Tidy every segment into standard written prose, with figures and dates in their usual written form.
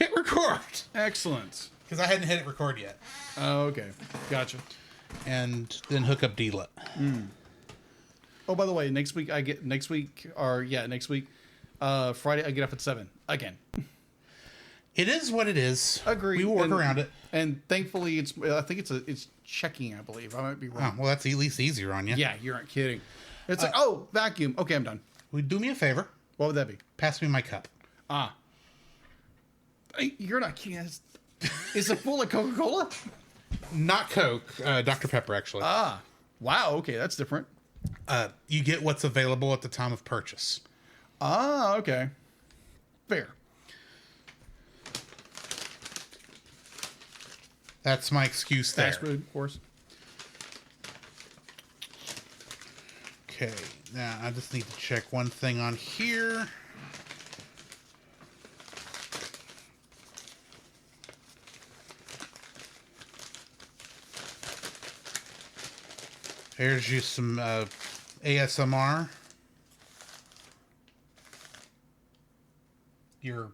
hit record. Excellent. Because I hadn't hit it record yet. Oh, okay. Gotcha. And then hook up DLUT. Oh, by the way, next week, Friday, I get up at 7 again. It is what it is. Agreed. We will work around it. And thankfully, I think it's checking, I believe. I might be wrong. Oh, well, that's at least easier on you. Yeah, you're not kidding. It's like, oh, vacuum. Okay, I'm done. Would you do me a favor? What would that be? Pass me my cup. You're not kidding. Is it full of Coca-Cola? Not Coke. Dr. Pepper, actually. Wow. Okay, that's different. You get what's available at the time of purchase. Okay. Fair. That's my excuse there. Fast food, of course. Okay, now I just need to check one thing on here. Here's you some ASMR. Your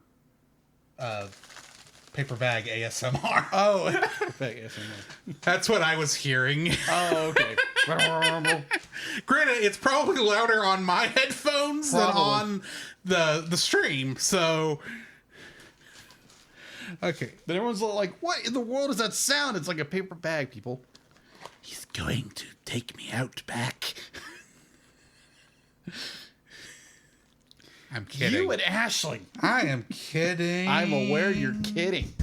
paper bag ASMR. Oh, bag ASMR. That's what I was hearing. Oh, okay. Granted, it's probably louder on my headphones than on the stream, so... Okay. Then everyone's like, what in the world is that sound? It's like a paper bag, people. He's going to take me out back. I'm kidding. You and Ashley. I am kidding. I'm aware you're kidding.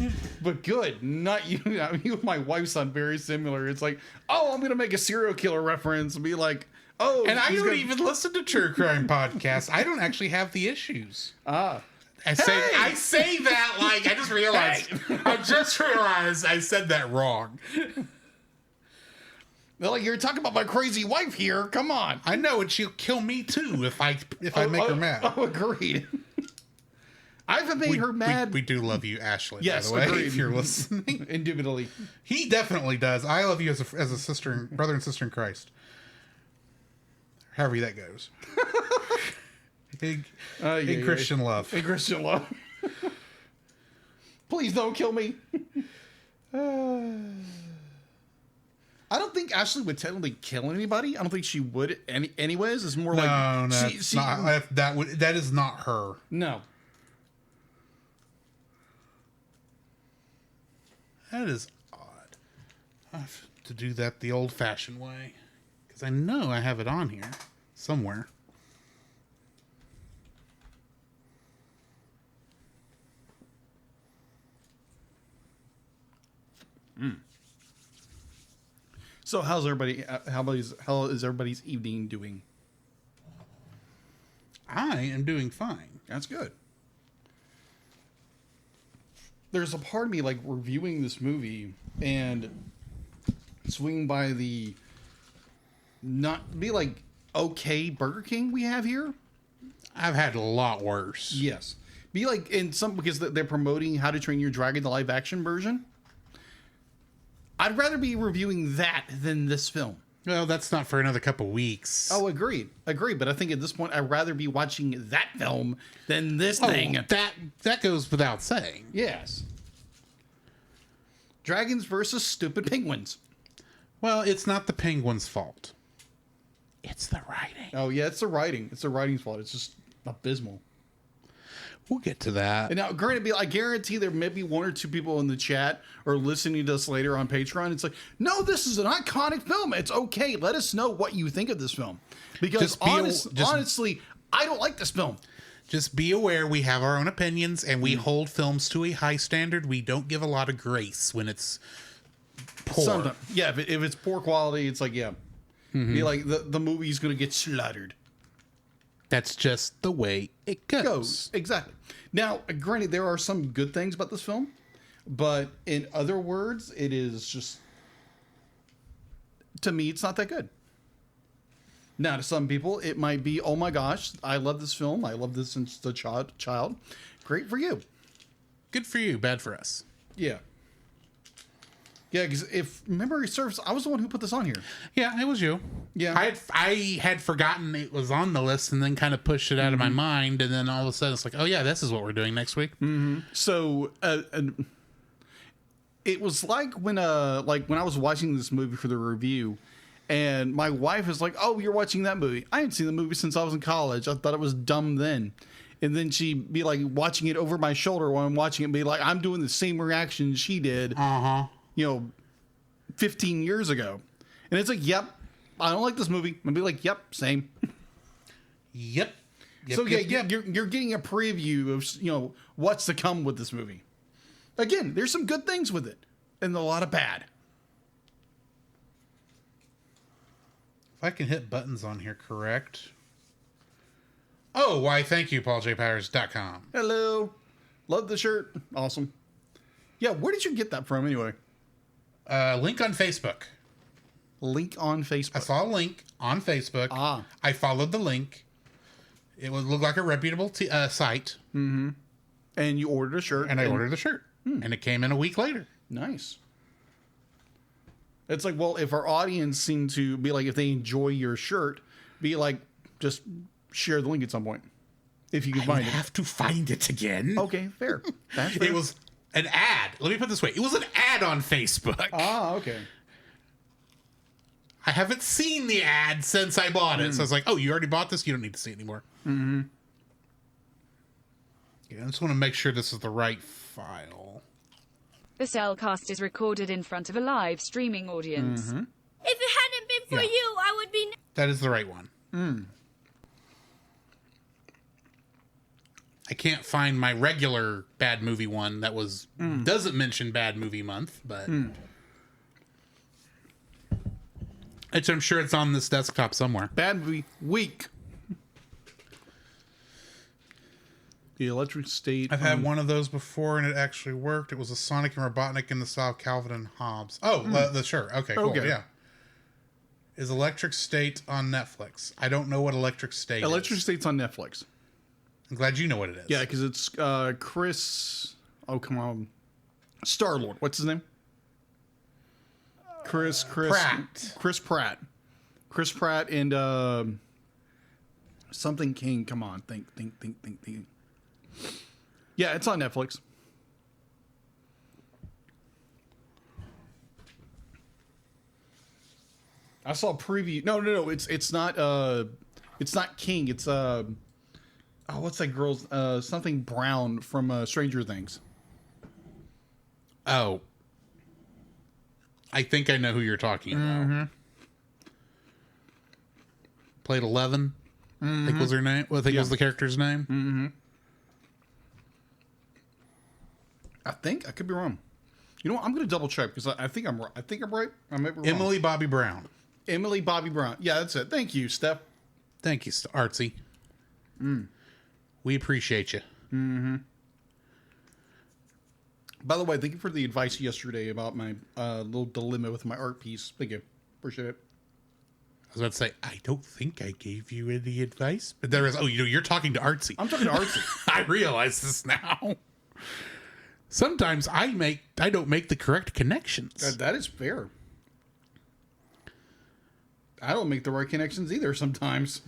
But good. Not you. I mean, you and my wife sound very similar. It's like, oh, I'm going to make a serial killer reference and be like, oh. And I don't even listen to true crime podcasts. I don't actually have the issues. I say that like I just realized. I just realized I said that wrong. They're like, you're talking about my crazy wife here. Come on. I know, and she'll kill me too if I make her mad. Oh, agreed. I haven't made her mad. We do love you, Ashley. Yes, by the way, agreed. if you're listening. Indubitably. He definitely does. I love you as a sister, brother and sister in Christ. However that goes. In Christian love. In Christian love. Please don't kill me. I don't think Ashley would technically kill anybody. I don't think she would anyways. It's more like... No, that is not her. No. That is odd. I have to do that the old-fashioned way. Because I know I have it on here somewhere. So how's everybody? How is everybody's evening doing? I am doing fine. That's good. There's a part of me like reviewing this movie and swinging by the not be like okay Burger King we have here. I've had a lot worse. Yes, be like in some because they're promoting How to Train Your Dragon, the live action version. I'd rather be reviewing that than this film. Well, that's not for another couple weeks. Oh, agreed. But I think at this point, I'd rather be watching that film than this thing. That goes without saying. Yes. Dragons versus stupid penguins. Well, it's not the penguin's fault. It's the writing. Oh, yeah, it's the writing. It's the writing's fault. It's just abysmal. We'll get to that. And now, granted, I guarantee there may be one or two people in the chat or listening to us later on Patreon. It's like, no, this is an iconic film. It's okay. Let us know what you think of this film. Because honestly, I don't like this film. Just be aware we have our own opinions and we hold films to a high standard. We don't give a lot of grace when it's poor. Sometimes, yeah, if it's poor quality, it's like, yeah. Mm-hmm. Be like, the movie's going to get slaughtered. That's just the way it goes. Exactly. Now, granted, there are some good things about this film, but in other words, it is just, to me, it's not that good. Now, to some people, it might be, oh my gosh, I love this film. I love this since the child. Great for you. Good for you. Bad for us. Yeah. Yeah, because if memory serves, I was the one who put this on here. Yeah, it was you. Yeah. I had forgotten it was on the list and then kind of pushed it out of my mind. And then all of a sudden it's like, oh, yeah, this is what we're doing next week. Mm-hmm. So it was like when I was watching this movie for the review and my wife is like, oh, you're watching that movie. I hadn't seen the movie since I was in college. I thought it was dumb then. And then she'd be like watching it over my shoulder while I'm watching it and be like, I'm doing the same reaction she did, 15 years ago. And it's like, yep, I don't like this movie. I'd be like, yep, same. Yep. So you're getting a preview of, what's to come with this movie. Again, there's some good things with it and a lot of bad. If I can hit buttons on here correct. Oh, why, thank you, PaulJPowers.com. Hello. Love the shirt. Awesome. Yeah, where did you get that from anyway? Link on Facebook. Link on Facebook. I saw a link on Facebook. I followed the link. It would look like a reputable site. Mm-hmm. And you ordered a shirt. And I ordered the shirt. And it came in a week later. Nice. It's like, well, if our audience seem to be like, if they enjoy your shirt, be like, just share the link at some point. If you can find it. I have to find it again. Okay, fair. That's fair. It was an ad. Let me put it this way. It was an ad on Facebook. Okay. I haven't seen the ad since I bought it. So I was like, oh, you already bought this? You don't need to see it anymore. Mm-hmm. Yeah, I just want to make sure this is the right file. The Cellcast is recorded in front of a live streaming audience. If it hadn't been for you, I would be... That is the right one. I can't find my regular bad movie one that was doesn't mention bad movie month, but I'm sure it's on this desktop somewhere. Bad movie week. The Electric State. I've had one of those before, and it actually worked. It was a Sonic and Robotnik in the style of Calvin and Hobbes. Oh, sure. Okay, cool. Okay. Yeah. Is Electric State on Netflix? I don't know what Electric State is. Electric State's on Netflix. I'm glad you know what it is. Yeah, because it's Chris... Oh, come on. Star-Lord. What's his name? Chris Pratt. Chris Pratt. Chris Pratt and something King. Come on. Think. Yeah, it's on Netflix. I saw a preview. No. It's not King. It's what's that girl's something Brown from Stranger Things. Oh. I think I know who you're talking about. Played 11. I think was her name. Well, I think was the character's name. I think I could be wrong. You know what? I'm going to double check because I think I'm right. I might be wrong. Emily Bobby Brown. Emily Bobby Brown. Yeah, that's it. Thank you, Steph. Thank you, Artsy. We appreciate you. By the way, thank you for the advice yesterday about my little dilemma with my art piece. Thank you. Appreciate it. I was about to say, I don't think I gave you any advice, but there is. Oh, you're talking to Artsy. I'm talking to Artsy. I realize this now. Sometimes I don't make the correct connections. That is fair. I don't make the right connections either sometimes.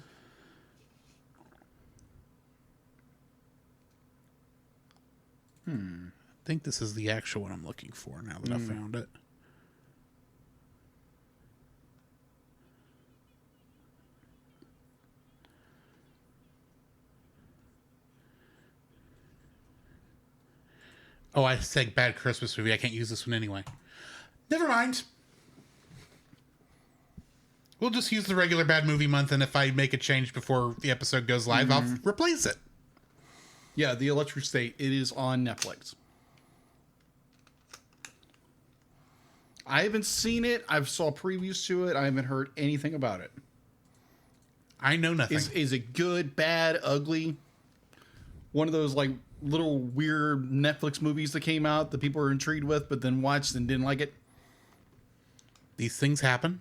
I think this is the actual one I'm looking for now that I found it. Oh, I said bad Christmas movie. I can't use this one anyway. Never mind. We'll just use the regular bad movie month, and if I make a change before the episode goes live, I'll replace it. Yeah, The Electric State. It is on Netflix. I haven't seen it. I've saw previews to it. I haven't heard anything about it. I know nothing. Is it good, bad, ugly? One of those like little weird Netflix movies that came out that people are intrigued with, but then watched and didn't like it? These things happen.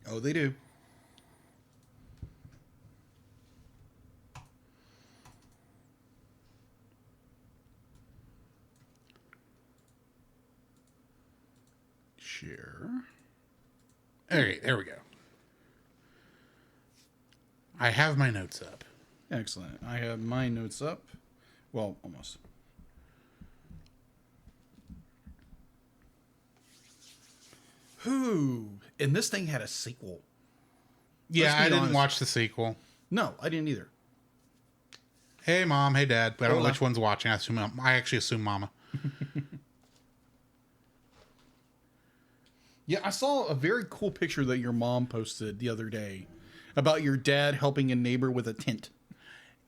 Oh, they do. share. All right, there we go. I have my notes up. Excellent. I have my notes up. Well, almost. Who? And this thing had a sequel. Yeah, I didn't watch the sequel. No, I didn't either. Hey, Mom. Hey, Dad. I don't know which one's watching. I actually assume Mama. Yeah, I saw a very cool picture that your mom posted the other day about your dad helping a neighbor with a tent.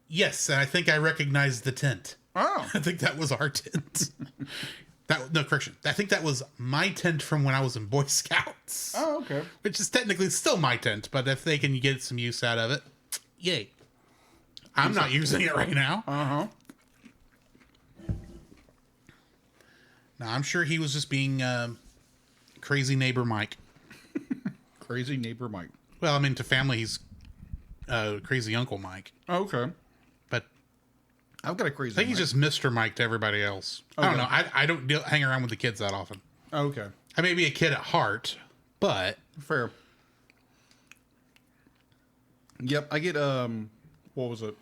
Yes, and I think I recognized the tent. Oh. I think that was our tent. No, correction. I think that was my tent from when I was in Boy Scouts. Oh, okay. Which is technically still my tent, but if they can get some use out of it, yay. I'm not using it right now. Uh-huh. No, I'm sure he was just being crazy neighbor Mike. Crazy neighbor Mike. Well, I mean, to family, he's crazy Uncle Mike. Okay. But I've got a crazy I think he's just Mr. Mike to everybody else. Okay. I don't know. I don't hang around with the kids that often. Okay. I may be a kid at heart, but... Fair. Yep, I get, what was it?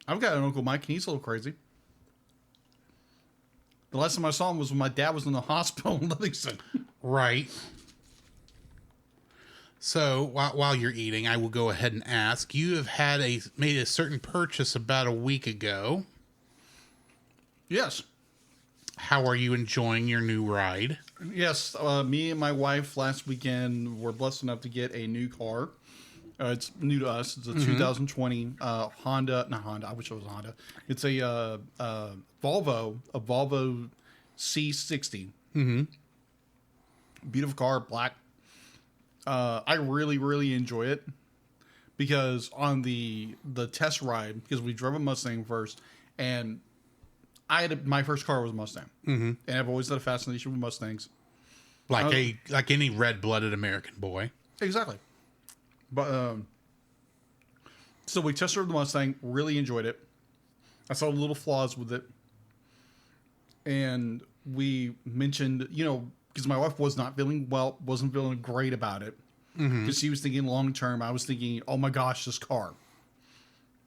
I've got an Uncle Mike, and he's a little crazy. The last time I saw him was when my dad was in the hospital in Livingston. Right. So while you're eating, I will go ahead and ask. You have made a certain purchase about a week ago. Yes. How are you enjoying your new ride? Yes, me and my wife last weekend were blessed enough to get a new car. It's new to us. It's a 2020 Honda. Not Honda. I wish it was a Honda. It's a Volvo C60. Mm-hmm. Beautiful car, black. I really, really enjoy it because on the test ride, because we drove a Mustang first, and my first car was a Mustang, and I've always had a fascination with Mustangs, like any red-blooded American boy. Exactly. But so we test drove the Mustang, really enjoyed it. I saw little flaws with it, and we mentioned, because my wife wasn't feeling great about it, because she was thinking long term. I was thinking, oh my gosh, this car.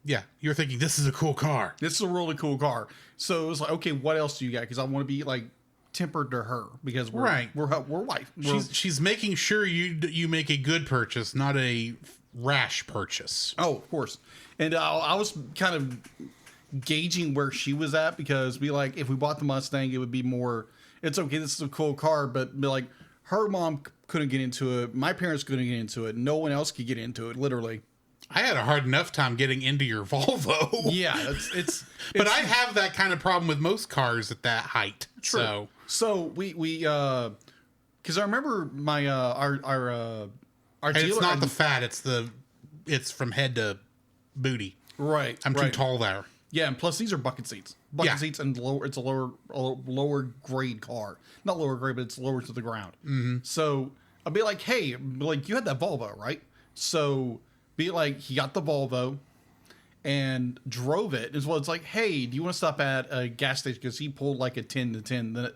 Yeah, you're thinking this is a cool car. This is a really cool car. So it was like, okay, what else do you got? Because I want to be tempered to her because we're wife. She's making sure you make a good purchase, not a rash purchase. Oh, of course. And I was kind of gauging where she was at because if we bought the Mustang, it would be more. It's okay. This is a cool car, but her mom couldn't get into it. My parents couldn't get into it. No one else could get into it. Literally. I had a hard enough time getting into your Volvo. Yeah, but I have that kind of problem with most cars at that height. True. So we because I remember my our dealer. It's not the fat. It's from head to booty. Right. I'm too tall there. Yeah, and plus these are bucket seats. Seats and it's a lower grade car. Not lower grade, but it's lower to the ground. Mm-hmm. So I'll be like, hey, you had that Volvo, right? So he got the Volvo and drove it. As well, it's like, hey, do you want to stop at a gas station? Because he pulled a 10 to 10.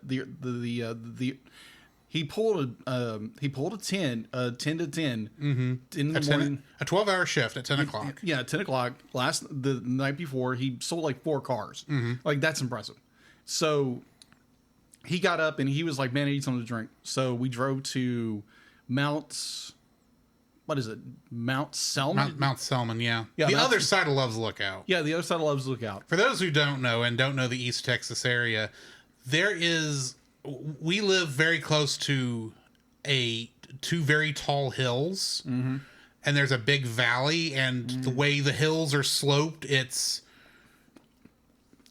He pulled a 10 to 10 in the morning. A 12-hour shift at 10 o'clock. Yeah, 10 o'clock. The night before, he sold 4 cars. That's impressive. So he got up and he was like, man, I need something to drink. So we drove to Mount Selman? Mount Selman, yeah. The other side of Love's Lookout. Yeah, the other side of Love's Lookout. For those who don't know the East Texas area, we live very close to two very tall hills, and there's a big valley, and the way the hills are sloped, it's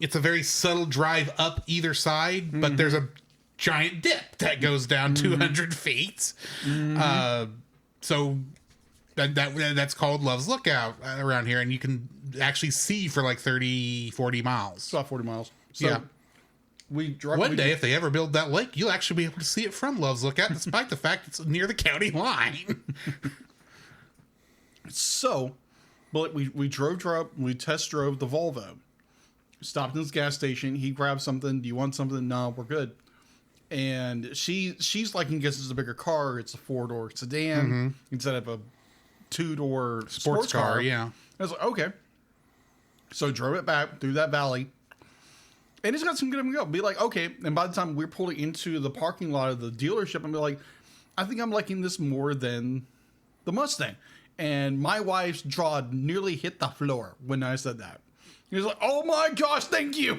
a very subtle drive up either side, but there's a giant dip that goes down 200 feet. So that's called Love's Lookout around here, and you can actually see for 30, 40 miles. It's about 40 miles. So yeah. One day, if they ever build that lake, you'll actually be able to see it from Love's Lookout, despite the fact it's near the county line. So, but we test drove the Volvo. Stopped in this gas station. He grabbed something. Do you want something? No, we're good. And she's liking because it's a bigger car. It's a 4-door sedan instead of a 2-door sports car. Yeah. I was like, okay. So drove it back through that valley. And it's got some good go. Be like, okay. And by the time we're pulling into the parking lot of the dealership, I'm be like, I think I'm liking this more than the Mustang. And my wife's jaw nearly hit the floor when I said that. He was like, oh my gosh, thank you.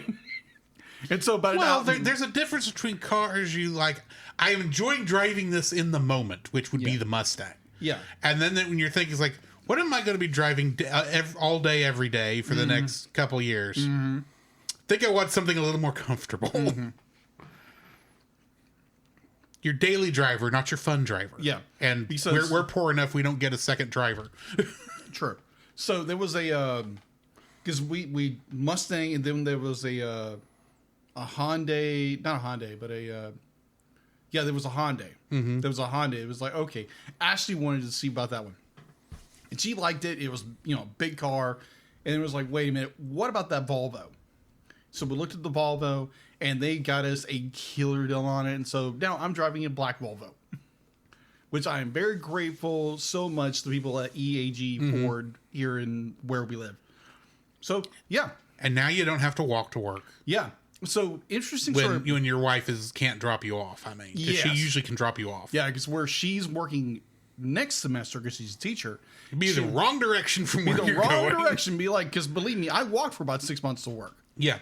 And so, but there's a difference between cars you like. I am enjoying driving this in the moment, which would be the Mustang. Yeah. And then when you're thinking, it's like, what am I going to be driving all day, every day for the next couple years? I think I want something a little more comfortable. Your daily driver, not your fun driver. Yeah. And we're poor enough we don't get a second driver. True. So there was a because we Mustang, and then there was a Hyundai, not a Hyundai, but there was a Hyundai. There was a Hyundai. It was like, okay, Ashley wanted to see about that one, and she liked it. It was a big car, and it was like, wait a minute, what about that Volvo? So we looked at the Volvo, and they got us a killer deal on it, and so now I'm driving a black Volvo, which I am very grateful so much to people at EAG Ford here in where we live. So yeah, and now you don't have to walk to work. Yeah. So interesting. When you and your wife can't drop you off. I mean, because she usually can drop you off. Yeah, because where she's working next semester, because she's a teacher, it'd be the wrong direction from where you're going. The wrong direction. Be like, because believe me, I walked for about 6 months to work. Yeah,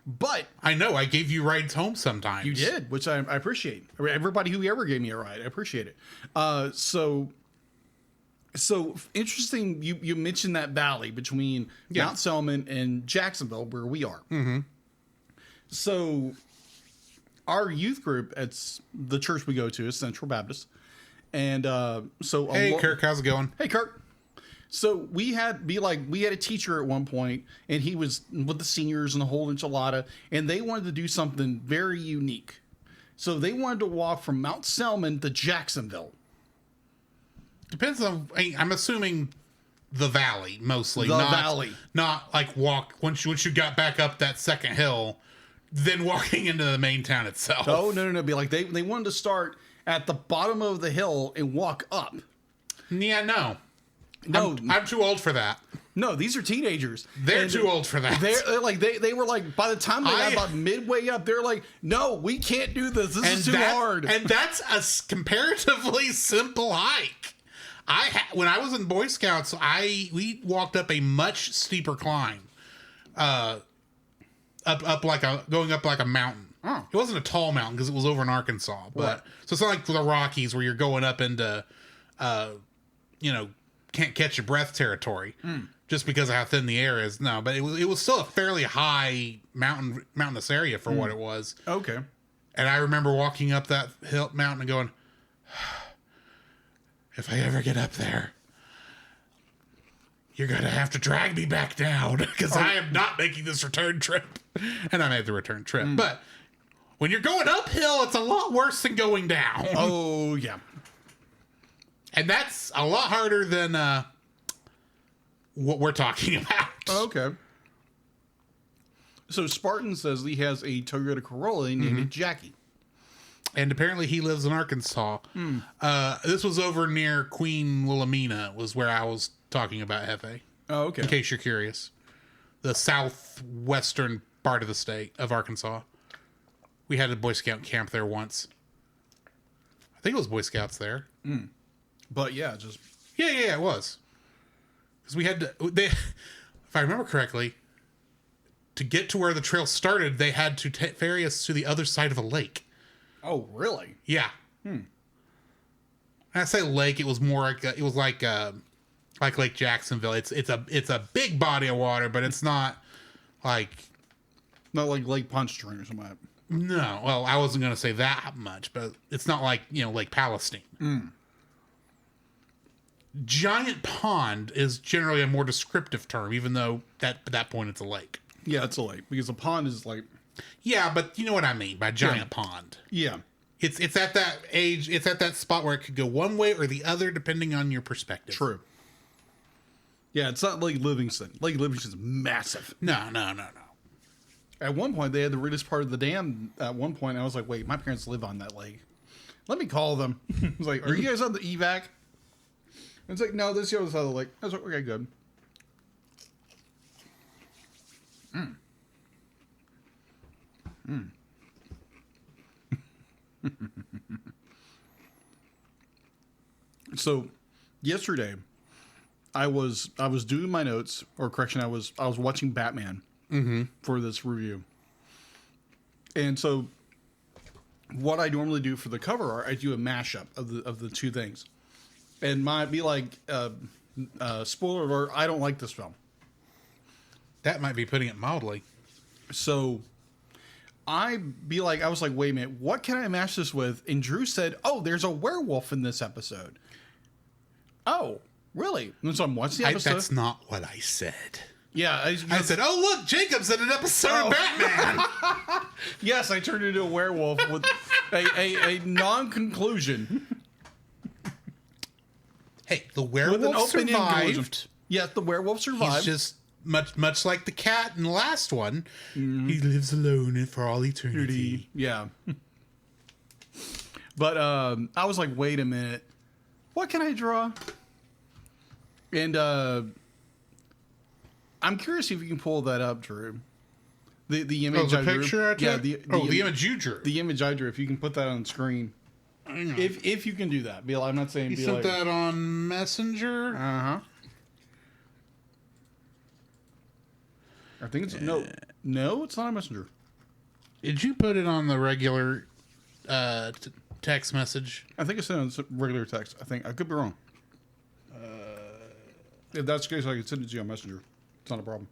but I know I gave you rides home sometimes. You did, which I appreciate. Everybody who ever gave me a ride, I appreciate it. So interesting. You mentioned that valley between Mount Selman and Jacksonville, where we are. So our youth group at the church we go to is Central Baptist. And hey, Kirk, how's it going? Hey, Kirk. So we had a teacher at one point, and he was with the seniors and the whole enchilada, and they wanted to do something very unique. So they wanted to walk from Mount Selman to Jacksonville. Depends on, I'm assuming the valley mostly. Not like walk once you got back up that second hill, then walking into the main town itself. Oh, no. Be like, they wanted to start at the bottom of the hill and walk up. Yeah, no. I'm too old for that. No, these are teenagers. They're too old for that. They're like, they were like, by the time they got about midway up, they're like, no, we can't do this. This is too hard. And that's a comparatively simple hike. When I was in Boy Scouts, we walked up a much steeper climb. Going up like a mountain. Oh. It wasn't a tall mountain because it was over in Arkansas, but so it's not like the Rockies where you're going up into, can't catch your breath territory just because of how thin the air is. No, but it was still a fairly high mountainous area for what it was. Okay. And I remember walking up that mountain and going, if I ever get up there, you're going to have to drag me back down because I am not making this return trip. And I made the return trip. But when you're going uphill, it's a lot worse than going down. Oh, yeah. And that's a lot harder than what we're talking about. Okay. So Spartan says he has a Toyota Corolla named Jackie. And apparently he lives in Arkansas. This was over near Queen Wilhelmina was where I was talking about Hefe. Oh, okay. In case you're curious. The southwestern part of the state of Arkansas. We had a Boy Scout camp there once. I think it was Boy Scouts there. But yeah, just... Yeah, it was. Because we had to... if I remember correctly, to get to where the trail started, they had to ferry us to the other side of a lake. Oh, really? Yeah. And I say lake, it was more like Lake Jacksonville. It's a big body of water, but it's not like Lake Pontchartrain or something like that. No, well, I wasn't going to say that much, but it's not like Lake Palestine. Giant pond is generally a more descriptive term, even though at that point it's a lake. Yeah, it's a lake because a pond is like. Yeah, but you know what I mean by giant pond. Yeah. It's at that age, it's at that spot where it could go one way or the other depending on your perspective. True. Yeah, it's not Lake Livingston. Lake Livingston's massive. No. At one point, they had the weirdest part of the dam. At one point, I was like, wait, my parents live on that lake. Let me call them. I was like, are you guys on the evac? And it's like, no, this is the other side of the lake. I was like, okay, good. So, yesterday, I was doing my notes, or correction, I was watching Batman for this review. And so, what I normally do for the cover art, I do a mashup of the two things. And might be like, spoiler alert, I don't like this film. That might be putting it mildly. So, I was like, wait a minute, what can I mash this with? And Drew said, oh, there's a werewolf in this episode. Oh, really? And so I'm watching the episode. That's not what I said. Yeah. I said, oh, look, Jacob's in an episode of Batman. Yes, I turned into a werewolf with a non-conclusion. Hey, the werewolf survived. Yes, the werewolf survived. He's just much like the cat in the last one. He lives alone for all eternity. Yeah. But I was like, wait a minute. What can I draw? And I'm curious if you can pull that up, Drew. The image I drew. Picture I took? Yeah, the image you drew. The image I drew. If you can put that on the screen. If you can do that. I'm not saying you sent that on Messenger? Uh-huh. I think it's... No, it's not a Messenger. Did you put it on the regular text message? I think it's on regular text. I could be wrong. If that's the case, I can send it to you on Messenger. It's not a problem.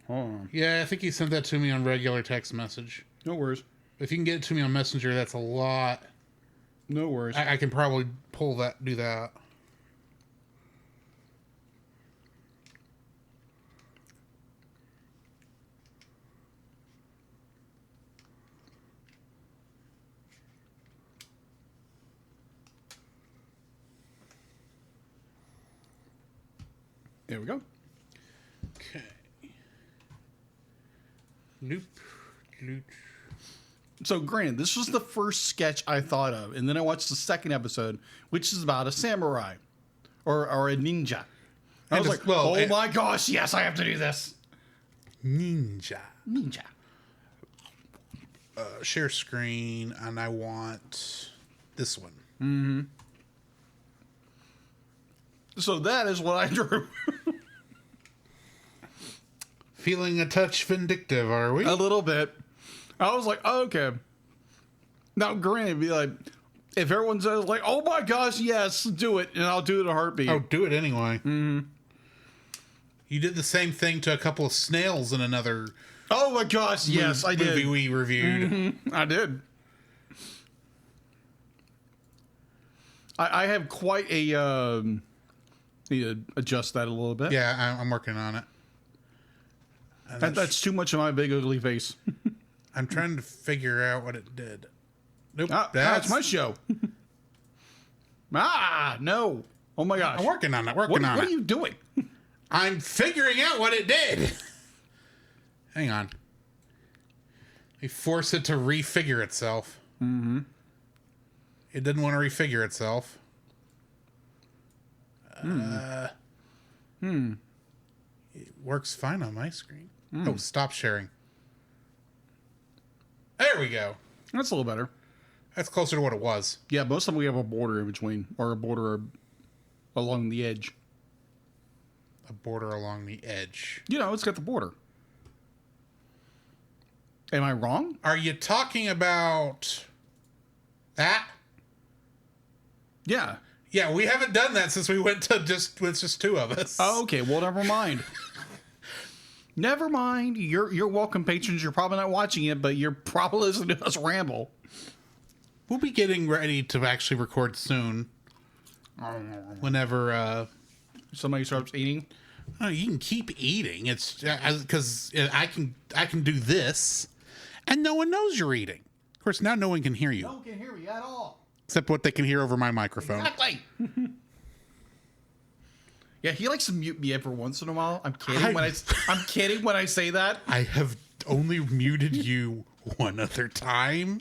Hold on. Yeah, I think he sent that to me on regular text message. No worries. If you can get it to me on Messenger, that's a lot. No worries. I can probably do that. There we go. Okay. Nope. So, granted, this was the first sketch I thought of, and then I watched the second episode, which is about a samurai or a ninja. I was like, oh my gosh, yes, I have to do this. Ninja. Share screen, and I want this one. Mm-hmm. So that is what I drew. Feeling a touch vindictive, are we? A little bit. I was like, oh, okay. Now, granted, it'd be like, if everyone says, like, oh my gosh, yes, do it, and I'll do it in a heartbeat. Oh, do it anyway. Mm-hmm. You did the same thing to a couple of snails in another. Oh my gosh, yes, I did. Movie we reviewed. Mm-hmm. I did. I have quite a. Need to adjust that a little bit. Yeah, I'm working on it. That's too much of my big ugly face. I'm trying to figure out what it did. Nope, that's my show. No. Oh my gosh. I'm working on it. What are you doing? I'm figuring out what it did. Hang on. We force it to refigure itself. Mm-hmm. It didn't want to refigure itself. It works fine on my screen. Oh, stop sharing. There we go. That's a little better. That's closer to what it was. Yeah, most of them we have a border in between, or a border along the edge. A border along the edge. You know, it's got the border. Am I wrong? Are you talking about that? Yeah. Yeah, we haven't done that since we went to it's just two of us. Oh, okay. Well, never mind. Never mind. You're welcome, patrons. You're probably not watching it, but you're probably listening to us ramble. We'll be getting ready to actually record soon. Whenever somebody starts eating. Oh, you can keep eating. It's because I can do this, and no one knows you're eating. Of course, now no one can hear you. No one can hear me at all. Except what they can hear over my microphone. Exactly. Yeah, he likes to mute me every once in a while. I'm kidding I'm kidding when I say that. I have only muted you one other time.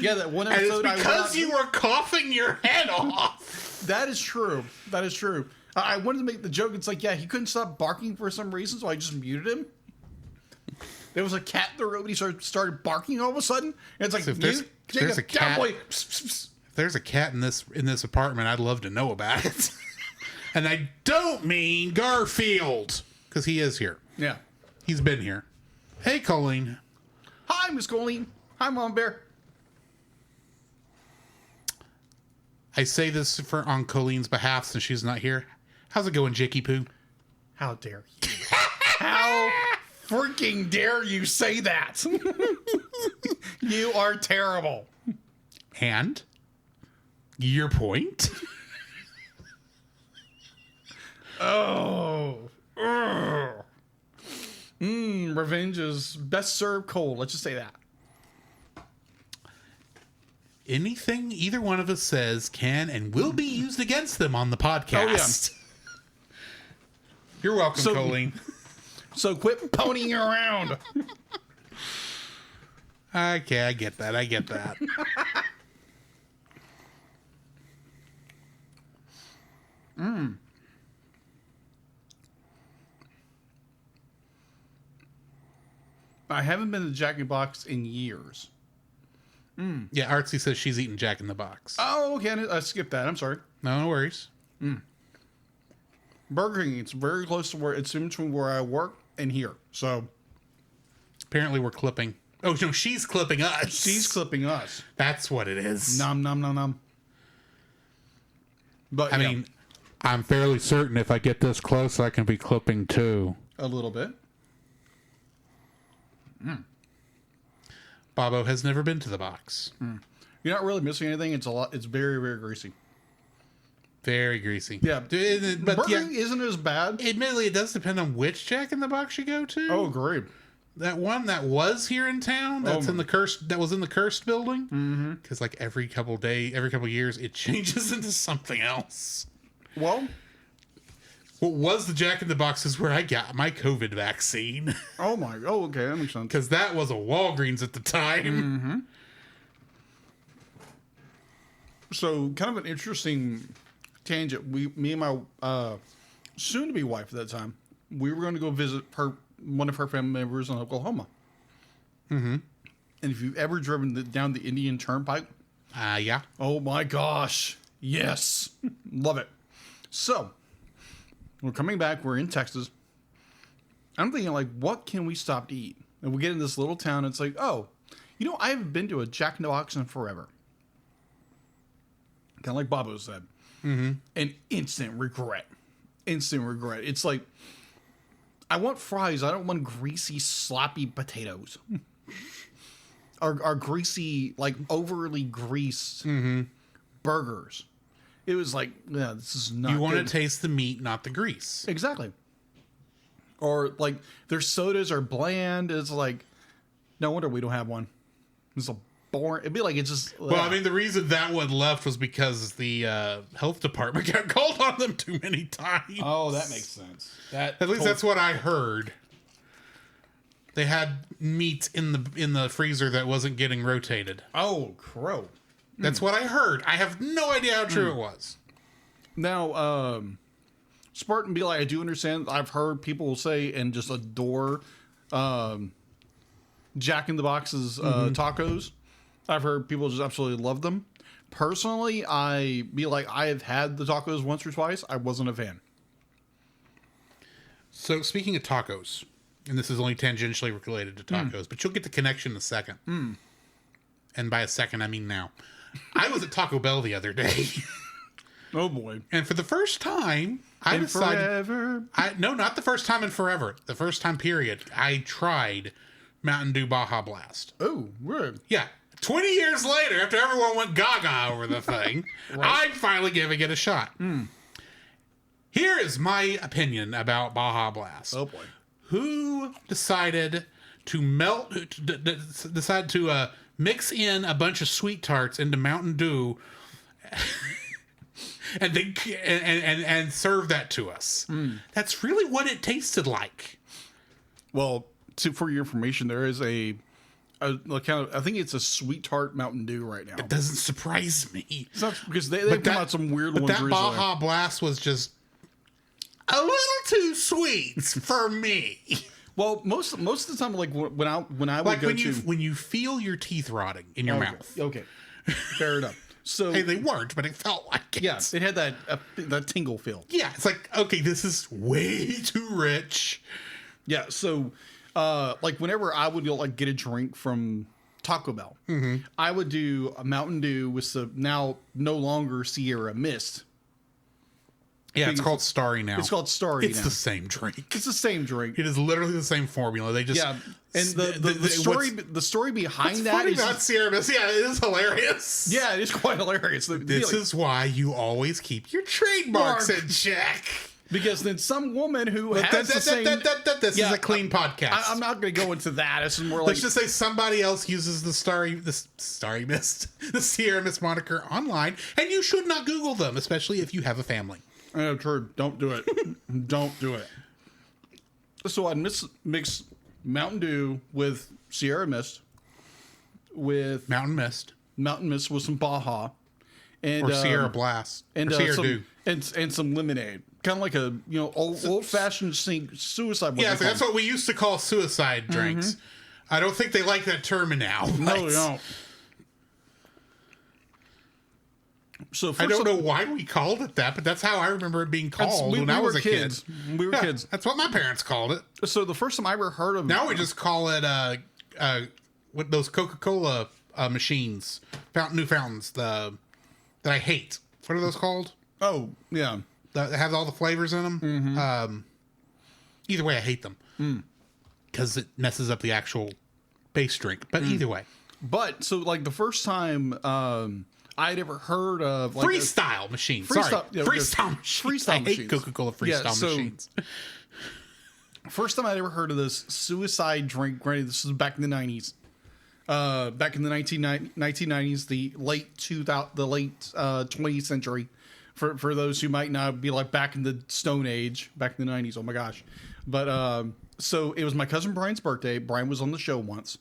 Yeah, that one episode. And it's because you were coughing your head off. That is true. That is true. I wanted to make the joke. It's like, yeah, he couldn't stop barking for some reason, so I just muted him. There was a cat in the room, and he started barking all of a sudden. And it's like, so if there's a cat, boy. If there's a cat in this apartment, I'd love to know about it. And I don't mean Garfield, because he is here. Yeah, he's been here. Hey, Colleen. Hi, Miss Colleen. Hi, Mom Bear. I say this on Colleen's behalf since she's not here. How's it going, Jakey Poo? How dare you? How freaking dare you say that? You are terrible. And your point? Oh. Revenge is best served cold. Let's just say that. Anything either one of us says can and will be used against them on the podcast. Oh, yeah. You're welcome, Colleen. So quit ponying around. Okay, I get that. I haven't been to Jack in the Box in years. Yeah, Artsy says she's eating Jack in the Box. Oh, okay. I skipped that. I'm sorry. No worries. Burger King, it's very close to where it's in between where I work and here. So apparently we're clipping. Oh, no, she's clipping us. She's clipping us. That's what it is. Nom, nom, nom, nom. But I mean, I'm fairly certain if I get this close, I can be clipping too. A little bit. Bobo has never been to the box. You're not really missing anything. It's very, very greasy. Very greasy. Yeah. But Burger King isn't as bad. Admittedly, it does depend on which Jack in the Box you go to. Oh, great. That one that was here in town, that was in the cursed building. Because like every couple years, it changes into something else. Well, what was the Jack in the Box is where I got my COVID vaccine. Oh okay, that makes sense. Because that was a Walgreens at the time. So, kind of an interesting tangent. Me and my soon-to-be wife at that time, we were going to go visit one of her family members in Oklahoma. And if you've ever driven down the Indian Turnpike, yeah. Oh my gosh, yes, love it. So, we're coming back. We're in Texas. I'm thinking, like, what can we stop to eat? And we get in this little town. And it's like, oh, I haven't been to a Jack in the Box in forever. Kind of like Bobo said. And instant regret. It's like, I want fries. I don't want greasy, sloppy potatoes. or greasy, like, overly greased burgers. It was like, yeah, this is not You want to taste the meat, not the grease. Exactly. Or, like, their sodas are bland. It's like, no wonder we don't have one. It's a boring. It'd be like it's just... Well, I mean, the reason that one left was because the health department got called on them too many times. Oh, that makes sense. At least that's what I heard. They had meat in the freezer that wasn't getting rotated. Oh, crow. That's what I heard. I have no idea how true it was. Now, Spartan be like, I do understand. I've heard people say and just adore Jack in the Box's tacos. I've heard people just absolutely love them. Personally, I be like, I have had the tacos once or twice. I wasn't a fan. So speaking of tacos, and this is only tangentially related to tacos, but you'll get the connection in a second. And by a second, I mean now. I was at Taco Bell the other day. Oh boy. And for the first time, I decided... Forever. No, not the first time in forever. The first time period. I tried Mountain Dew Baja Blast. Oh, weird. Yeah. 20 years later, after everyone went gaga over the thing, I'm finally giving it a shot. Here is my opinion about Baja Blast. Oh boy. Who decided to mix in a bunch of sweet tarts into Mountain Dew and serve that to us. That's really what it tasted like. Well, for your information, there is I think it's a sweet tart Mountain Dew right now. It doesn't surprise me. It's not, because they've come out some weird ones. But that Baja Blast was just a little too sweet for me. Well, most of the time, like when I would like go when you feel your teeth rotting in your mouth. Okay, fair enough. So hey, they weren't, but it felt like it. Yeah, it had that tingle feel. Yeah, it's like, okay, this is way too rich. Yeah, so like whenever I would like get a drink from Taco Bell, I would do a Mountain Dew with the now no longer Sierra Mist. Yeah, it's called Starry now. It's called Starry now. It's the same drink. It's the same drink. It is literally the same formula. They just and the story behind that is about Sierra Mist. Yeah, it is hilarious. Yeah, it is quite hilarious. This is why you always keep your trademarks in check. Because then some woman who has the same... This is a clean podcast. I'm not going to go into that. This is more like... Let's just say somebody else uses the Starry Mist, the Sierra Mist moniker online, and you should not Google them, especially if you have a family. True. Don't do it. Don't do it. So I'd mix Mountain Dew with Sierra Mist, with Mountain Mist with some Baja, and or Sierra Blast, and or Sierra Dew, and some lemonade, kind of like a old fashioned suicide. Yeah, so that's what we used to call suicide drinks. I don't think they like that term now. No, they don't. So I don't know why we called it that, but that's how I remember it being called when I was a kid. We were kids. That's what my parents called it. So the first time I ever heard of it... Now we just call it with those Coca-Cola machines, new fountains, that I hate. What are those called? Oh, yeah. That have all the flavors in them. Either way, I hate them. Because it messes up the actual base drink. But either way. But, so, like, the first time... I'd ever heard of like freestyle machines. Freestyle machines. I hate Coca-Cola freestyle machines. First time I'd ever heard of this suicide drink. Granted, this was back in the 90s. Back in the 1990s, the late 20th century. For those who might not be like back in the Stone Age, back in the 90s. Oh my gosh! But so it was my cousin Brian's birthday. Brian was on the show once.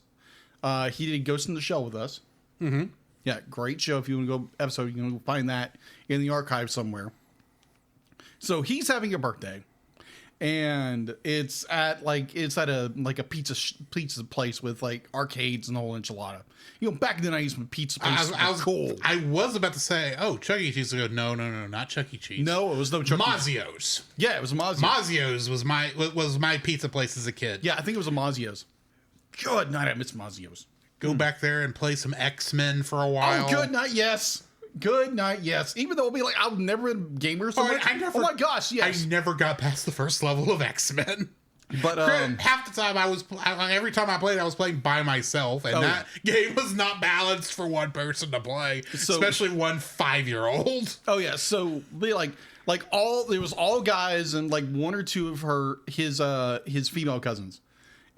He did Ghost in the Shell with us. Yeah, great show. If you want to go episode, you can find that in the archive somewhere. So he's having a birthday, and it's at a pizza place with like arcades and the whole enchilada. Back in the 90s when pizza places was cool. I was about to say, Chuck E. Cheese. No, not Chuck E. Cheese. No, it was no Chuck E. Mazio's. Yeah, it was Mazio's. Mazio's was my pizza place as a kid. Yeah, I think it was a Mazio's. Good night, I miss Mazio's. Go back there and play some X-Men for a while. Oh, good night, yes. Good night, yes. Even though it'll be like, I've never been gamer so much. Oh my gosh, yes. I never got past the first level of X-Men. But half the time every time I played, I was playing by myself, and that game was not balanced for one person to play, especially one 5-year-old. Oh yeah, so be like there was all guys and like one or two of his female cousins.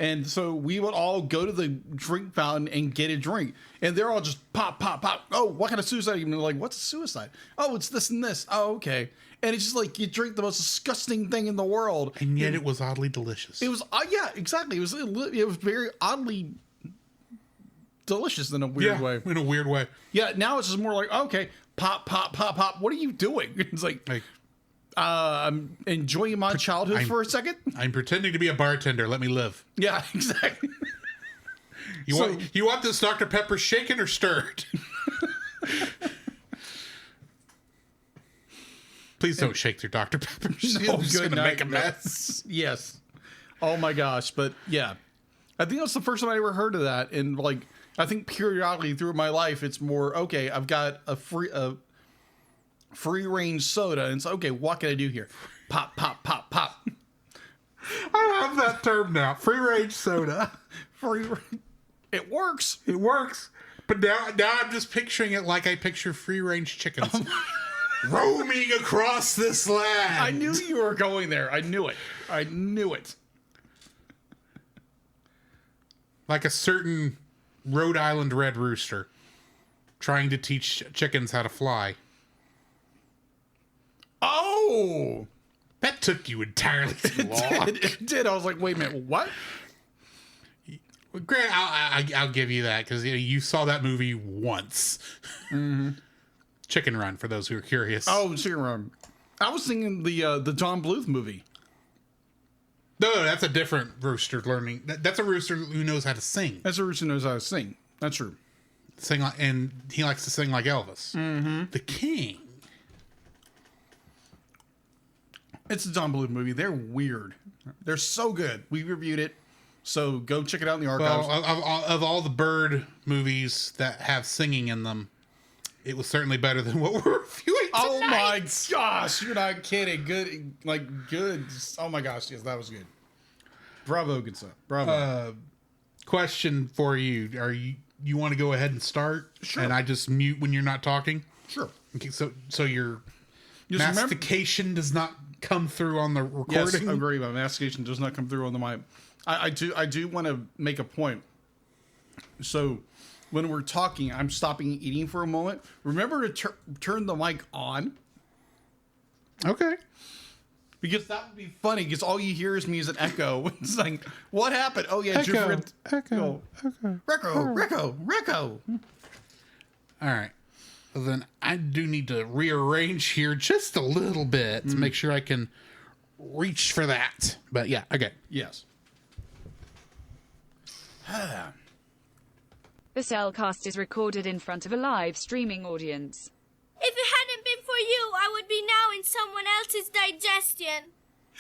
And so we would all go to the drink fountain and get a drink. And they're all just pop, pop, pop. Oh, what kind of suicide? And like, what's a suicide? Oh, it's this and this. Oh, okay. And it's just like you drink the most disgusting thing in the world. And yet it was oddly delicious. It was, yeah, exactly. It was very oddly delicious in a weird way. In a weird way. Yeah, now it's just more like, okay, pop, pop, pop, pop. What are you doing? It's like I'm enjoying my childhood for a second. I'm pretending to be a bartender. Let me live. Yeah, exactly. You want this Dr. Pepper shaken or stirred? Please don't shake your Dr. Pepper. No, it's going to make a mess. Yes. Oh my gosh. But yeah, I think that's the first time I ever heard of that. And like, I think periodically through my life, it's more, okay, I've got a free range soda. And it's okay, what can I do here? Pop, pop, pop, pop. I love that term now. Free range soda. It works. It works. But now I'm just picturing it like I picture free range chickens. Roaming across this land. I knew you were going there. I knew it. Like a certain Rhode Island red rooster trying to teach chickens how to fly. Oh, That took you entirely too long. it did. I was like, wait a minute, what? Grant, I'll give you that because you saw that movie once. Mm-hmm. Chicken Run, for those who are curious. Oh, Chicken Run. I was thinking the Don Bluth movie. No, that's a different rooster learning. That's a rooster who knows how to sing. That's a rooster who knows how to sing. That's true. And he likes to sing like Elvis. Mm-hmm. The King. It's a Don Bluth movie. They're weird. They're so good. We reviewed it. So go check it out in the archives. Well, of all the bird movies that have singing in them, it was certainly better than what we're reviewing tonight. Oh my gosh, you're not kidding. Good. Oh my gosh, yes, that was good. Bravo, good stuff. Bravo. Question for you. You want to go ahead and start? Sure. And I just mute when you're not talking? Sure. Okay, so your Just mastication does not come through on the recording? Yes, I agree. My mastication does not come through on the mic. I do want to make a point. So when we're talking, I'm stopping eating for a moment. Remember to turn the mic on. Okay. Because that would be funny, because all you hear is me as an echo. It's like, what happened? Oh, yeah, Echo. Recco. All right. Well, then I do need to rearrange here just a little bit to make sure I can reach for that. But yeah, okay. Yes. The Cellcast is recorded in front of a live streaming audience. If it hadn't been for you, I would be now in someone else's digestion.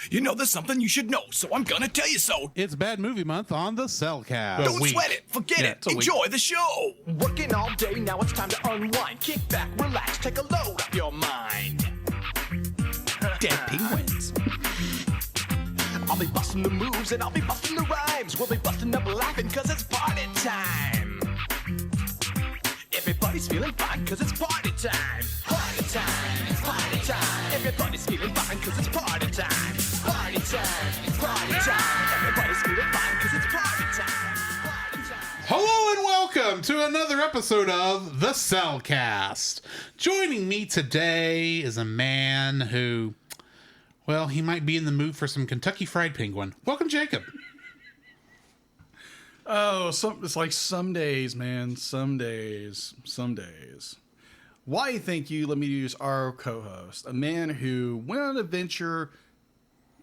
You know, there's something you should know, so I'm gonna tell you so. It's Bad Movie Month on the Cellcast. Don't sweat it. Forget it. Enjoy the show. Working all day, now it's time to unwind. Kick back, relax, take a load off your mind. Dead penguins. I'll be busting the moves and I'll be busting the rhymes. We'll be busting up laughing cause it's party time. Everybody's feeling fine cause it's party time. Party time, it's party time. Everybody's feeling fine cause it's party time. Party time, it's party time. Everybody's feeling fine cause it's party time. Party time. Hello and welcome to another episode of The Cellcast. Joining me today is a man who, well, he might be in the mood for some Kentucky Fried Penguin. Welcome, Jacob. Oh, it's like some days, man. Some days. Why, thank you. Let me use our co-host, a man who went on an adventure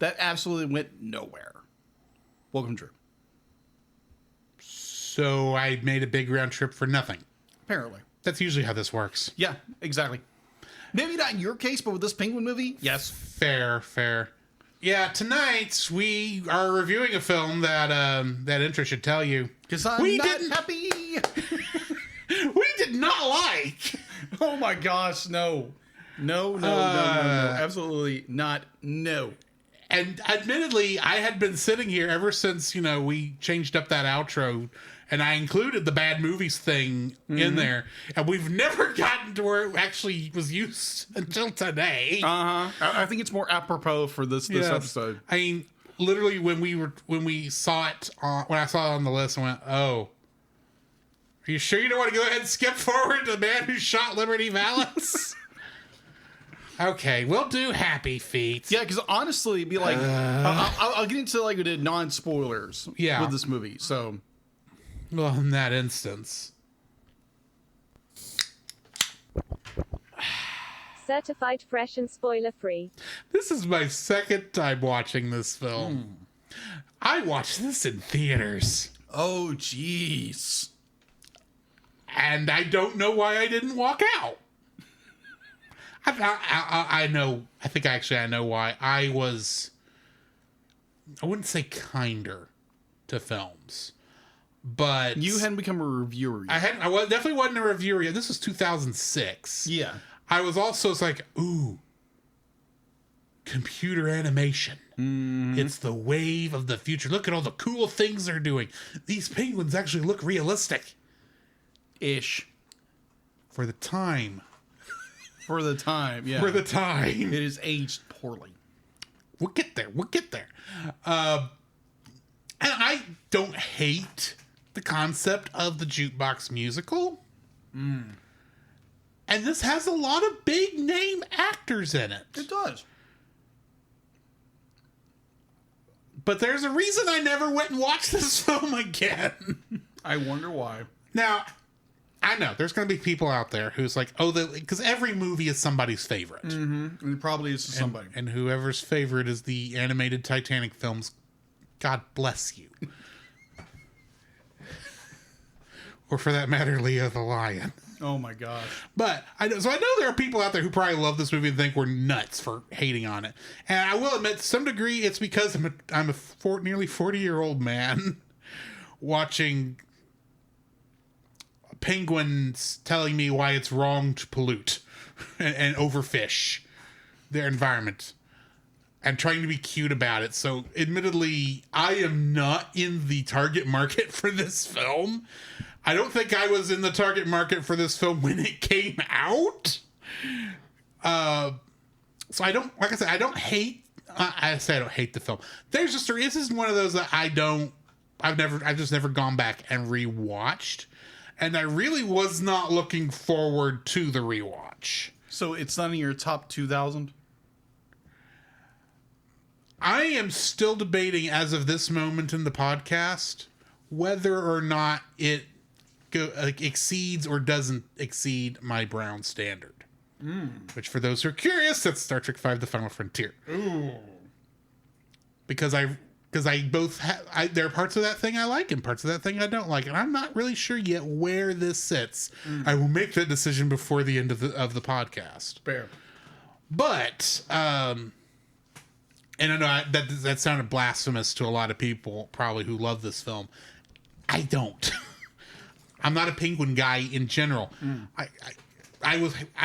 that absolutely went nowhere. Welcome, Drew. So I made a big round trip for nothing. Apparently. That's usually how this works. Yeah, exactly. Maybe not in your case, but with this Penguin movie, yes. Fair. Yeah, tonight we are reviewing a film that intro should tell you. Because I'm not happy. We did not like. Oh my gosh, no. No. Absolutely not. No. And admittedly, I had been sitting here ever since, we changed up that outro and I included the bad movies thing in there. And we've never gotten to where it actually was used until today. Uh-huh. I think it's more apropos for this episode. I mean, literally when I saw it on the list, I went, oh, are you sure you don't want to go ahead and skip forward to the man who shot Liberty Valance? Okay, we'll do Happy Feet. Yeah, because honestly, be like, I'll get into like the non-spoilers with this movie. So, well, in that instance, certified fresh and spoiler free. This is my second time watching this film. I watched this in theaters. Oh, jeez. And I don't know why I didn't walk out. I know. I think actually I know why. I wouldn't say kinder to films, but you hadn't become a reviewer yet. I definitely wasn't a reviewer yet. This was 2006. Yeah. I was also like, ooh, computer animation. Mm-hmm. It's the wave of the future. Look at all the cool things they're doing. These penguins actually look realistic. Ish. For the time. For the time, yeah. For the time. It is aged poorly. We'll get there. And I don't hate the concept of the jukebox musical. And this has a lot of big name actors in it. It does. But there's a reason I never went and watched this film again. I wonder why. Now, I know there's going to be people out there who's like, oh, because every movie is somebody's favorite. Mm-hmm. It probably is somebody. And whoever's favorite is the animated Titanic films, God bless you. Or for that matter, Leo the Lion. Oh my gosh. But I know there are people out there who probably love this movie and think we're nuts for hating on it. And I will admit, to some degree, it's because I'm a nearly 40-year-old man watching penguins telling me why it's wrong to pollute and overfish their environment and trying to be cute about it. So admittedly, I am not in the target market for this film. I don't think I was in the target market for this film when it came out. So I don't, like I said, I don't hate, I don't hate the film. There's just, this is one of those that I've just never gone back and rewatched. And I really was not looking forward to the rewatch. So it's not in your top 2,000? I am still debating as of this moment in the podcast whether or not it exceeds or doesn't exceed my Brown standard. Which, for those who are curious, that's Star Trek V: The Final Frontier. Ooh. Because I both there are parts of that thing I like and parts of that thing I don't like, and I'm not really sure yet where this sits. I will make that decision before the end of the podcast. Fair. But and I know that sounded blasphemous to a lot of people probably who love this film. I don't. I'm not a penguin guy in general. I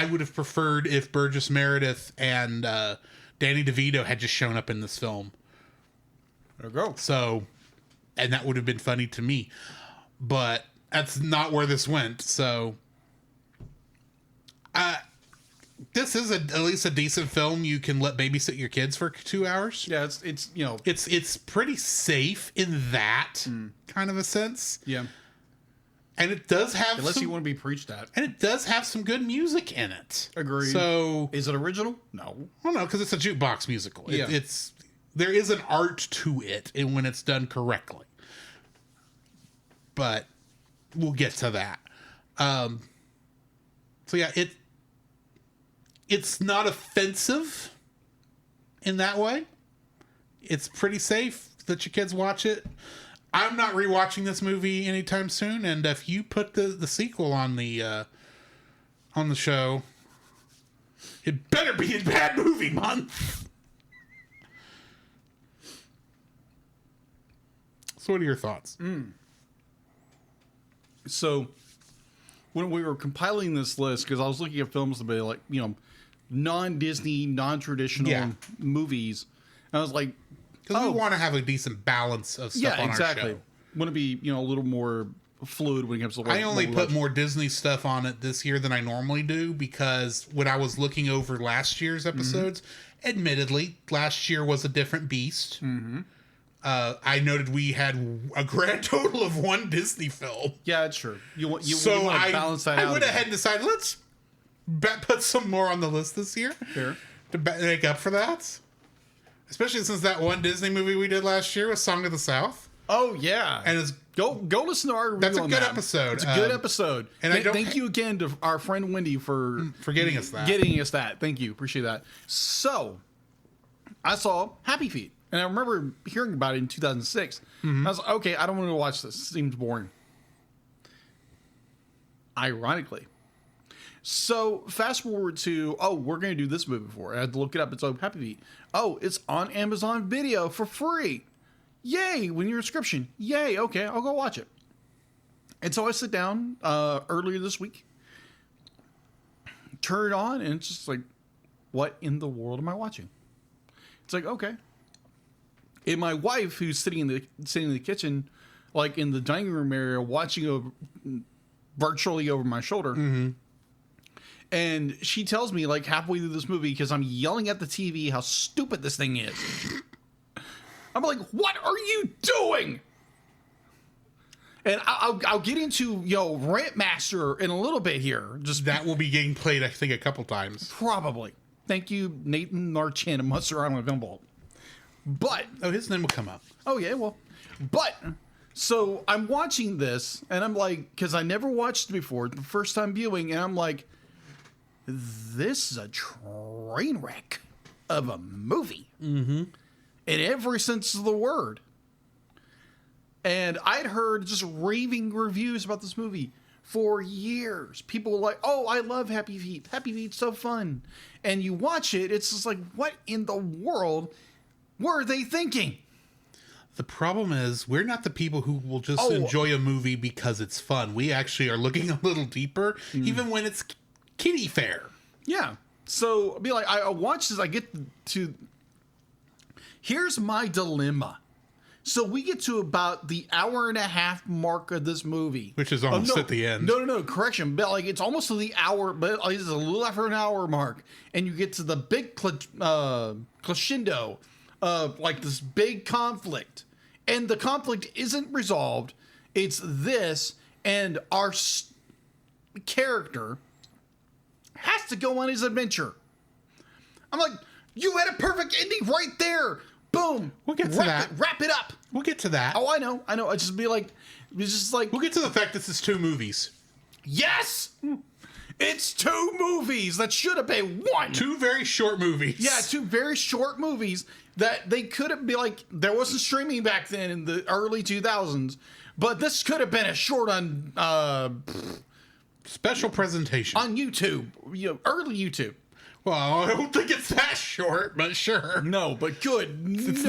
would have preferred if Burgess Meredith and Danny DeVito had just shown up in this film. There we go. So, and that would have been funny to me, but that's not where this went. So, this is at least a decent film. You can let babysit your kids for 2 hours. Yeah, it's pretty safe in that kind of a sense. Yeah. And it does have you want to be preached at. And it does have some good music in it. Agreed. So is it original? No. Well, no, because it's a jukebox musical. Yeah. There is an art to it, and when it's done correctly. But we'll get to that. So yeah, it's not offensive in that way. It's pretty safe that your kids watch it. I'm not rewatching this movie anytime soon, and if you put the sequel on the show, it better be in Bad Movie Month. So, what are your thoughts? So, when we were compiling this list, because I was looking at films that be like, non-Disney, non-traditional movies, and I was like, because we want to have a decent balance of stuff on our show. Want to be, a little more fluid when it comes to I only put more Disney stuff on it this year than I normally do, because when I was looking over last year's episodes, admittedly, last year was a different beast. I noted we had a grand total of one Disney film. Yeah, it's true. You want to balance that out. I went ahead and decided, let's put some more on the list this year. Fair. To make up for that. Especially since that one Disney movie we did last year was Song of the South. Oh, yeah. And it's go listen to our review. That's a good episode. It's a good episode. And thank you again to our friend Wendy for getting us that. Thank you. Appreciate that. So, I saw Happy Feet. And I remember hearing about it in 2006. I was like, okay, I don't want to watch this. It seems boring. Ironically. So, fast forward to, we're going to do this movie before. I had to look it up. It's Happy Feet. Oh, it's on Amazon Video for free. Yay, when your subscription. Yay, okay, I'll go watch it. And so I sit down earlier this week, turn it on, and it's just like, what in the world am I watching? It's like, okay. And my wife, who's sitting in the kitchen, like in the dining room area, watching virtually over my shoulder, and she tells me, like, halfway through this movie, because I'm yelling at the TV how stupid this thing is. I'm like, what are you doing? And I'll get into, Rant Master in a little bit here. Just that will be getting played, I think, a couple times. Probably. Thank you, Nathan Narchan and Munster Island Film Vault. But his name will come up. oh yeah, well, but so I'm watching this and I'm like, because I never watched it before, the first time viewing, and I'm like, this is a train wreck of a movie. Mm-hmm. In every sense of the word. And I'd heard just raving reviews about this movie for years. People were like, oh, I love Happy Feet. Happy Feet's so fun. And you watch it, it's just like, what in the world were they thinking? The problem is, we're not the people who will just enjoy a movie because it's fun. We actually are looking a little deeper, even when it's kiddie fare. Yeah. So, be like, I watch this, I get to... Here's my dilemma. So we get to about the hour and a half mark of this movie, which is almost at the end. No, correction. But like it's almost to the hour, but it's a little after an hour mark, and you get to the big crescendo of like this big conflict, and the conflict isn't resolved. It's this, and our character has to go on his adventure. I'm like, you had a perfect ending right there. Boom. We'll get to that. Wrap it up. We'll get to that. Oh, I know. I just be like, it's just like. We'll get to the fact this is 2 movies. Yes! It's 2 movies that should have been 1. 2 very short movies. Yeah, 2 very short movies that they could have been like, there wasn't streaming back then in the early 2000s, but this could have been a short on. Special presentation. On YouTube. Early YouTube. Well, I don't think it's that short, but sure. No, but good. It's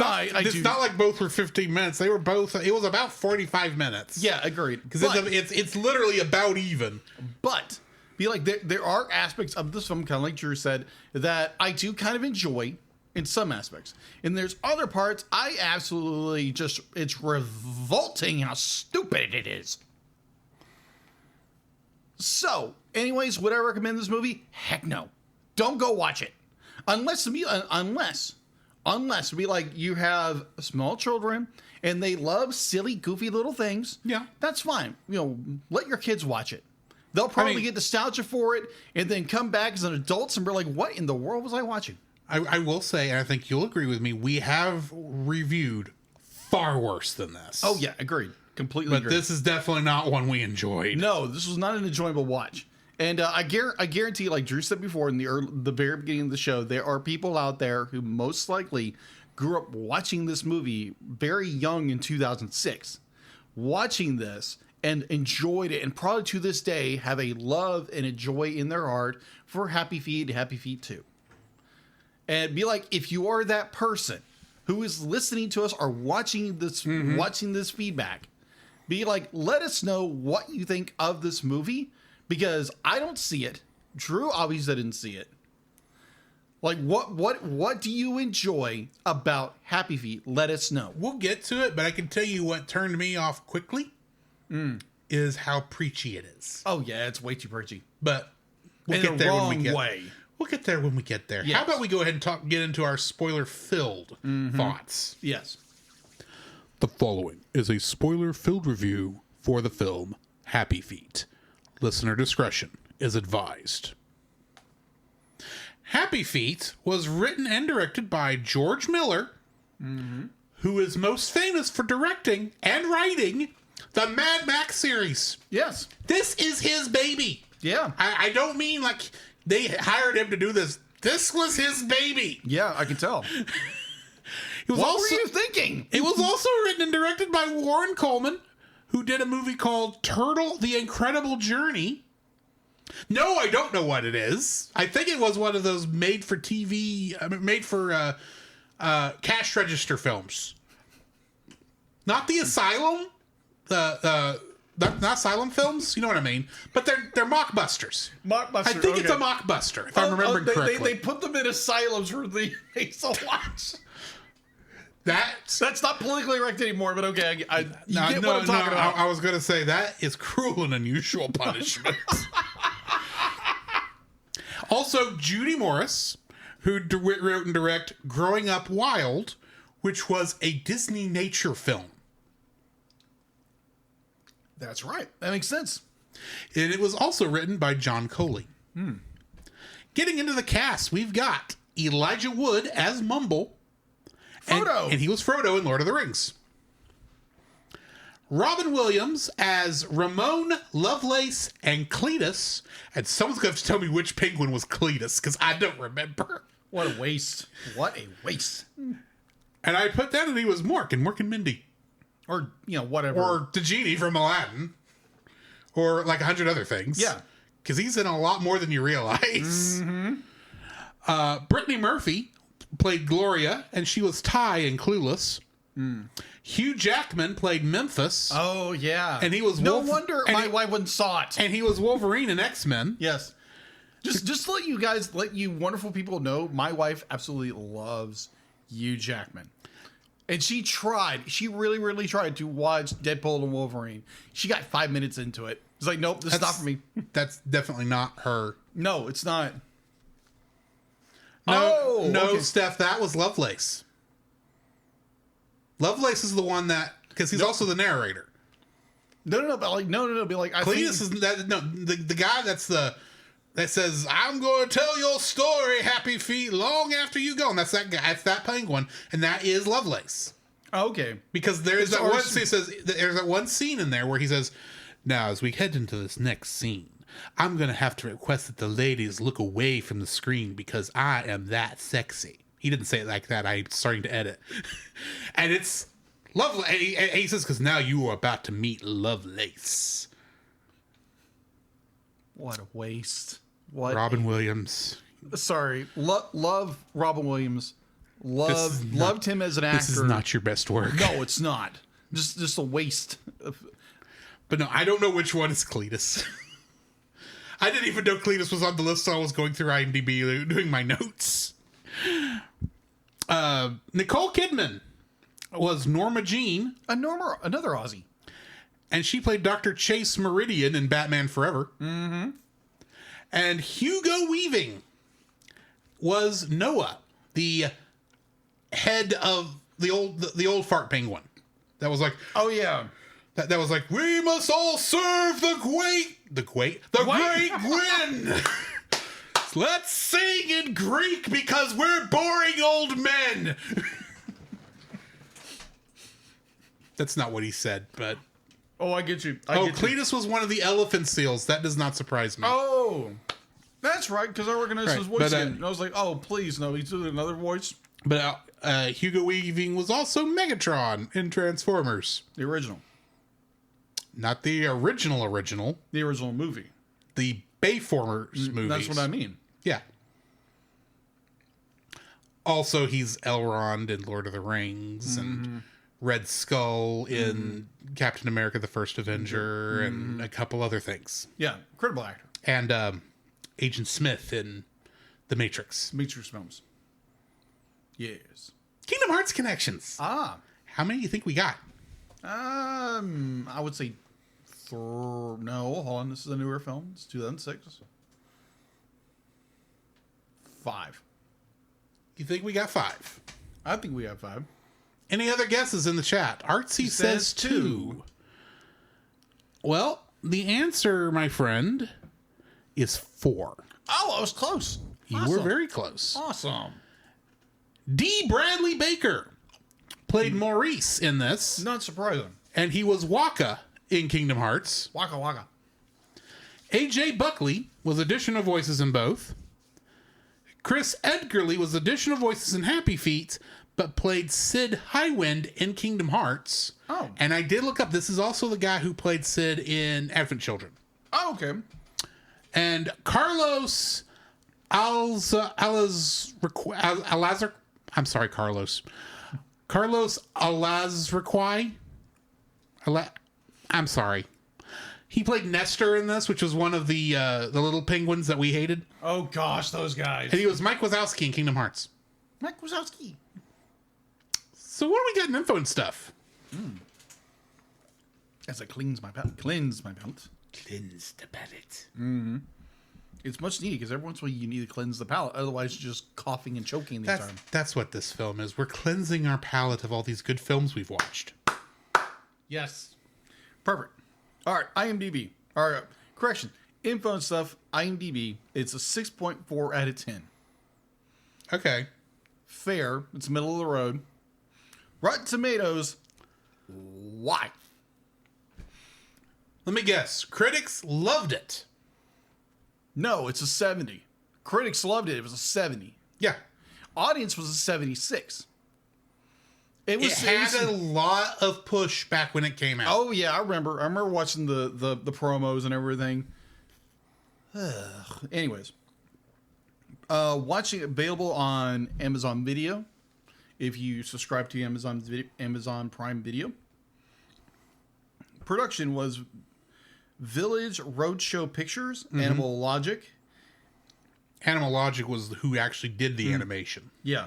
not like both were 15 minutes. They were both. It was about 45 minutes. Yeah, agreed. Because it's literally about even. But be like there are aspects of this film, kind of like Drew said, that I do kind of enjoy in some aspects, and there's other parts I absolutely just it's revolting how stupid it is. So, anyways, would I recommend this movie? Heck no. Don't go watch it. Unless be like you have small children and they love silly, goofy little things. Yeah. That's fine. Let your kids watch it. They'll probably get nostalgia for it and then come back as an adult and be like, what in the world was I watching? I will say, and I think you'll agree with me, we have reviewed far worse than this. Oh, yeah, agreed. Completely agreed. But this is definitely not one we enjoyed. No, this was not an enjoyable watch. And I guarantee, like Drew said before in the very beginning of the show, there are people out there who most likely grew up watching this movie very young in 2006, watching this and enjoyed it, and probably to this day have a love and a joy in their heart for Happy Feet and Happy Feet 2. And be like, if you are that person who is listening to us or watching this feedback, be like, let us know what you think of this movie. Because I don't see it. Drew obviously didn't see it. Like, what do you enjoy about Happy Feet? Let us know. We'll get to it, but I can tell you what turned me off quickly is how preachy it is. Oh, yeah, it's way too preachy. But we'll get there when we get way. We'll get there when we get there. Yes. How about we go ahead and get into our spoiler-filled thoughts? Yes. The following is a spoiler-filled review for the film Happy Feet. Listener discretion is advised. Happy Feet was written and directed by George Miller, who is most famous for directing and writing the Mad Max series. Yes. This is his baby. Yeah. I don't mean like they hired him to do this. This was his baby. Yeah, I can tell. What were you thinking? It was also written and directed by Warren Coleman, who did a movie called Turtle: The Incredible Journey. No, I don't know what it is. I think it was one of those made for cash register films. Not the Asylum, not Asylum films. You know what I mean? But they're mockbusters. Mockbuster. I think it's a mockbuster, if I'm remembering correctly. They put them in asylums for the watch. That's not politically correct anymore, but okay, you get what I'm talking about. I was going to say that is cruel and unusual punishment. Also, Judy Morris, who wrote and directed Growing Up Wild, which was a Disney nature film. That's right. That makes sense. And it was also written by John Coley. Getting into the cast, we've got Elijah Wood as Mumble, Frodo. And he was Frodo in Lord of the Rings. Robin Williams as Ramon, Lovelace, and Cletus. And someone's going to have to tell me which penguin was Cletus, because I don't remember. What a waste. What a waste. And I put that, and he was Mork and Mindy. Or, whatever. Or the genie from Aladdin. Or like 100 other things. Yeah. Because he's in a lot more than you realize. Mm-hmm. Brittany Murphy played Gloria, and she was Ty in Clueless. Hugh Jackman played Memphis. Oh, yeah. And he was No wonder my wife wouldn't saw it. And he was Wolverine in X-Men. Yes. Just to let you wonderful people know, my wife absolutely loves Hugh Jackman. And she really, really tried to watch Deadpool and Wolverine. She got 5 minutes into it. It's like, nope, this is not for me. That's definitely not her. No, it's not. No, okay. Steph, that was Lovelace. Lovelace is the one that, because he's also the narrator. No, but like, no, be like, Cletus is that, no, the guy that says, I'm going to tell your story, Happy Feet, long after you go. And that's that guy, that's that penguin, and that is Lovelace. Oh, okay. Because there's that one scene in there where he says, now as we head into this next scene, I'm going to have to request that the ladies look away from the screen because I am that sexy. He didn't say it like that. I'm starting to edit. And it's Lovelace. And he says, because now you are about to meet Lovelace. What a waste. Robin Williams. Sorry. Love Robin Williams. Loved him as an actor. This is not your best work. No, it's not. Just a waste. But no, I don't know which one is Cletus. I didn't even know Cletus was on the list, so I was going through IMDb doing my notes. Nicole Kidman was Norma Jean. Another Aussie. And she played Dr. Chase Meridian in Batman Forever. Mm-hmm. And Hugo Weaving was Noah, the head of the old fart penguin. That was like, oh yeah, that was like, we must all serve the great Gwyn. Let's sing in Greek because we're boring old men. That's not what he said, but. Oh, I get you. Cletus was one of the elephant seals. That does not surprise me. Oh, that's right, because I recognized his voice again. And I was like, oh, please, no, he's doing another voice. But Hugo Weaving was also Megatron in Transformers. The original. Not the original. The original movie. The Bayformers movies. That's what I mean. Yeah. Also, he's Elrond in Lord of the Rings and Red Skull in Captain America: The First Avenger and a couple other things. Yeah, incredible actor. And Agent Smith in The Matrix. Matrix films. Yes. Kingdom Hearts connections. Ah. How many do you think we got? I would say no, hold on. This is a newer film. It's 2006. 5. You think we got 5? I think we have 5. Any other guesses in the chat? Artsy says 2. Well, the answer, my friend, is 4. Oh, I was close. You were very close. Awesome. D. Bradley Baker played Maurice in this. Not surprising. And he was Waka in Kingdom Hearts. Waka Waka. A.J. Buckley was additional voices in both. Chris Edgerly was additional voices in Happy Feet, but played Sid Highwind in Kingdom Hearts. Oh. And I did look up, this is also the guy who played Sid in Advent Children. Oh, okay. And Carlos Alazar, I'm sorry, Carlos. Carlos Alazraquai. I'm sorry. He played Nestor in this, which was one of the little penguins that we hated. Oh gosh, those guys. And he was Mike Wazowski in Kingdom Hearts. Mike Wazowski. So what do we got in info and stuff? As I cleanse my palate. Cleanse my palate. Cleanse the palate. Mm-hmm. It's much needed because every once in a while you need to cleanse the palate. Otherwise, you're just coughing and choking the time. That's what this film is. We're cleansing our palate of all these good films we've watched. Yes. Perfect. All right, IMDb. All right, correction. Info and stuff, IMDb, it's a 6.4 out of 10. Okay. Fair. It's middle of the road. Rotten Tomatoes. Why? Let me guess. Critics loved it. No, it's a 70. Critics loved it. It was a 70. Yeah. Audience was a 76. It had a lot of push back when it came out. Oh yeah, I remember watching the promos and everything. Anyways, watching it available on Amazon Video if you subscribe to Amazon Prime Video. Production was Village Roadshow Pictures, Animal Logic. Animal Logic was who actually did the animation. Yeah.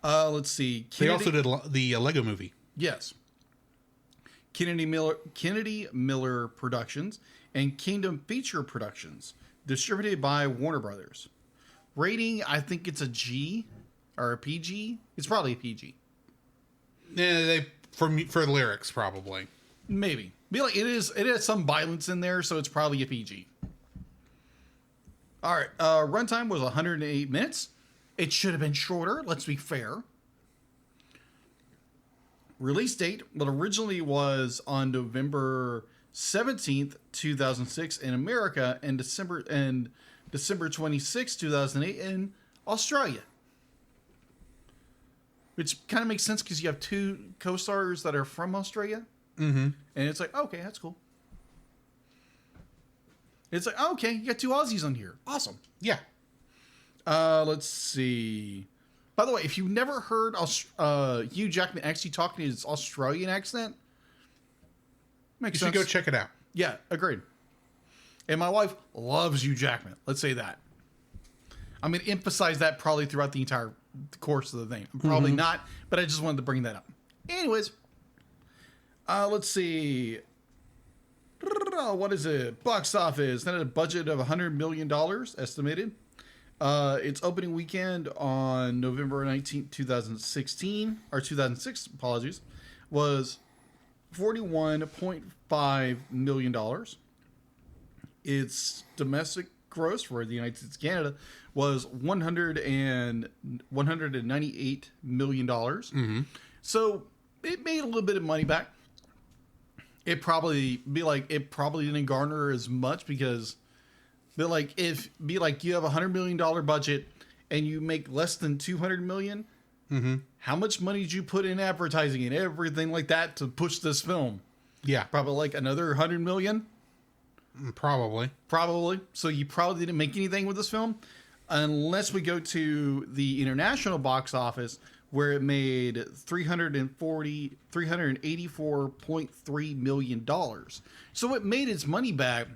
Let's see. They also did the Lego Movie. Yes. Kennedy Miller Productions and Kingdom Feature Productions, distributed by Warner Brothers. Rating, I think it's a G or a PG. It's probably a PG. Yeah, for the lyrics probably. Maybe. It has some violence in there, so it's probably a PG. All right. Runtime was 108 minutes. It should have been shorter, let's be fair. Release date, well, originally was on November 17th, 2006 in America, and December 26th, 2008 in Australia. Which kind of makes sense because you have two co-stars that are from Australia. Mm-hmm. And it's like, okay, that's cool. It's like, okay, you got two Aussies on here. Awesome. Yeah. Let's see. By the way, if you've never heard Hugh Jackman actually talking his Australian accent, you should go check it out. Yeah, agreed. And my wife loves Hugh Jackman. Let's say that. I'm going to emphasize that probably throughout the entire course of the thing. Probably not, but I just wanted to bring that up. Anyways, let's see. What is it? Box office. That had a budget of $100 million estimated. Its opening weekend on November 19th, 2016, or 2006, apologies, was $41.5 million. Its domestic gross for the United States, Canada, was $198 million. Mm-hmm. So it made a little bit of money back. It probably didn't garner as much because you have $100 million budget and you make less than $200 million. Mm-hmm. How much money did you put in advertising and everything like that to push this film? Yeah, probably like another $100 million. Probably. So you probably didn't make anything with this film, unless we go to the international box office, where it made $384.3 million. So it made its money back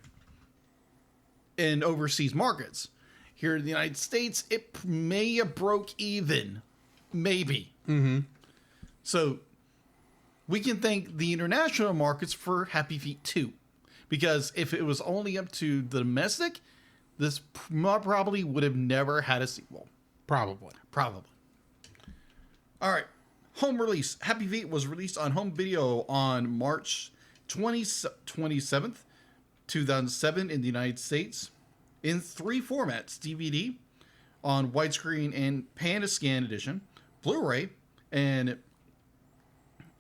in overseas markets. Here in the United States, it may have broke even. Maybe. Mm-hmm. So we can thank the international markets for Happy Feet 2. Because if it was only up to the domestic, this probably would have never had a sequel. Probably. All right. Home release. Happy Feet was released on home video on March 27th, 2007 in the United States in 3 formats: DVD on widescreen and Pan-O-Scan edition, Blu-ray, and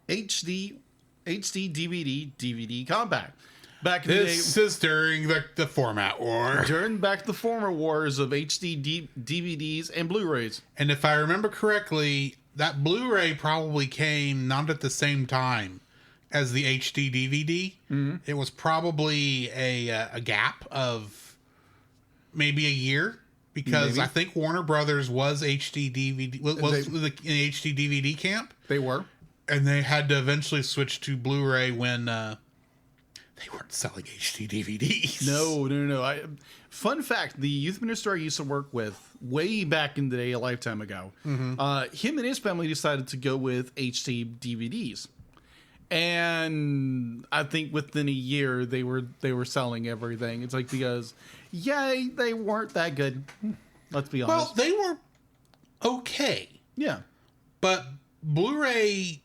HD DVD compact. Back in this is during the format war. During the former wars of HD DVDs and Blu-rays. And if I remember correctly, that Blu-ray probably came not at the same time as the HD DVD. Mm-hmm. It was probably a gap of maybe a year, because I think Warner Brothers was HD DVD was in the HD DVD camp. They were, and they had to eventually switch to Blu-ray when they weren't selling HD DVDs. No. Fun fact: the youth minister I used to work with way back in the day, a lifetime ago, him and his family decided to go with HD DVDs, and I think within a year they were selling everything. It's like, because they weren't that good. Let's be honest. Well, they were okay. Yeah, but Blu-ray.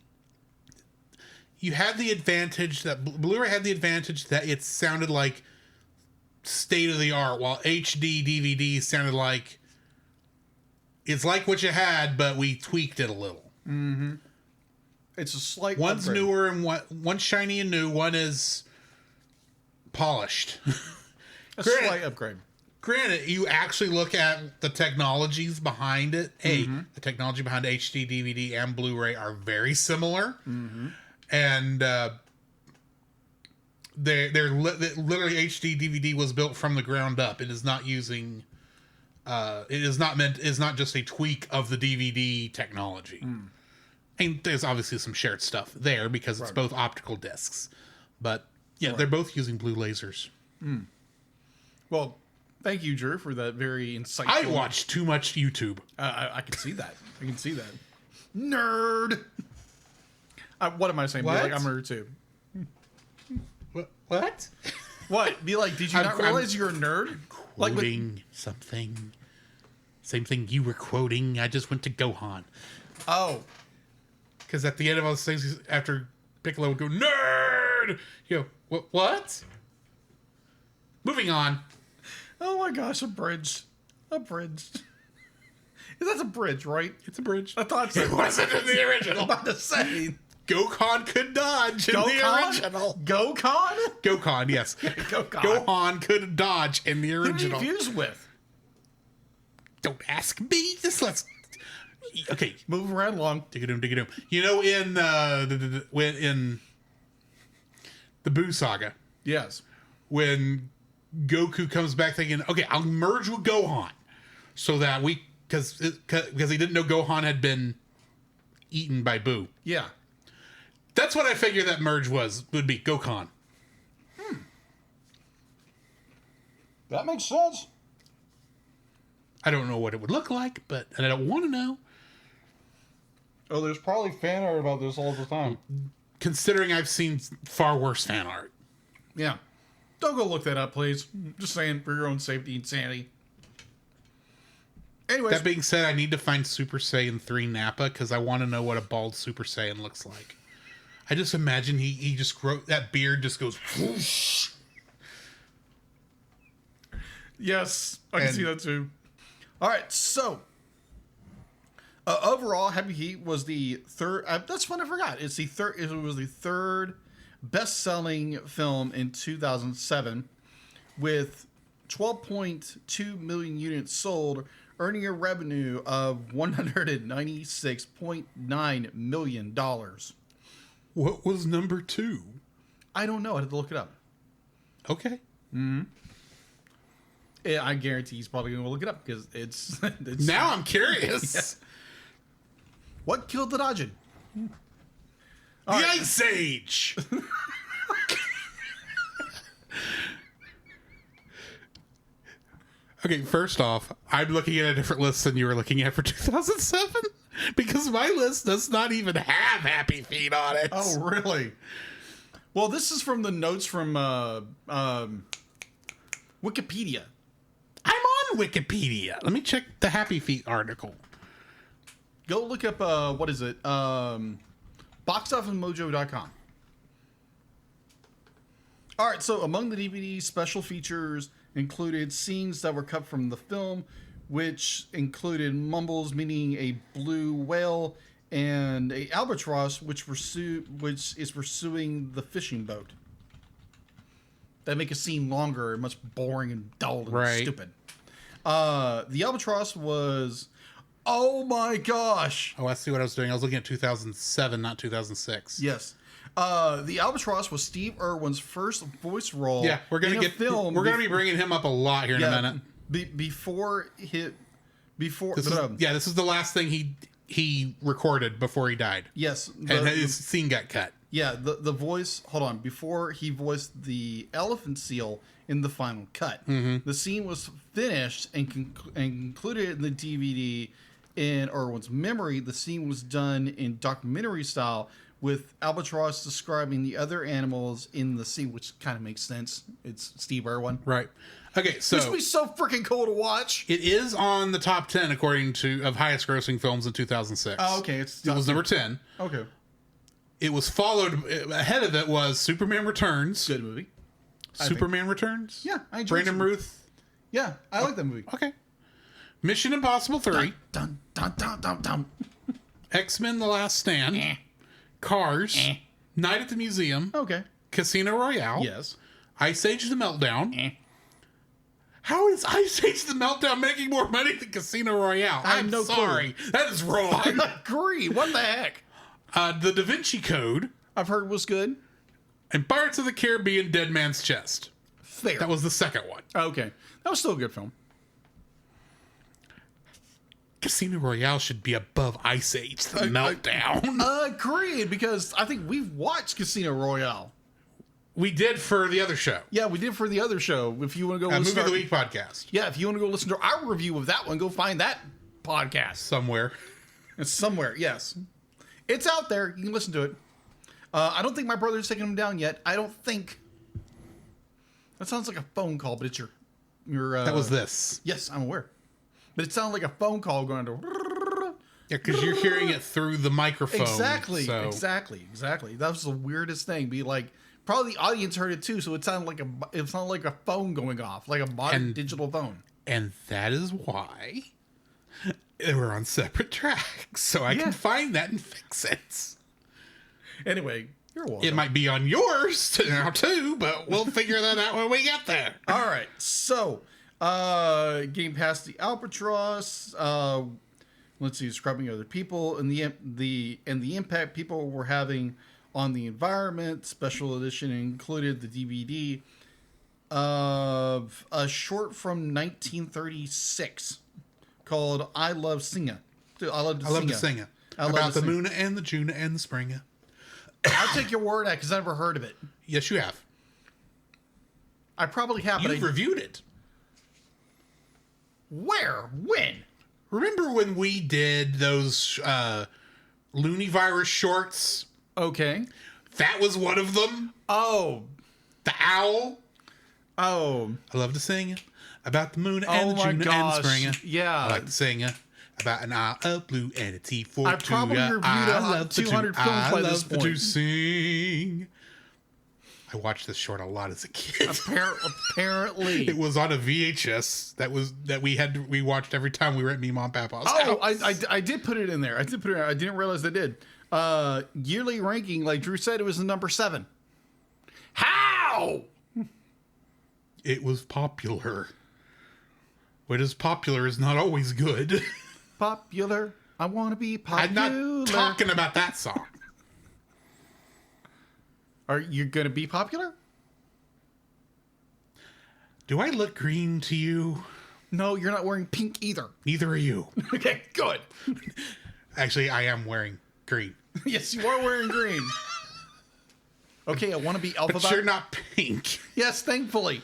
You had the advantage that Blu-ray had the advantage that it sounded like state of the art, while HD DVD sounded like it's like what you had, but we tweaked it a little. Mm-hmm. It's a slight One's upgrade. newer and one's shiny and new. One is polished. A slight upgrade. Granted, you actually look at the technologies behind it. The technology behind HD, DVD, and Blu-ray are very similar. And they're literally HD DVD was built from the ground up. It is not using. It is not just a tweak of the DVD technology. And there's obviously some shared stuff there because it's both optical discs. But yeah, they're both using blue lasers. Well, thank you, Drew, for that very insightful. I watch too much YouTube. I can see that. I can see that. Nerd. What am I saying? Be like, I'm a nerd too. What? What? Be like, did you not realize you're a nerd? Quoting something. Same thing you were quoting. I just went to Gohan. Oh. Because at the end of all those things, after Piccolo would go, nerd! You go, what? Moving on. Oh my gosh, a bridge. A bridge. That's a bridge, right? It's a bridge. I thought so. It wasn't in the original. I'm about to say. Gohan could dodge in the original. Gokon? Gohan, yes. Gokon. Gohan could dodge in the Who did original. he fuse with? Don't ask me. Just let's... Okay. Moving right along. Dig-a-doom. You know, in the Boo Saga, Yes. when Goku comes back thinking, okay, I'll merge with Gohan so that because he didn't know Gohan had been eaten by Boo. Yeah. That's what I figured that merge would be Gohan. That makes sense. I don't know what it would look like, and I don't want to know. Oh, there's probably fan art about this all the time. Considering I've seen far worse fan art. Yeah. Don't go look that up, please. Just saying, for your own safety and sanity. Anyways. That being said, I need to find Super Saiyan 3 Nappa because I want to know what a bald Super Saiyan looks like. I just imagine he just that beard just goes whoosh. Yes, I can see that too. All right, so overall, Happy Feet was the third. That's what I forgot. It's the third. It was the third best-selling film in 2007, with 12.2 million units sold, earning a revenue of $196.9 million. What was number 2? I don't know. I had to look it up. Okay. Yeah, I guarantee he's probably going to look it up because it's Now I'm curious. Yeah. What killed the Dodgin? The Ice Age. Okay, first off, I'm looking at a different list than you were looking at for 2007 because my list does not even have Happy Feet on it. Oh, really? Well, this is from the notes from Wikipedia. I'm on Wikipedia. Let me check the Happy Feet article. Go look up, what is it? BoxOfficeMojo.com. All right, so among the DVD's special features included scenes that were cut from the film, which included Mumbles meeting a blue whale and a albatross, which is pursuing the fishing boat. That make a scene longer and much boring and dull and stupid. The albatross was, oh my gosh! Oh, I see what I was doing. I was looking at 2007, not 2006. Yes. The albatross was Steve Irwin's first voice role. Yeah, we're gonna film. We're gonna be bringing him up a lot here in a minute. This is the last thing he recorded before he died. Yes, and his scene got cut. Yeah, the voice. Hold on, before he voiced the elephant seal in the final cut, the scene was finished and included in the DVD. In Irwin's memory, the scene was done in documentary style, with albatross describing the other animals in the scene, which kind of makes sense. It's Steve Irwin. Right. Okay, so... This would be so freaking cool to watch. It is on the top 10, according to, of highest grossing films in 2006. Oh, okay. It was number 10. Okay. It was followed... Ahead of it was Superman Returns. Good movie. Superman Returns? Yeah, I enjoyed Brandon Ruth? Yeah, I like that movie. Okay. Mission Impossible 3. Dun, dun, dun, dun, dun. X-Men The Last Stand. Cars, Night at the Museum, Okay. Casino Royale, Yes. Ice Age the Meltdown. How is Ice Age the Meltdown making more money than Casino Royale? I'm no sorry. That is wrong. I agree. What the heck? The Da Vinci Code I've heard was good. and Pirates of the Caribbean Dead Man's Chest. Fair. That was the second one. Okay. That was still a good film. Casino Royale should be above Ice Age the Meltdown. Agreed, because I think we've watched Casino Royale. We did for the other show. Yeah, we did for the other show. If you want to go listen Movie to of the Week podcast. Yeah, if you want to go listen to our review of that one, go find that podcast. Somewhere. It's somewhere, yes. It's out there. You can listen to it. I don't think my brother's taken them down yet. I don't think. That sounds like a phone call, but it's your That was this. Yes, I'm aware. But it sounded like a phone call going to. Yeah, because you're hearing it through the microphone. Exactly, so. exactly. That was the weirdest thing. Be like, probably the audience heard it too, so it sounded like a phone going off, like a modern digital phone. And that is why they were on separate tracks, so I can find that and fix it. Anyway, you're welcome. It might be on yours now too, but we'll figure that out when we get there. All right, so getting past the albatross. Let's see, scrubbing other people and the impact people were having on the environment. Special edition included the DVD of a short from 1936 called "I Love Singa." I love to sing it. About the moon and the June and the spring. I'll take your word at it because I've never heard of it. Yes, you have. I probably have. You've reviewed it. Where? When? Remember when we did those Looney Virus shorts? Okay. That was one of them. Oh. The owl. Oh. I love to sing about the moon and the June and the spring. Yeah. I like to sing about an eye of blue and a T for I probably reviewed 200 films by this point. I love to sing. I watched this short a lot as a kid. Apparently. It was on a VHS that we watched every time we were at Mom Papa's house. I did put it in there. I didn't realize I did. Yearly ranking, like Drew said, it was the number 7. How? It was popular. What is popular is not always good. Popular. I want to be popular. I'm not talking about that song. Are you going to be popular? Do I look green to you? No, you're not wearing pink either. Neither are you. Okay, good. Actually, I am wearing green. Yes, you are wearing green. Okay, I want to be alpha. But you're not pink. Yes, thankfully.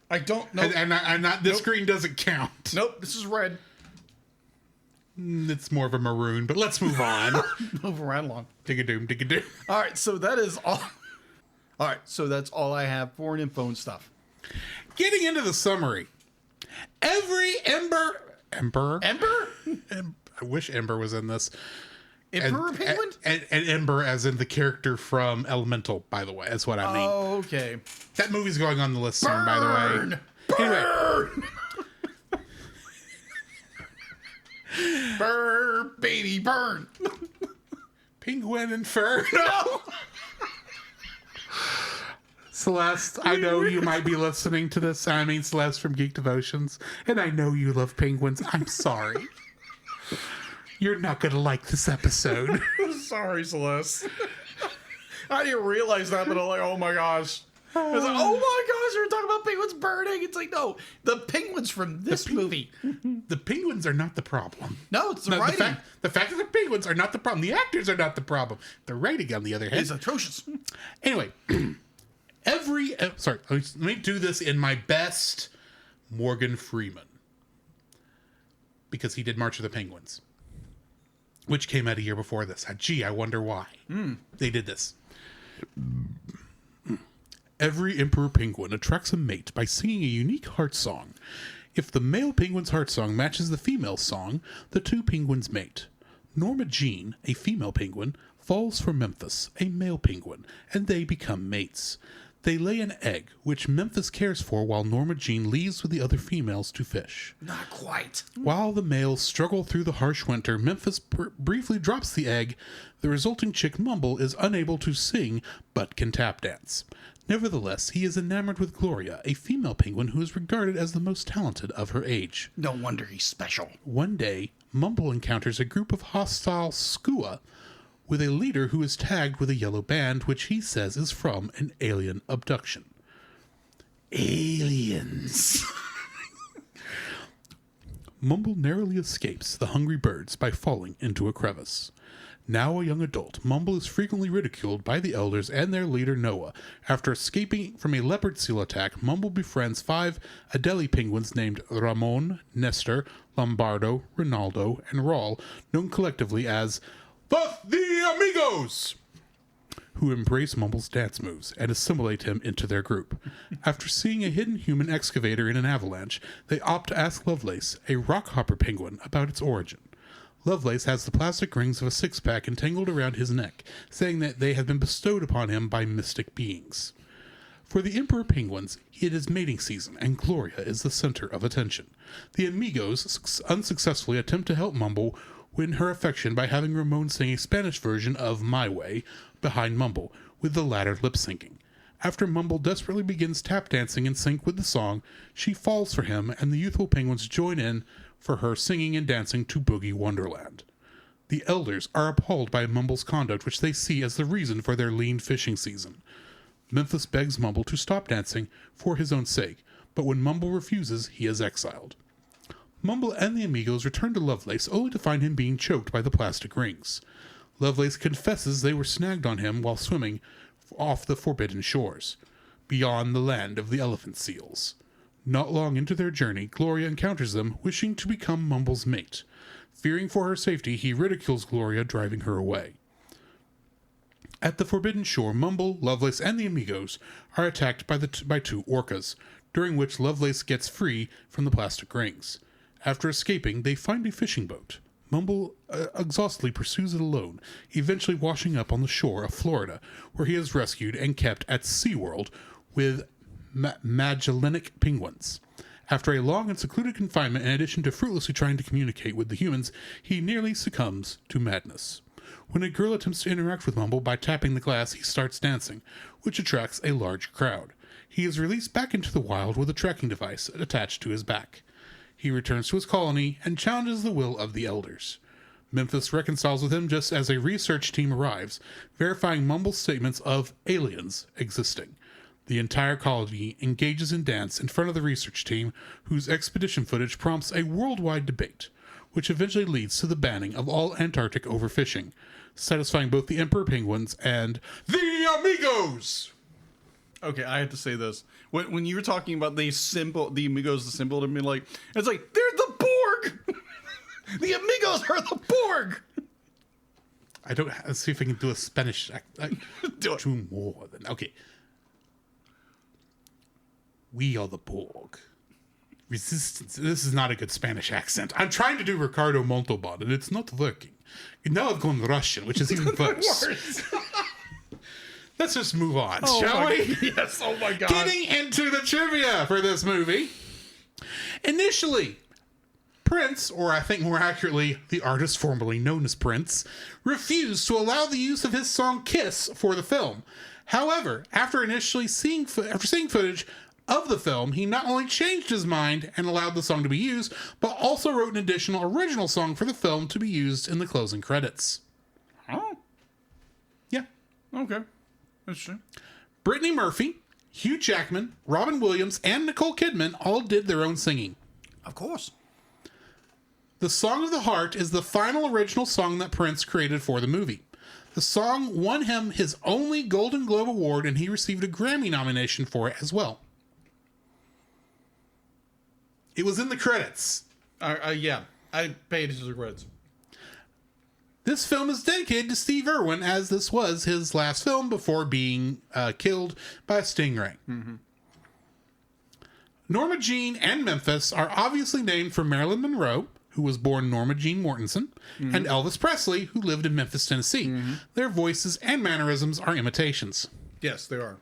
I don't know. And I'm not. This green doesn't count. Nope, this is red. It's more of a maroon, but let's move on. Move right along. Dig-a-doom, dig-a-doom. All right, so that is all. All right, so that's all I have for info and stuff. Getting into the summary. Every Ember? I wish Ember was in this. Emperor Penguin? And Ember as in the character from Elemental, by the way. That's what I mean. Oh, okay. That movie's going on the list soon, by the way. Burn! Burn, baby, burn. Penguin Inferno. Celeste, I know you might be listening to this. I mean, Celeste from Geek Devotions. And I know you love penguins. I'm sorry. You're not going to like this episode. Sorry, Celeste. I didn't realize that, but I'm like, oh my gosh. I was like, oh my gosh, you're talking about penguins burning. It's like, no, the penguins from this movie. The penguins are not the problem. No, it's the writing. The fact that the penguins are not the problem. The actors are not the problem. The writing, on the other hand, is atrocious. Anyway, let me do this in my best Morgan Freeman. Because he did March of the Penguins, which came out a year before this. Gee, I wonder why. They did this. Every emperor penguin attracts a mate by singing a unique heart song. If the male penguin's heart song matches the female song, the two penguins mate. Norma Jean, a female penguin, falls for Memphis, a male penguin, and they become mates. They lay an egg, which Memphis cares for while Norma Jean leaves with the other females to fish. Not quite. While the males struggle through the harsh winter, Memphis briefly drops the egg. The resulting chick Mumble is unable to sing, but can tap dance. Nevertheless, he is enamored with Gloria, a female penguin who is regarded as the most talented of her age. No wonder he's special. One day, Mumble encounters a group of hostile skua with a leader who is tagged with a yellow band, which he says is from an alien abduction. Aliens. Mumble narrowly escapes the hungry birds by falling into a crevice. Now a young adult, Mumble is frequently ridiculed by the elders and their leader Noah. After escaping from a leopard seal attack, Mumble befriends 5 Adelie penguins named Ramon, Nestor, Lombardo, Ronaldo, and Raul, known collectively as the Amigos, who embrace Mumble's dance moves and assimilate him into their group. After seeing a hidden human excavator in an avalanche, they opt to ask Lovelace, a rockhopper penguin, about its origin. Lovelace has the plastic rings of a six-pack entangled around his neck, saying that they have been bestowed upon him by mystic beings. For the Emperor Penguins, it is mating season, and Gloria is the center of attention. The Amigos unsuccessfully attempt to help Mumble win her affection by having Ramon sing a Spanish version of My Way behind Mumble, with the latter lip-syncing. After Mumble desperately begins tap dancing in sync with the song, she falls for him, and the youthful penguins join in for her singing and dancing to Boogie Wonderland. The elders are appalled by Mumble's conduct, which they see as the reason for their lean fishing season. Memphis begs Mumble to stop dancing for his own sake, but when Mumble refuses, he is exiled. Mumble and the Amigos return to Lovelace, only to find him being choked by the plastic rings. Lovelace confesses they were snagged on him while swimming off the forbidden shores, beyond the land of the elephant seals. Not long into their journey, Gloria encounters them, wishing to become Mumble's mate. Fearing for her safety, he ridicules Gloria, driving her away. At the forbidden shore, Mumble, Lovelace, and the Amigos are attacked by 2 orcas, during which Lovelace gets free from the plastic rings. After escaping, they find a fishing boat. Mumble exhaustedly pursues it alone, eventually washing up on the shore of Florida, where he is rescued and kept at SeaWorld with Magellanic penguins. After a long and secluded confinement, in addition to fruitlessly trying to communicate with the humans, he nearly succumbs to madness. When a girl attempts to interact with Mumble by tapping the glass, he starts dancing, which attracts a large crowd. He is released back into the wild with a tracking device attached to his back. He returns to his colony and challenges the will of the elders. Memphis reconciles with him just as a research team arrives, verifying Mumble's statements of aliens existing. The entire colony engages in dance in front of the research team, whose expedition footage prompts a worldwide debate, which eventually leads to the banning of all Antarctic overfishing, satisfying both the Emperor Penguins and the Amigos. Okay, I have to say this. When you were talking about the Amigos, the symbol to me, like, it's like, they're the Borg! The Amigos are the Borg! Let's see if I can do a Spanish. Do it. 2 more than. Okay. We are the Borg. Resistance. This is not a good Spanish accent. I'm trying to do Ricardo Montalban, and it's not working. Now I've gone Russian, which is even worse. Let's just move on, shall we? Yes, oh my God. Getting into the trivia for this movie. Initially, Prince, or I think more accurately, the artist formerly known as Prince, refused to allow the use of his song Kiss for the film. However, after seeing footage of the film, he not only changed his mind and allowed the song to be used, but also wrote an additional original song for the film to be used in the closing credits. Oh. Yeah. Okay. That's true. Brittany Murphy, Hugh Jackman, Robin Williams, and Nicole Kidman all did their own singing. Of course. The Song of the Heart is the final original song that Prince created for the movie. The song won him his only Golden Globe Award, and he received a Grammy nomination for it as well. It was in the credits. Yeah, I paid his credits. This film is dedicated to Steve Irwin, as this was his last film before being killed by a stingray. Mm-hmm. Norma Jean and Memphis are obviously named for Marilyn Monroe, who was born Norma Jean Mortensen, and Elvis Presley, who lived in Memphis, Tennessee. Their voices and mannerisms are imitations. Yes, they are.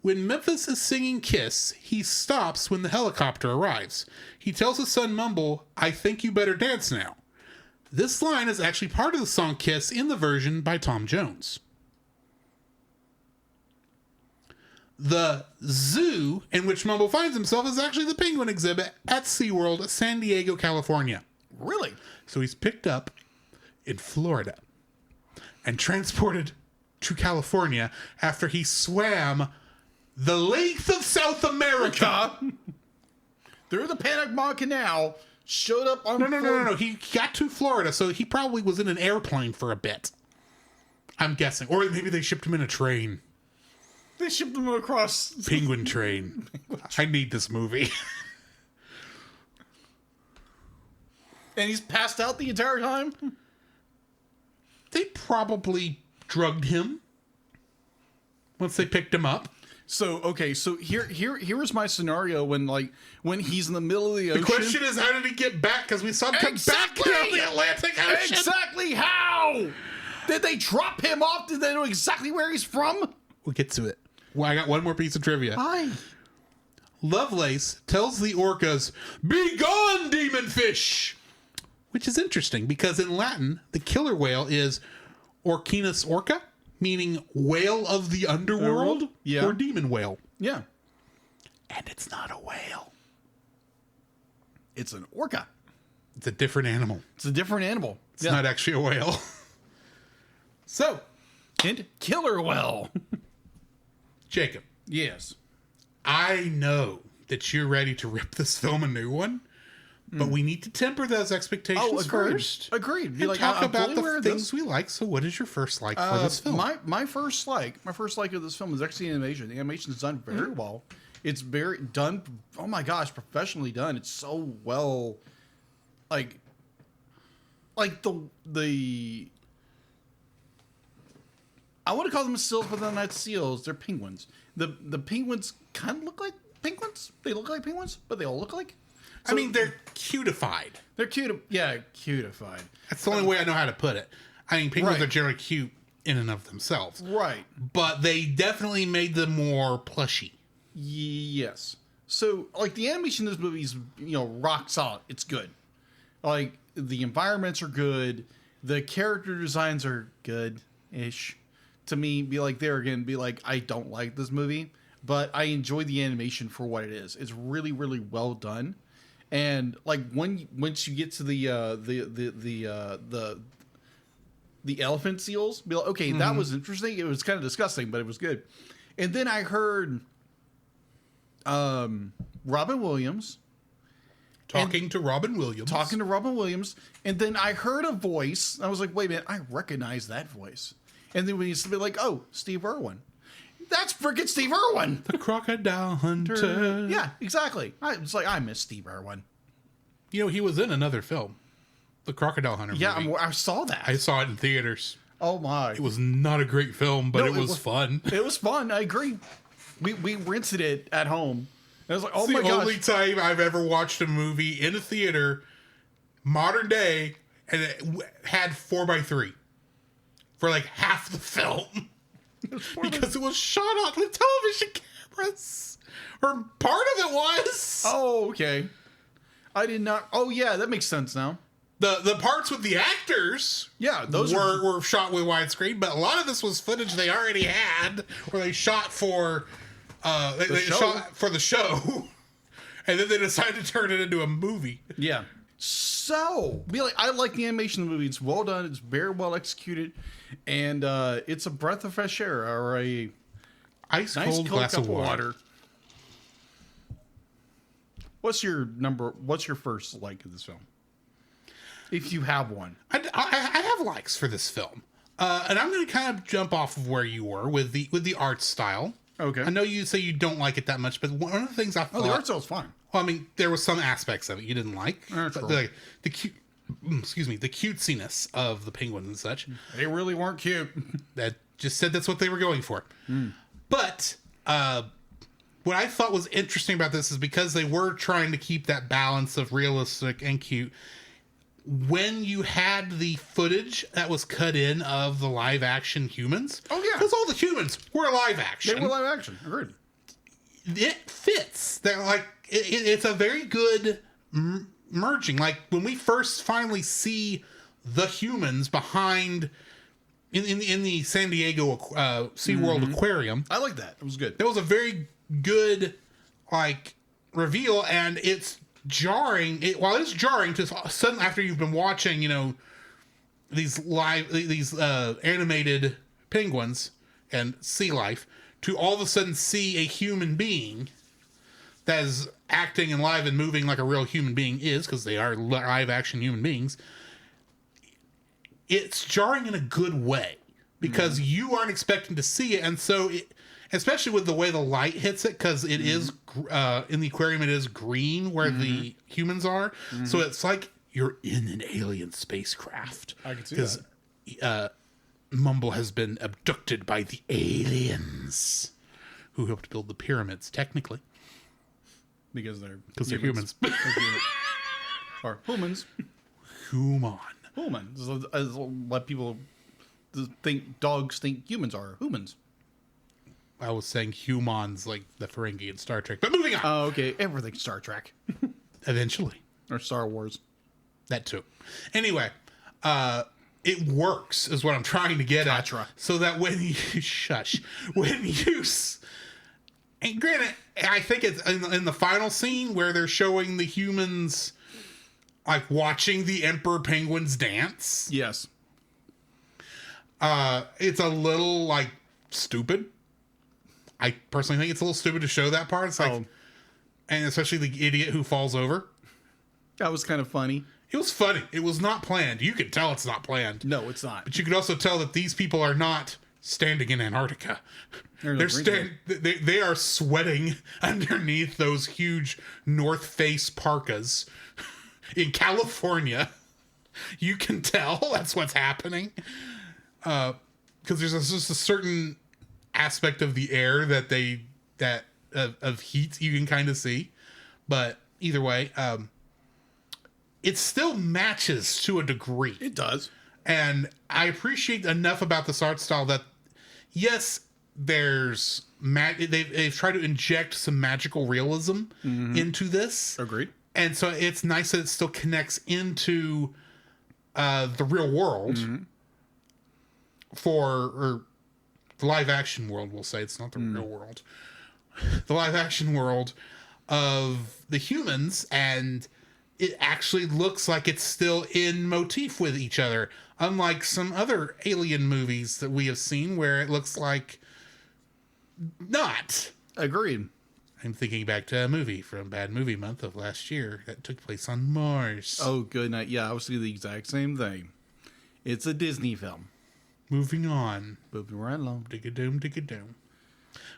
When Memphis is singing Kiss, he stops when the helicopter arrives. He tells his son Mumble, "I think you better dance now." This line is actually part of the song Kiss in the version by Tom Jones. The zoo in which Mumble finds himself is actually the penguin exhibit at SeaWorld, San Diego, California. Really? So he's picked up in Florida and transported to California after he swam the length of South America. Through the Panama Canal, showed up on... No. He got to Florida, so he probably was in an airplane for a bit. I'm guessing. Or maybe they shipped him in a train. They shipped him across... Penguin train. I need this movie. And he's passed out the entire time? They probably drugged him once they picked him up. So, okay, so here's my scenario when he's in the middle of the ocean. The question is, how did he get back? Because we saw him come back down the Atlantic Ocean. Exactly how? Did they drop him off? Did they know exactly where he's from? We'll get to it. Well, I got one more piece of trivia. Fine. Lovelace tells the orcas, "Be gone, demon fish!" Which is interesting because in Latin, the killer whale is Orcinus orca, meaning whale of the underworld, or demon whale. Yeah. And it's not a whale. It's an orca. It's a different animal. It's a different animal. It's not actually a whale. So, and killer whale. Jacob. Yes. I know that you're ready to rip this film a new one, but we need to temper those expectations first. Agreed. And talk about the things we like. So what is your first like for this film? My first like of this film is actually animation. The animation is done very well. It's very done. Oh my gosh, professionally done. It's so well, like the I want to call them seals, but they're not seals. They're penguins. The penguins kind of look like penguins. They look like penguins, but they all look like. So, I mean, they're cutified. They're cute. Yeah, cutified. That's the only way I know how to put it. I mean, penguins are generally cute in and of themselves. Right. But they definitely made them more plushy. Yes. So, like, the animation in this movie is, rock solid. It's good. Like, the environments are good. The character designs are good-ish. To me, I don't like this movie, but I enjoy the animation for what it is. It's really, really well done. And like once you get to the elephant seals, be like, okay, that was interesting. It was kind of disgusting, but it was good. And then I heard Robin Williams talking to Robin Williams, and then I heard a voice. I was like, wait a minute, I recognize that voice. And then when he's like, oh, Steve Irwin. That's freaking Steve Irwin. The crocodile hunter. Yeah, exactly. It's like, I miss Steve Irwin. He was in another film. The Crocodile Hunter movie. Yeah, I saw that. I saw it in theaters. Oh, my. It was not a great film, but it was fun. It was fun. I agree. We rented it at home. And I was like, oh, my gosh. It's the only time I've ever watched a movie in a theater, modern day, and it had 4:3 for like half the film. Because it was shot on the television cameras. Or part of it was. Oh, okay. I did not. Oh, yeah, that makes sense now. The parts with the actors those were shot with widescreen, but a lot of this was footage they already had, or they shot for they shot for the show, and then they decided to turn it into a movie. Yeah. So, I like the animation of the movie. It's well done. It's very well executed, and it's a breath of fresh air or a nice cold glass of water. What's your first like of this film? If you have one. I have likes for this film. And I'm going to kind of jump off of where you were with the art style. Okay. I know you say you don't like it that much, but one of the things I thought... the art style's fine. Well, I mean, there were some aspects of it you didn't like. The cutesiness of the penguin and such. They really weren't cute. That just said that's what they were going for. But what I thought was interesting about this is because they were trying to keep that balance of realistic and cute. When you had the footage that was cut in of the live action humans. Oh, yeah. Because all the humans were live action. They were live action. Agreed. it fits. They're like it's a very good merging. Like when we first finally see the humans behind in the San Diego SeaWorld Aquarium. I like that. It was good. That was a very good like reveal, and it's jarring. It's jarring to suddenly after you've been watching, these animated penguins and sea life, to all of a sudden see a human being that is acting and live and moving like a real human being is, because they are live action human beings. It's jarring in a good way because you aren't expecting to see it. And so, especially with the way the light hits it, because it is, in the aquarium, it is green where the humans are. So it's like you're in an alien spacecraft. I can see that. Because Mumble has been abducted by the aliens who helped build the pyramids, technically. Because they're humans. Or humans. Human. Humans. What people think dogs think humans are. Humans. I was saying humans like the Ferengi in Star Trek. But moving on. Oh, okay. Everything's Star Trek. Eventually. Or Star Wars. That too. Anyway, it works is what I'm trying to get at. So that when you... Shush. When you... And granted, I think it's in the final scene where they're showing the humans like watching the emperor penguins dance. Yes. It's a little like stupid. I personally think it's a little stupid to show that part. It's like, and especially the idiot who falls over. That was kind of funny. It was funny. It was not planned. You could tell it's not planned. No, it's not. But you could also tell that these people are not standing in Antarctica. They are sweating underneath those huge North Face parkas in California. You can tell that's what's happening. Because there's just a certain aspect of the air that of heat you can kind of see. But either way, it still matches to a degree. It does. And I appreciate enough about this art style that, yes, there's they've tried to inject some magical realism into this. Agreed. And so it's nice that it still connects into the real world or the live action world, we'll say. It's not the real world. The live action world of the humans, and it actually looks like it's still in motif with each other. Unlike some other alien movies that we have seen where it looks like not. Agreed. I'm thinking back to a movie from Bad Movie Month of last year that took place on Mars. Oh, good night. Yeah, I was thinking the exact same thing. It's a Disney film. Moving on. Moving right along. Dig-a-doom, dig-a-doom.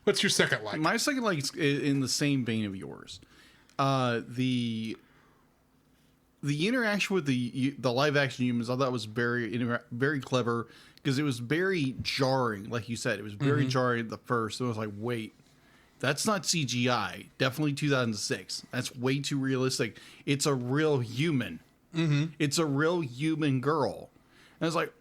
What's your second like? My second like is in the same vein of yours. The interaction with the live action humans, I thought was very clever because it was very jarring. Like you said, it was very jarring at the first. It was like, wait, that's not CGI. Definitely 2006. That's way too realistic. It's a real human. It's a real human girl. And I was like,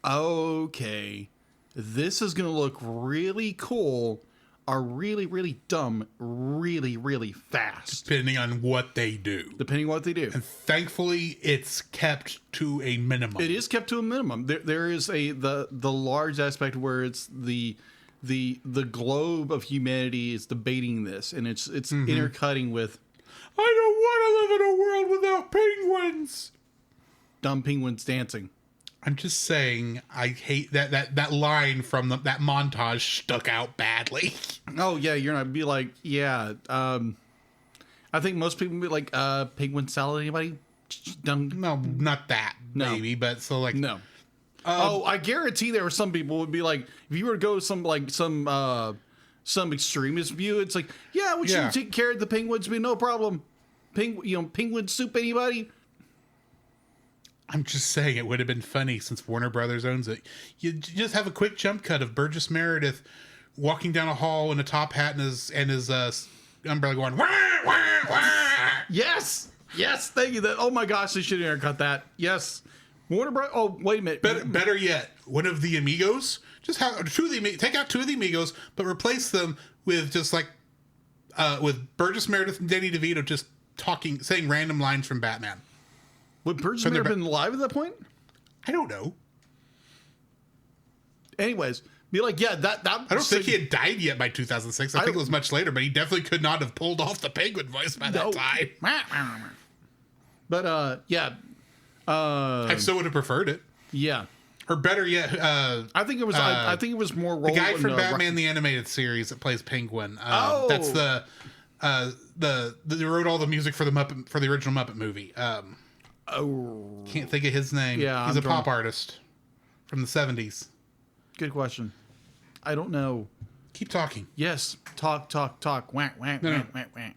okay, this is going to look really cool or really, really dumb, really, really fast. Depending on what they do. And thankfully, it's kept to a minimum. It is kept to a minimum. There is the large aspect where it's the globe of humanity is debating this, and it's intercutting with, I don't want to live in a world without penguins. Dumb penguins dancing. I'm just saying, I hate that line from that montage stuck out badly. Oh yeah, you're not be like, yeah. I think most people would be like, penguin salad. Anybody? No, not that. No. Maybe, but so like no. I guarantee there were some people would be like, if you were to go some extremist view, it's like, yeah, we should take care of the penguins. Be no problem. Penguin soup. Anybody? I'm just saying it would have been funny since Warner Brothers owns it. You just have a quick jump cut of Burgess Meredith walking down a hall in a top hat and his umbrella going, wah, wah, wah. Yes, thank you. That. Oh my gosh, they should have cut that. Yes, Warner Brothers. Oh wait a minute. Better yet, one of the Amigos. Just have take out two of the Amigos, but replace them with just like with Burgess Meredith and Danny DeVito just saying random lines from Batman. Would Burgess Meredith have been alive at that point? I don't know. Anyways, be like, yeah, that. I don't think he had died yet by 2006. I think it was much later, but he definitely could not have pulled off the Penguin voice by that time. But yeah, I still would have preferred it. Yeah, or better yet, I think it was. I think it was more. The guy from Batman the Animated Series that plays Penguin. That's the they wrote all the music for the original Muppet movie. Can't think of his name. Yeah, he's a pop artist from the 70s. Good question. I don't know. Keep talking. Yes. Talk. Whack.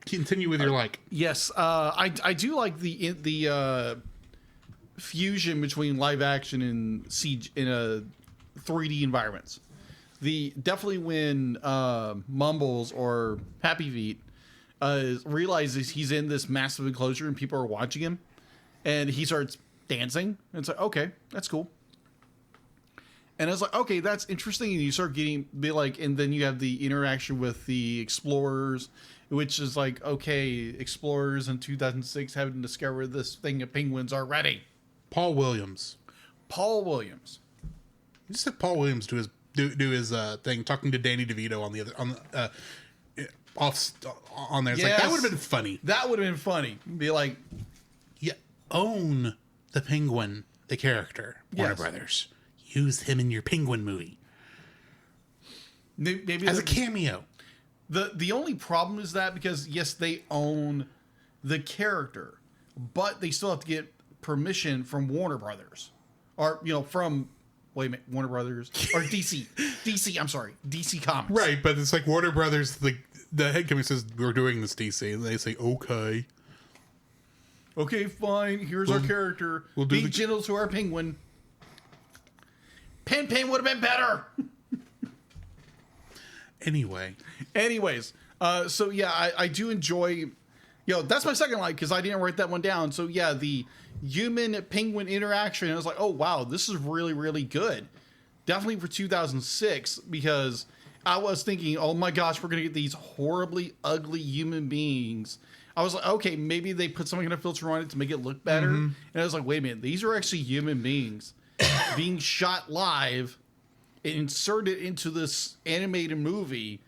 Continue with your like. Yes. I do like the fusion between live action and CG in a 3D environments. Definitely when Mumbles or Happy Feet realizes he's in this massive enclosure and people are watching him, and he starts dancing, and it's like, okay, that's cool. And I was like, okay, that's interesting. And you start and then you have the interaction with the explorers, which is like, okay, explorers in 2006 haven't discovered this thing of penguins already. Paul Williams. You just said Paul Williams do his thing, talking to Danny DeVito on there. It's like, that would have been funny. That would have been funny. Be like, yeah, own the Penguin, the character, Warner Brothers. Use him in your Penguin movie. Maybe as a cameo. The only problem is that because yes, they own the character, but they still have to get permission from Warner Brothers, or from Warner Brothers or DC. I'm sorry, DC Comics. Right, but it's like Warner Brothers. The head company says we're doing this DC, and they say okay. Okay, fine. Here's our character. We'll be gentle to our penguin. Pen would have been better. Anyways, so yeah, I do enjoy. That's my second like because I didn't write that one down. So yeah, the human penguin interaction. I was like, oh wow, this is really really good. Definitely for 2006 because I was thinking, oh my gosh, we're gonna get these horribly ugly human beings. I was like, okay, maybe they put some kind of filter on it to make it look better. Mm-hmm. And I was like, wait a minute, these are actually human beings being shot live and inserted into this animated movie.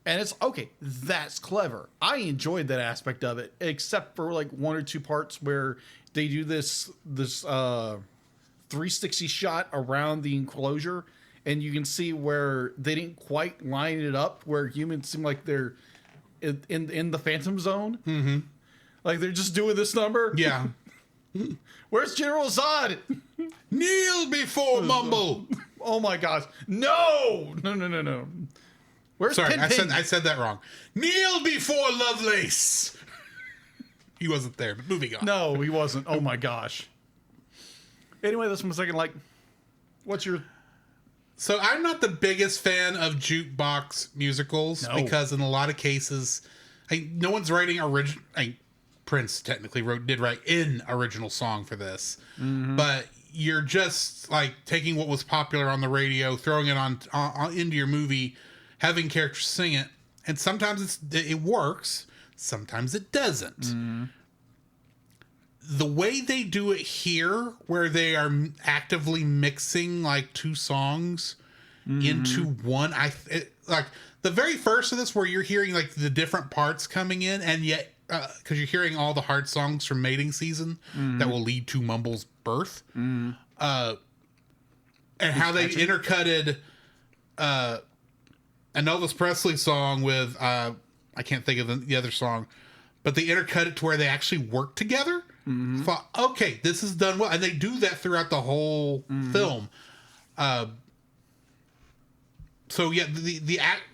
And it's okay, that's clever. I enjoyed that aspect of it, except for like one or two parts where they do this 360 shot around the enclosure, and you can see where they didn't quite line it up, where humans seem like they're in the Phantom Zone. Mm-hmm. Like they're just doing this number. Yeah. Where's General Zod? Kneel before Mumble. Oh my gosh. No. Where's Sorry, Pin? I said that wrong. Kneel before Lovelace. He wasn't there, but moving on. No, he wasn't. Oh my gosh. Anyway, that's my second like. What's your... So I'm not the biggest fan of jukebox musicals because in a lot of cases, no one's writing original... Prince technically did write an original song for this, but you're just like taking what was popular on the radio, throwing it on into your movie, having characters sing it, and sometimes it works, sometimes it doesn't. The way they do it here, where they are actively mixing like two songs into one, like the very first of this, where you're hearing like the different parts coming in, and yet. Because you're hearing all the hard songs from mating season that will lead to Mumble's birth, and how they intercutted an Elvis Presley song with I can't think of the other song, but they intercut it to where they actually work together. Thought, okay, this is done well, and they do that throughout the whole film. So yeah,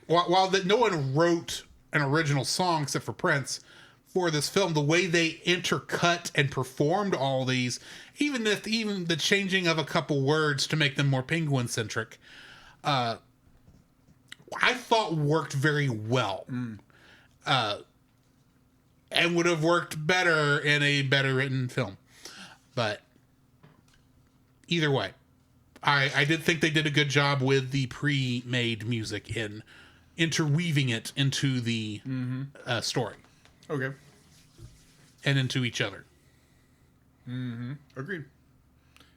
while no one wrote an original song except for Prince. For this film, the way they intercut and performed all these, even the changing of a couple words to make them more penguin centric, I thought worked very well, and would have worked better in a better written film. But either way, I did think they did a good job with the pre-made music in interweaving it into the story. Okay. And into each other. Agreed.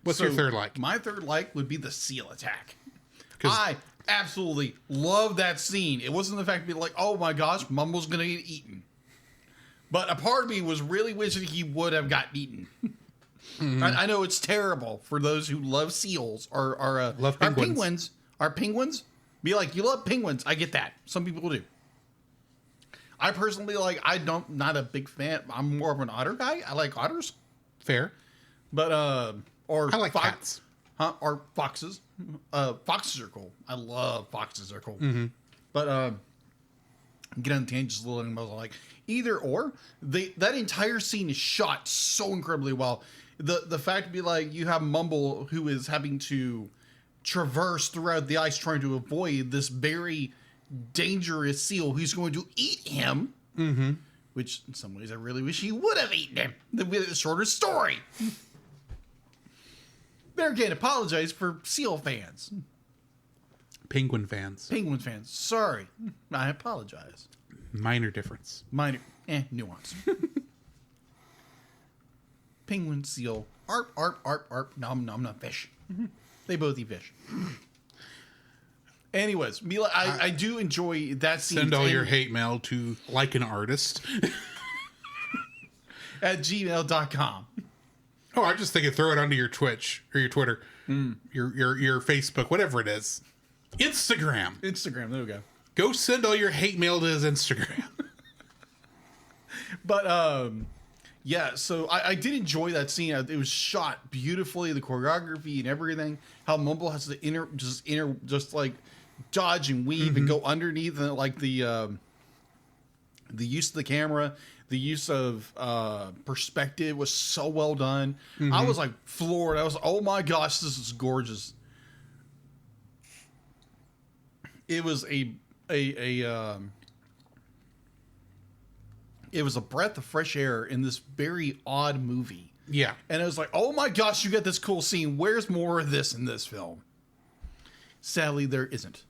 What's your third like? My third like would be the seal attack. I absolutely love that scene. It wasn't the fact to be like, oh my gosh, Mumble's going to get eaten. But a part of me was really wishing he would have gotten eaten. I know it's terrible for those who love seals or love penguins. Are penguins? Be like, you love penguins. I get that. Some people do. I personally not a big fan. I'm more of an otter guy. I like otters. Fair. But, or I like cats. Or foxes. Foxes are cool. I love foxes. They're cool. But, get on tangents a little, and I was like, either or. That entire scene is shot so incredibly well. The fact to be like, you have Mumble who is having to traverse throughout the ice trying to avoid this very dangerous seal who's going to eat him. Which, in some ways, I really wish he would have eaten him. The shorter story. There again, apologize for seal fans. Penguin fans. Penguin fans. Sorry. I apologize. Minor difference. Nuance. Penguin, seal, arp, nom, not fish. They both eat fish. Anyways, Mila, I do enjoy that scene. Send all your hate mail to like an artist at gmail.com. Oh, I just think throw it onto your Twitch or your Twitter, your Facebook, whatever it is. Instagram. There we go. Go send all your hate mail to his Instagram. But yeah, so I did enjoy that scene. It was shot beautifully, the choreography and everything. How Mumble has to just like dodge and weave and go underneath, and like the use of the camera, the use of perspective was so well done. I was like floored. I was, oh my gosh, this is gorgeous. It was it was a breath of fresh air in this very odd movie. Yeah. And it was like, oh my gosh, you got this cool scene. Where's more of this in this film? Sadly, there isn't.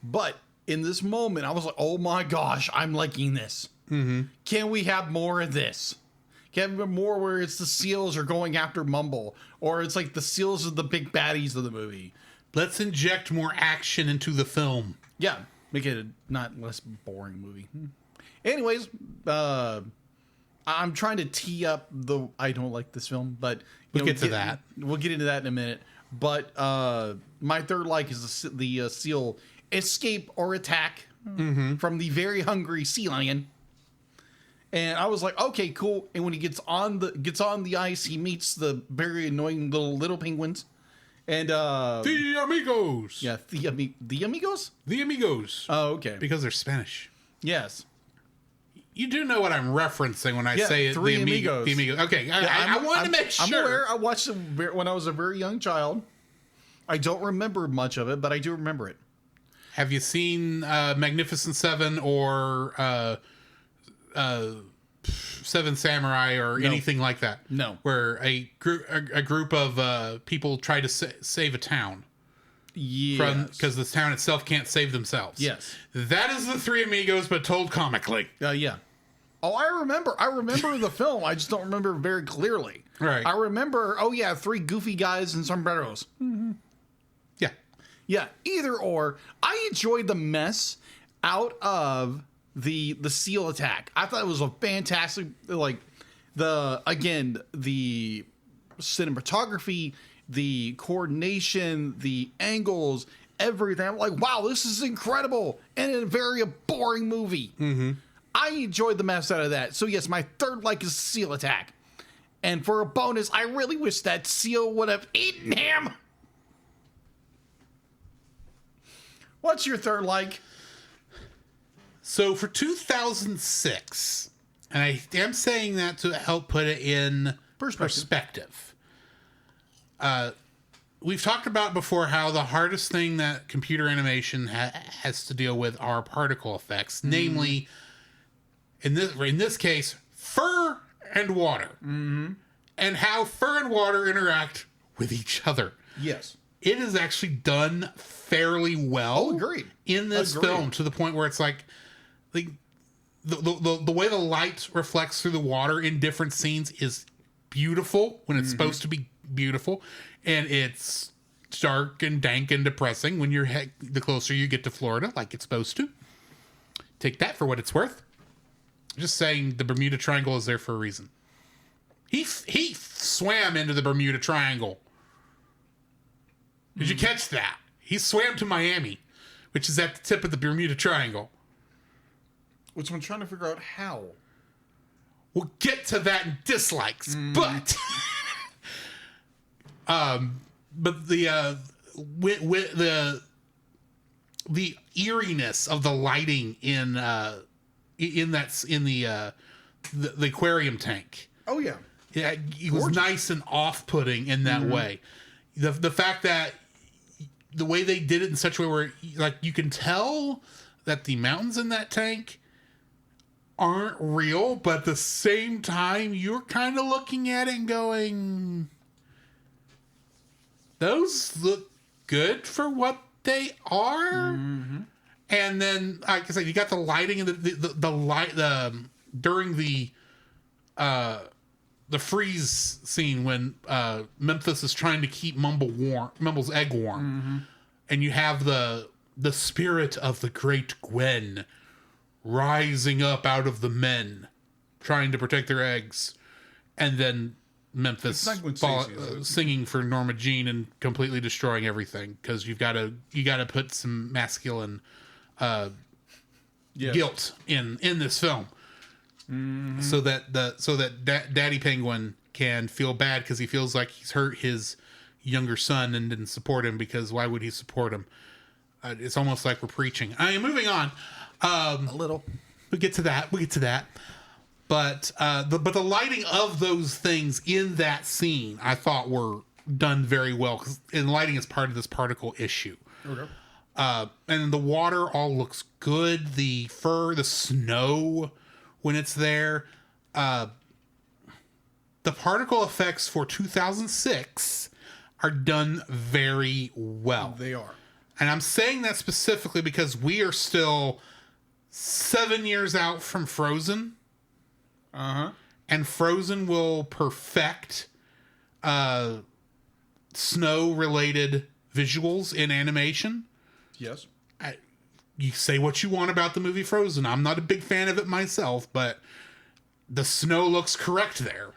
But in this moment, I was like, oh my gosh, I'm liking this. Can we have more of this? Can we have more where it's the seals are going after Mumble, or it's like the seals are the big baddies of the movie? Let's inject more action into the film. Yeah, make it a not less boring movie. Anyways, I'm trying to tee up I don't like this film, but we'll get to that. We'll get into that in a minute. But my third like is the seal escape or attack from the very hungry sea lion. And I was like, okay, cool. And when he gets on the ice, he meets the very annoying little penguins. And the amigos. Yeah, the amigos? The amigos. Oh, okay. Because they're Spanish. Yes. You do know what I'm referencing when I say Three Amigos. The amigos. Okay, I wanted to make sure. I'm aware. I watched it when I was a very young child. I don't remember much of it, but I do remember it. Have you seen Magnificent Seven or Seven Samurai or anything like that? No. Where a group of people try to save a town. Yes. Because the town itself can't save themselves. Yes. That is the Three Amigos, but told comically. Yeah. Oh, I remember the film. I just don't remember very clearly. Right. I remember, three goofy guys in sombreros. Yeah. Yeah. Either or. I enjoyed the mess out of the seal attack. I thought it was a fantastic, like, the cinematography, the coordination, the angles, everything. I'm like, wow, this is incredible. And a very boring movie. I enjoyed the mess out of that. So yes, my third like is seal attack. And for a bonus, I really wish that seal would have eaten him. What's your third like? So for 2006, and I am saying that to help put it in perspective. We've talked about before how the hardest thing that computer animation has to deal with are particle effects, namely, in this case, fur and water, and how fur and water interact with each other. Yes. it is actually done fairly well. Agreed. In this film, to the point where it's like the way the light reflects through the water in different scenes is beautiful when it's supposed to be beautiful, and it's dark and dank and depressing when you're the closer you get to Florida, like it's supposed to. Take that for what it's worth. Just saying, the Bermuda Triangle is there for a reason. He swam into the Bermuda Triangle. Did you catch that? He swam to Miami, which is at the tip of the Bermuda Triangle. Which I'm trying to figure out how. We'll get to that in dislikes, but the eeriness of the lighting in the aquarium tank. Oh yeah. Yeah, it was nice and off-putting in that way. The fact that the way they did it in such a way where, like, you can tell that the mountains in that tank aren't real, but at the same time, you're kind of looking at it and going, those look good for what they are. And then, like I said, you got the lighting and the light during the freeze scene when Memphis is trying to keep Mumble's egg warm, and you have the spirit of the great Gwen rising up out of the men trying to protect their eggs, and then Memphis singing for Norma Jean and completely destroying everything, because you got to put some masculine guilt in this film. So that Daddy Penguin can feel bad because he feels like he's hurt his younger son and didn't support him, because why would he support him? It's almost like we're preaching. Moving on. A little. We get to that. But the lighting of those things in that scene, I thought were done very well, and lighting is part of this particle issue. Okay. And the water all looks good. The fur, the snow, when it's there. The particle effects for 2006 are done very well. They are. And I'm saying that specifically because we are still 7 years out from Frozen. And Frozen will perfect snow-related visuals in animation. Yes. You say what you want about the movie Frozen. I'm not a big fan of it myself, but the snow looks correct there.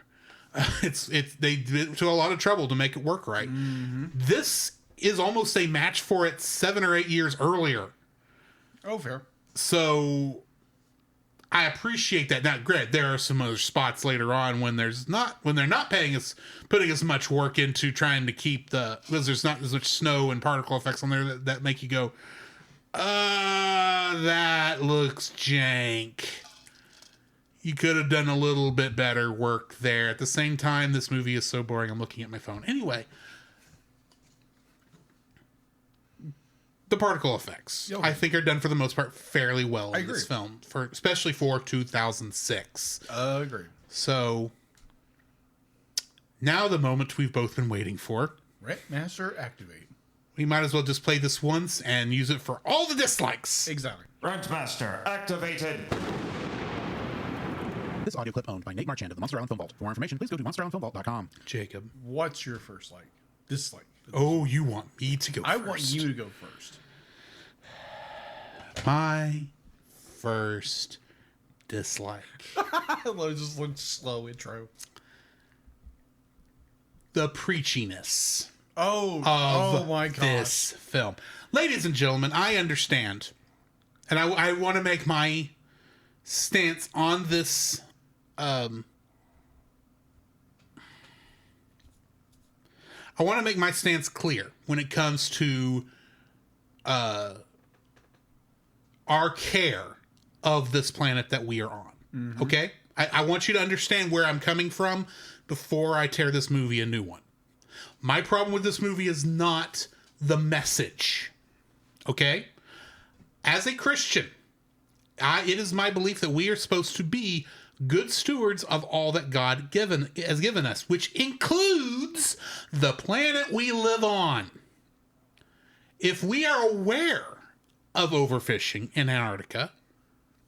They did to a lot of trouble to make it work right. This is almost a match for it 7 or 8 years earlier. Oh, fair. So I appreciate that. Now, granted, there are some other spots later on when they're not putting as much work into trying to keep because there's not as much snow and particle effects on there that make you go, that looks jank. You could have done a little bit better work there. At the same time, this movie is so boring, I'm looking at my phone. Anyway, the particle effects, I think, are done for the most part fairly well in this film, especially for 2006. Agree. So, now the moment we've both been waiting for. Ret Master activate. We might as well just play this once and use it for all the dislikes. Exactly. Rentmaster activated. This audio clip owned by Nate Marchand of the Monster Island Film Vault. For more information, please go to monsterislandfilmvault.com. Jacob, what's your first dislike? Oh, you want me to go first? I want you to go first. My first dislike. Just look slow intro. The preachiness. Oh my gosh. This film. Ladies and gentlemen, I understand. And I want to make my stance on this. I want to make my stance clear when it comes to our care of this planet that we are on. Okay? I want you to understand where I'm coming from before I tear this movie a new one. My problem with this movie is not the message. Okay? As a Christian, it is my belief that we are supposed to be good stewards of all that God has given us, which includes the planet we live on. if we are aware of overfishing in Antarctica,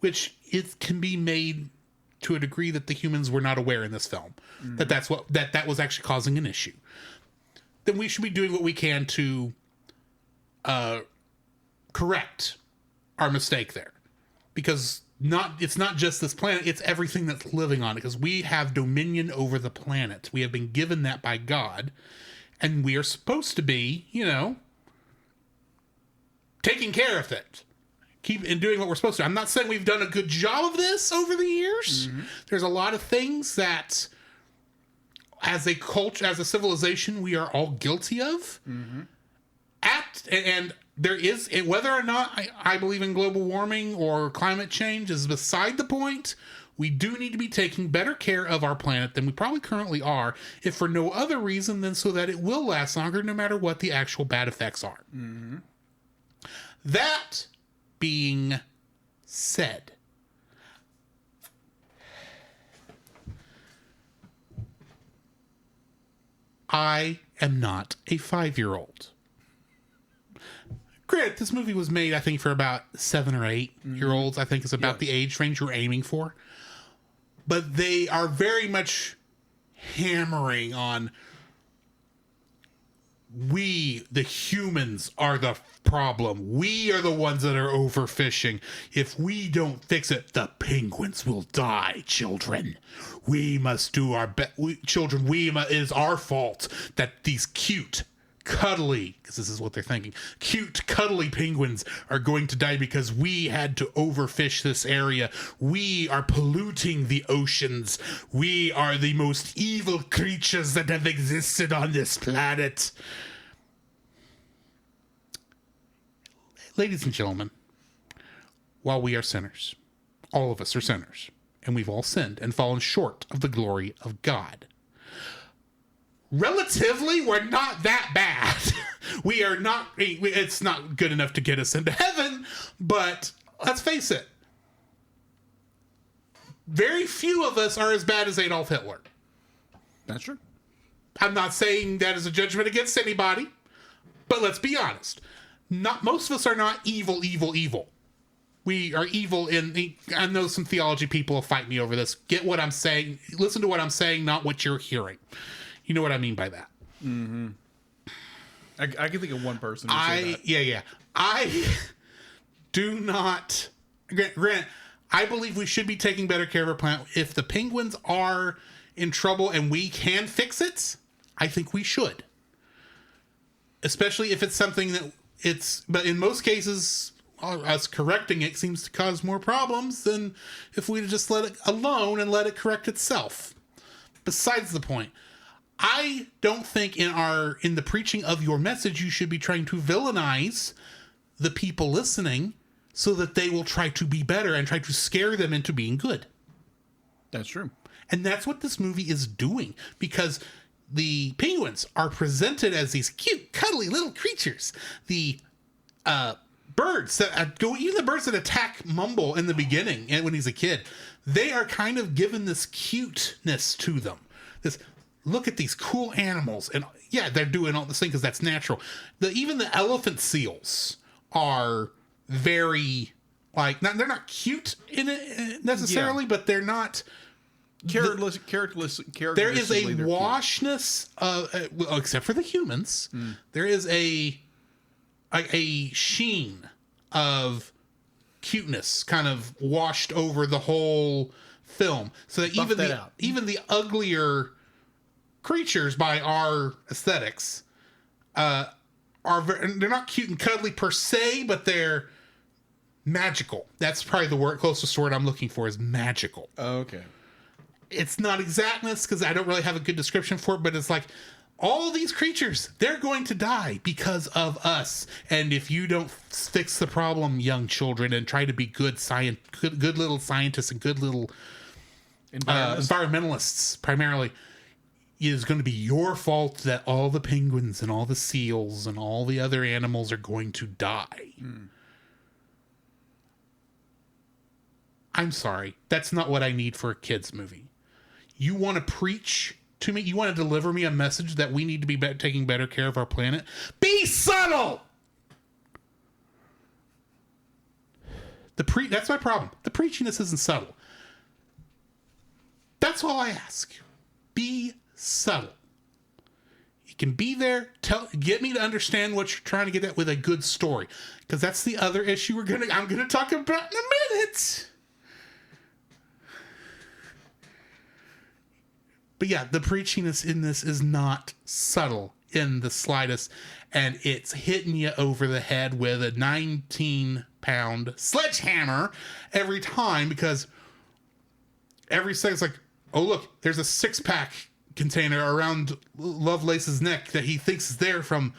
which it can be made to a degree that the humans were not aware in this film, that was actually causing an issue, then we should be doing what we can to correct our mistake there. Because it's not just this planet, it's everything that's living on it, because we have dominion over the planet. We have been given that by God, and we are supposed to be, taking care of it. Keep and doing what we're supposed to. I'm not saying we've done a good job of this over the years. There's a lot of things that as a culture, as a civilization, we are all guilty of. And there is, whether or not I believe in global warming or climate change is beside the point. We do need to be taking better care of our planet than we probably currently are, if for no other reason than so that it will last longer no matter what the actual bad effects are. That being said, I am not a 5-year-old. Granted, this movie was made, I think, for about 7 or 8-year-olds. I think is about the age range we're aiming for. But they are very much hammering on we, the humans, are the problem. We are the ones that are overfishing. If we don't fix it, the penguins will die, children. We must do our best. Children, it is our fault that these cute, cuddly, because this is what they're thinking, cute, cuddly penguins are going to die because we had to overfish this area. We are polluting the oceans. We are the most evil creatures that have existed on this planet. Ladies and gentlemen, while we are sinners, all of us are sinners, and we've all sinned and fallen short of the glory of God. Relatively, we're not that bad. We are not, it's not good enough to get us into heaven, but let's face it, very few of us are as bad as Adolf Hitler. That's true. I'm not saying that as a judgment against anybody, but let's be honest. Most of us are not evil. We are evil I know some theology people will fight me over this. Get what I'm saying. Listen to what I'm saying, not what you're hearing. You know what I mean by that. I can think of one person who said that. Yeah. I do not... Grant, I believe we should be taking better care of our planet. If the penguins are in trouble and we can fix it, I think we should. Especially if it's something that but in most cases, us correcting it seems to cause more problems than if we just let it alone and let it correct itself. Besides the point, I don't think in the preaching of your message, you should be trying to villainize the people listening so that they will try to be better and try to scare them into being good. That's true. And that's what this movie is doing, because the penguins are presented as these cute, cuddly little creatures. The birds that even the birds that attack Mumble in the beginning and when he's a kid, they are kind of given this cuteness to them. This, look at these cool animals. And yeah, they're doing all this thing because that's natural. Even the elephant seals are very, they're not cute in it necessarily, but they're not... There is a washness, except for the humans. There is a sheen of cuteness kind of washed over the whole film, so that even the uglier creatures by our aesthetics they're not cute and cuddly per se, but they're magical. That's probably the closest word I'm looking for is magical. Okay. It's not exactness because I don't really have a good description for it, but it's like all these creatures, they're going to die because of us. And if you don't fix the problem, young children, and try to be good little scientists and good little environmentalists primarily, it is going to be your fault that all the penguins and all the seals and all the other animals are going to die. I'm sorry. That's not what I need for a kid's movie. You want to preach to me? You want to deliver me a message that we need to be taking better care of our planet? Be subtle! That's my problem. The preachiness isn't subtle. That's all I ask. Be subtle. You can be there, get me to understand what you're trying to get at with a good story. Because that's the other issue I'm gonna talk about in a minute. But yeah, the preachiness in this is not subtle in the slightest, and it's hitting you over the head with a 19-pound sledgehammer every time, because every second's like, oh look, there's a 6-pack container around Lovelace's neck that he thinks is there from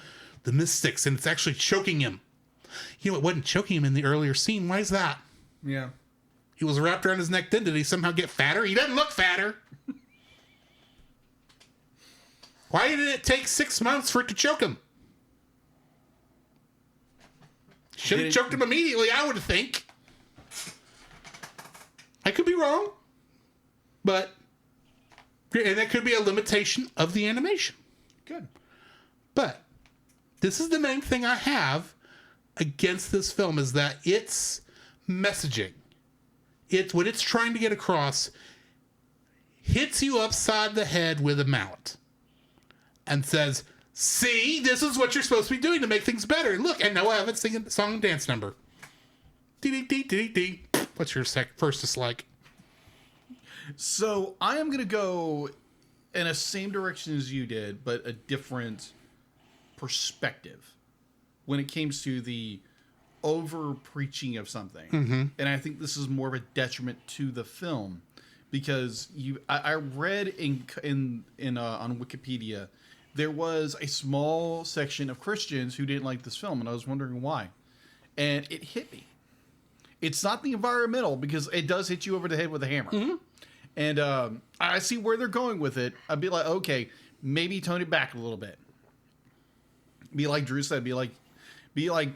the Mystics, and it's actually choking him. You know, it wasn't choking him in the earlier scene. Why is that? Yeah. He was wrapped around his neck then. Did he somehow get fatter? He doesn't look fatter. Why did it take 6 months for it to choke him? Should have choked him immediately, I would think. I could be wrong. And that could be a limitation of the animation. Good. But this is the main thing I have against this film, is that its messaging, what it's trying to get across, hits you upside the head with a mallet and says, see, this is what you're supposed to be doing to make things better. Look, and now I have it singing the song and dance number. Dee-dee-dee-dee-dee. What's your first dislike? So I am going to go in the same direction as you did, but a different perspective when it comes to the over preaching of something. Mm-hmm. And I think this is more of a detriment to the film, because I read on Wikipedia, there was a small section of Christians who didn't like this film, and I was wondering why. And it hit me. It's not the environmental, because it does hit you over the head with a hammer. Mm-hmm. And I see where they're going with it. I'd be like, okay, maybe tone it back a little bit. Be like Drew said, be like,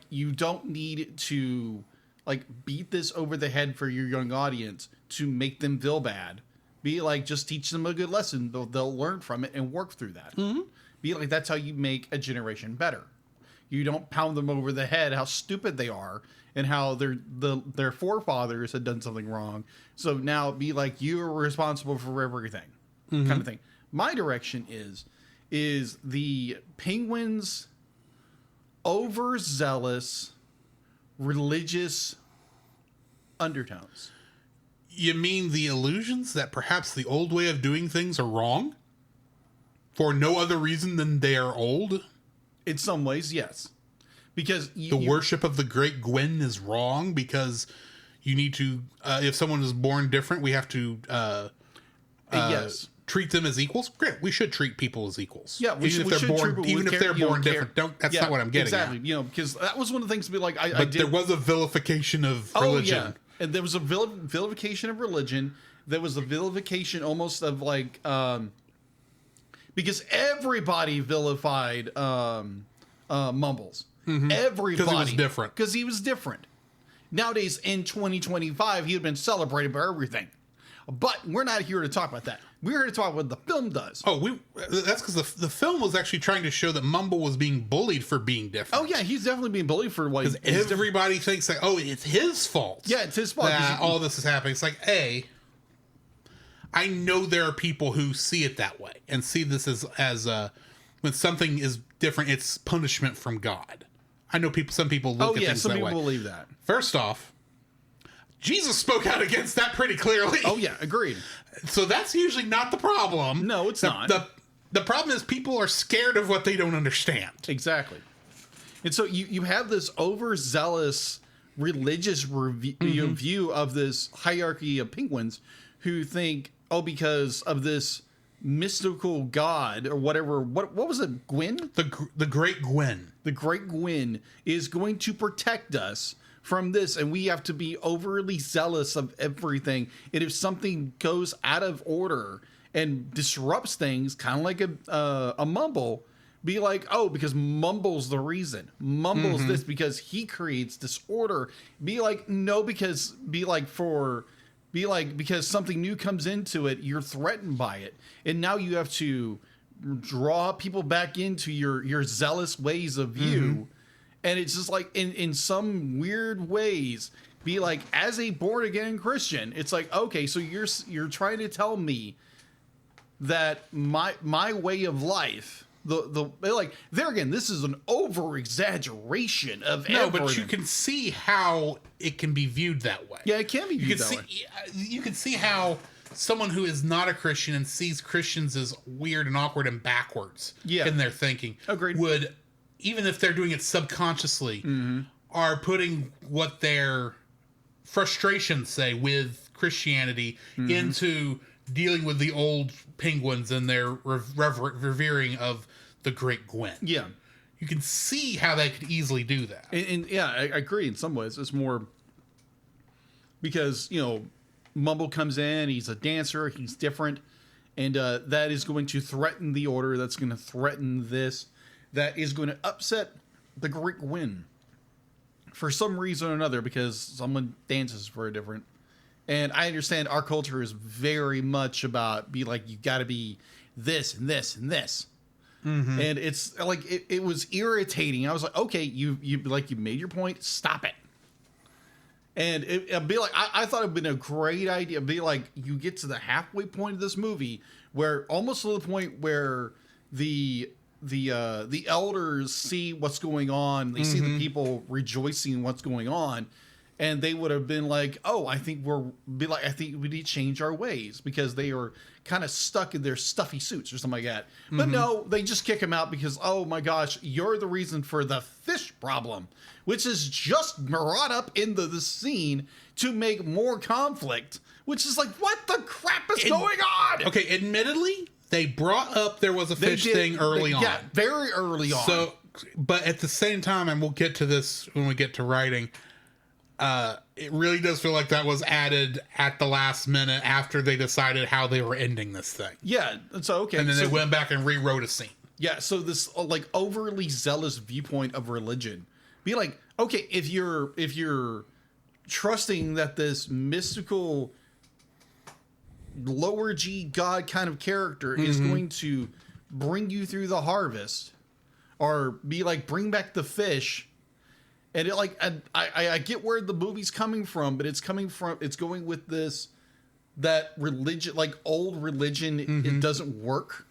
you don't need to like beat this over the head for your young audience to make them feel bad. Be like, just teach them a good lesson. They'll learn from it and work through that. Mm-hmm. Be like, that's how you make a generation better. You don't pound them over the head how stupid they are and how their forefathers had done something wrong. So now be like, you're responsible for everything, mm-hmm. kind of thing. My direction is the Penguins' overzealous religious undertones. You mean the illusions that perhaps the old way of doing things are wrong? For no other reason than they are old? In some ways, yes. Because the worship of the great Gwen is wrong, because you need to, if someone is born different, we have to yes. treat them as equals. Great, we should treat people as equals. Yeah, even if they're born different. That's not what I'm getting exactly. at. You know, because that was one of the things to be like, there was a vilification of religion. Yeah. And there was a vilification of religion. There was a vilification almost of like, because everybody vilified Mumbles. Mm-hmm. Everybody. Because he was different. Because he was different. Nowadays, in 2025, he had been celebrated by everything. But we're not here to talk about that. We're here to talk about what the film does. Oh, that's because the film was actually trying to show that Mumble was being bullied for being different. Oh, yeah, he's definitely being bullied for what he's everybody thinks that, oh, it's his fault. Yeah, it's his fault. That all this is happening. It's like, I know there are people who see it that way and see this as when something is different, it's punishment from God. I know some people look at things that way. Oh, yeah, some people believe that. First off, Jesus spoke out against that pretty clearly. Oh, yeah, agreed. So that's usually not the problem. No, it's not. The problem is people are scared of what they don't understand. Exactly. And so you have this overzealous religious view of this hierarchy of penguins who think, oh, because of this mystical god or whatever, what was it, Gwen? The Great Gwen. The Great Gwen is going to protect us from this, and we have to be overly zealous of everything. And if something goes out of order and disrupts things, kind of like a Mumble, be like, oh, because Mumble's the reason. Mumble's this because he creates disorder. Be like, no, because because something new comes into it, you're threatened by it. And now you have to draw people back into your zealous ways of view. Mm-hmm. And it's just like in some weird ways, be like, as a born again Christian, it's like, okay, so you're trying to tell me that my way of life, the like, there again, this is an over exaggeration of everything. But you can see how it can be viewed that way. Yeah, it can be viewed that way. You can see how someone who is not a Christian and sees Christians as weird and awkward and backwards in their thinking would, even if they're doing it subconsciously, are putting what their frustrations say with Christianity into dealing with the old penguins and their revering of the great Gwen. Yeah. You can see how they could easily do that. And yeah, I agree in some ways. It's more because, Mumble comes in, he's a dancer, he's different, and that is going to threaten the order, that's going to threaten this, that is going to upset the Great Gwen for some reason or another, because someone dances for a different. And I understand our culture is very much about you got to be this and this and this. And it's like, it was irritating. I was like, okay, you made your point, stop it. And it'd be like, I thought it'd been a great idea. It'd be like, you get to the halfway point of this movie where almost to the point where the elders see what's going on. They see the people rejoicing in what's going on. And they would have been like, oh, I think we need to change our ways, because they are kind of stuck in their stuffy suits or something like that. But no, they just kick him out because, oh my gosh, you're the reason for the fish problem, which is just brought up into the scene to make more conflict, which is like, what the crap is going on? Okay, admittedly, they brought up there was a fish thing early on. Yeah, very early on. So, but at the same time, and we'll get to this when we get to writing, it really does feel like that was added at the last minute after they decided how they were ending this thing. Yeah, so okay. And then they went back and rewrote a scene. Yeah, so this overly zealous viewpoint of religion. Be like, okay, if you're trusting that this mystical lower G God kind of character is going to bring you through the harvest, or be like, bring back the fish. And I get where the movie's coming from, but it's going with that religion, like old religion, it doesn't work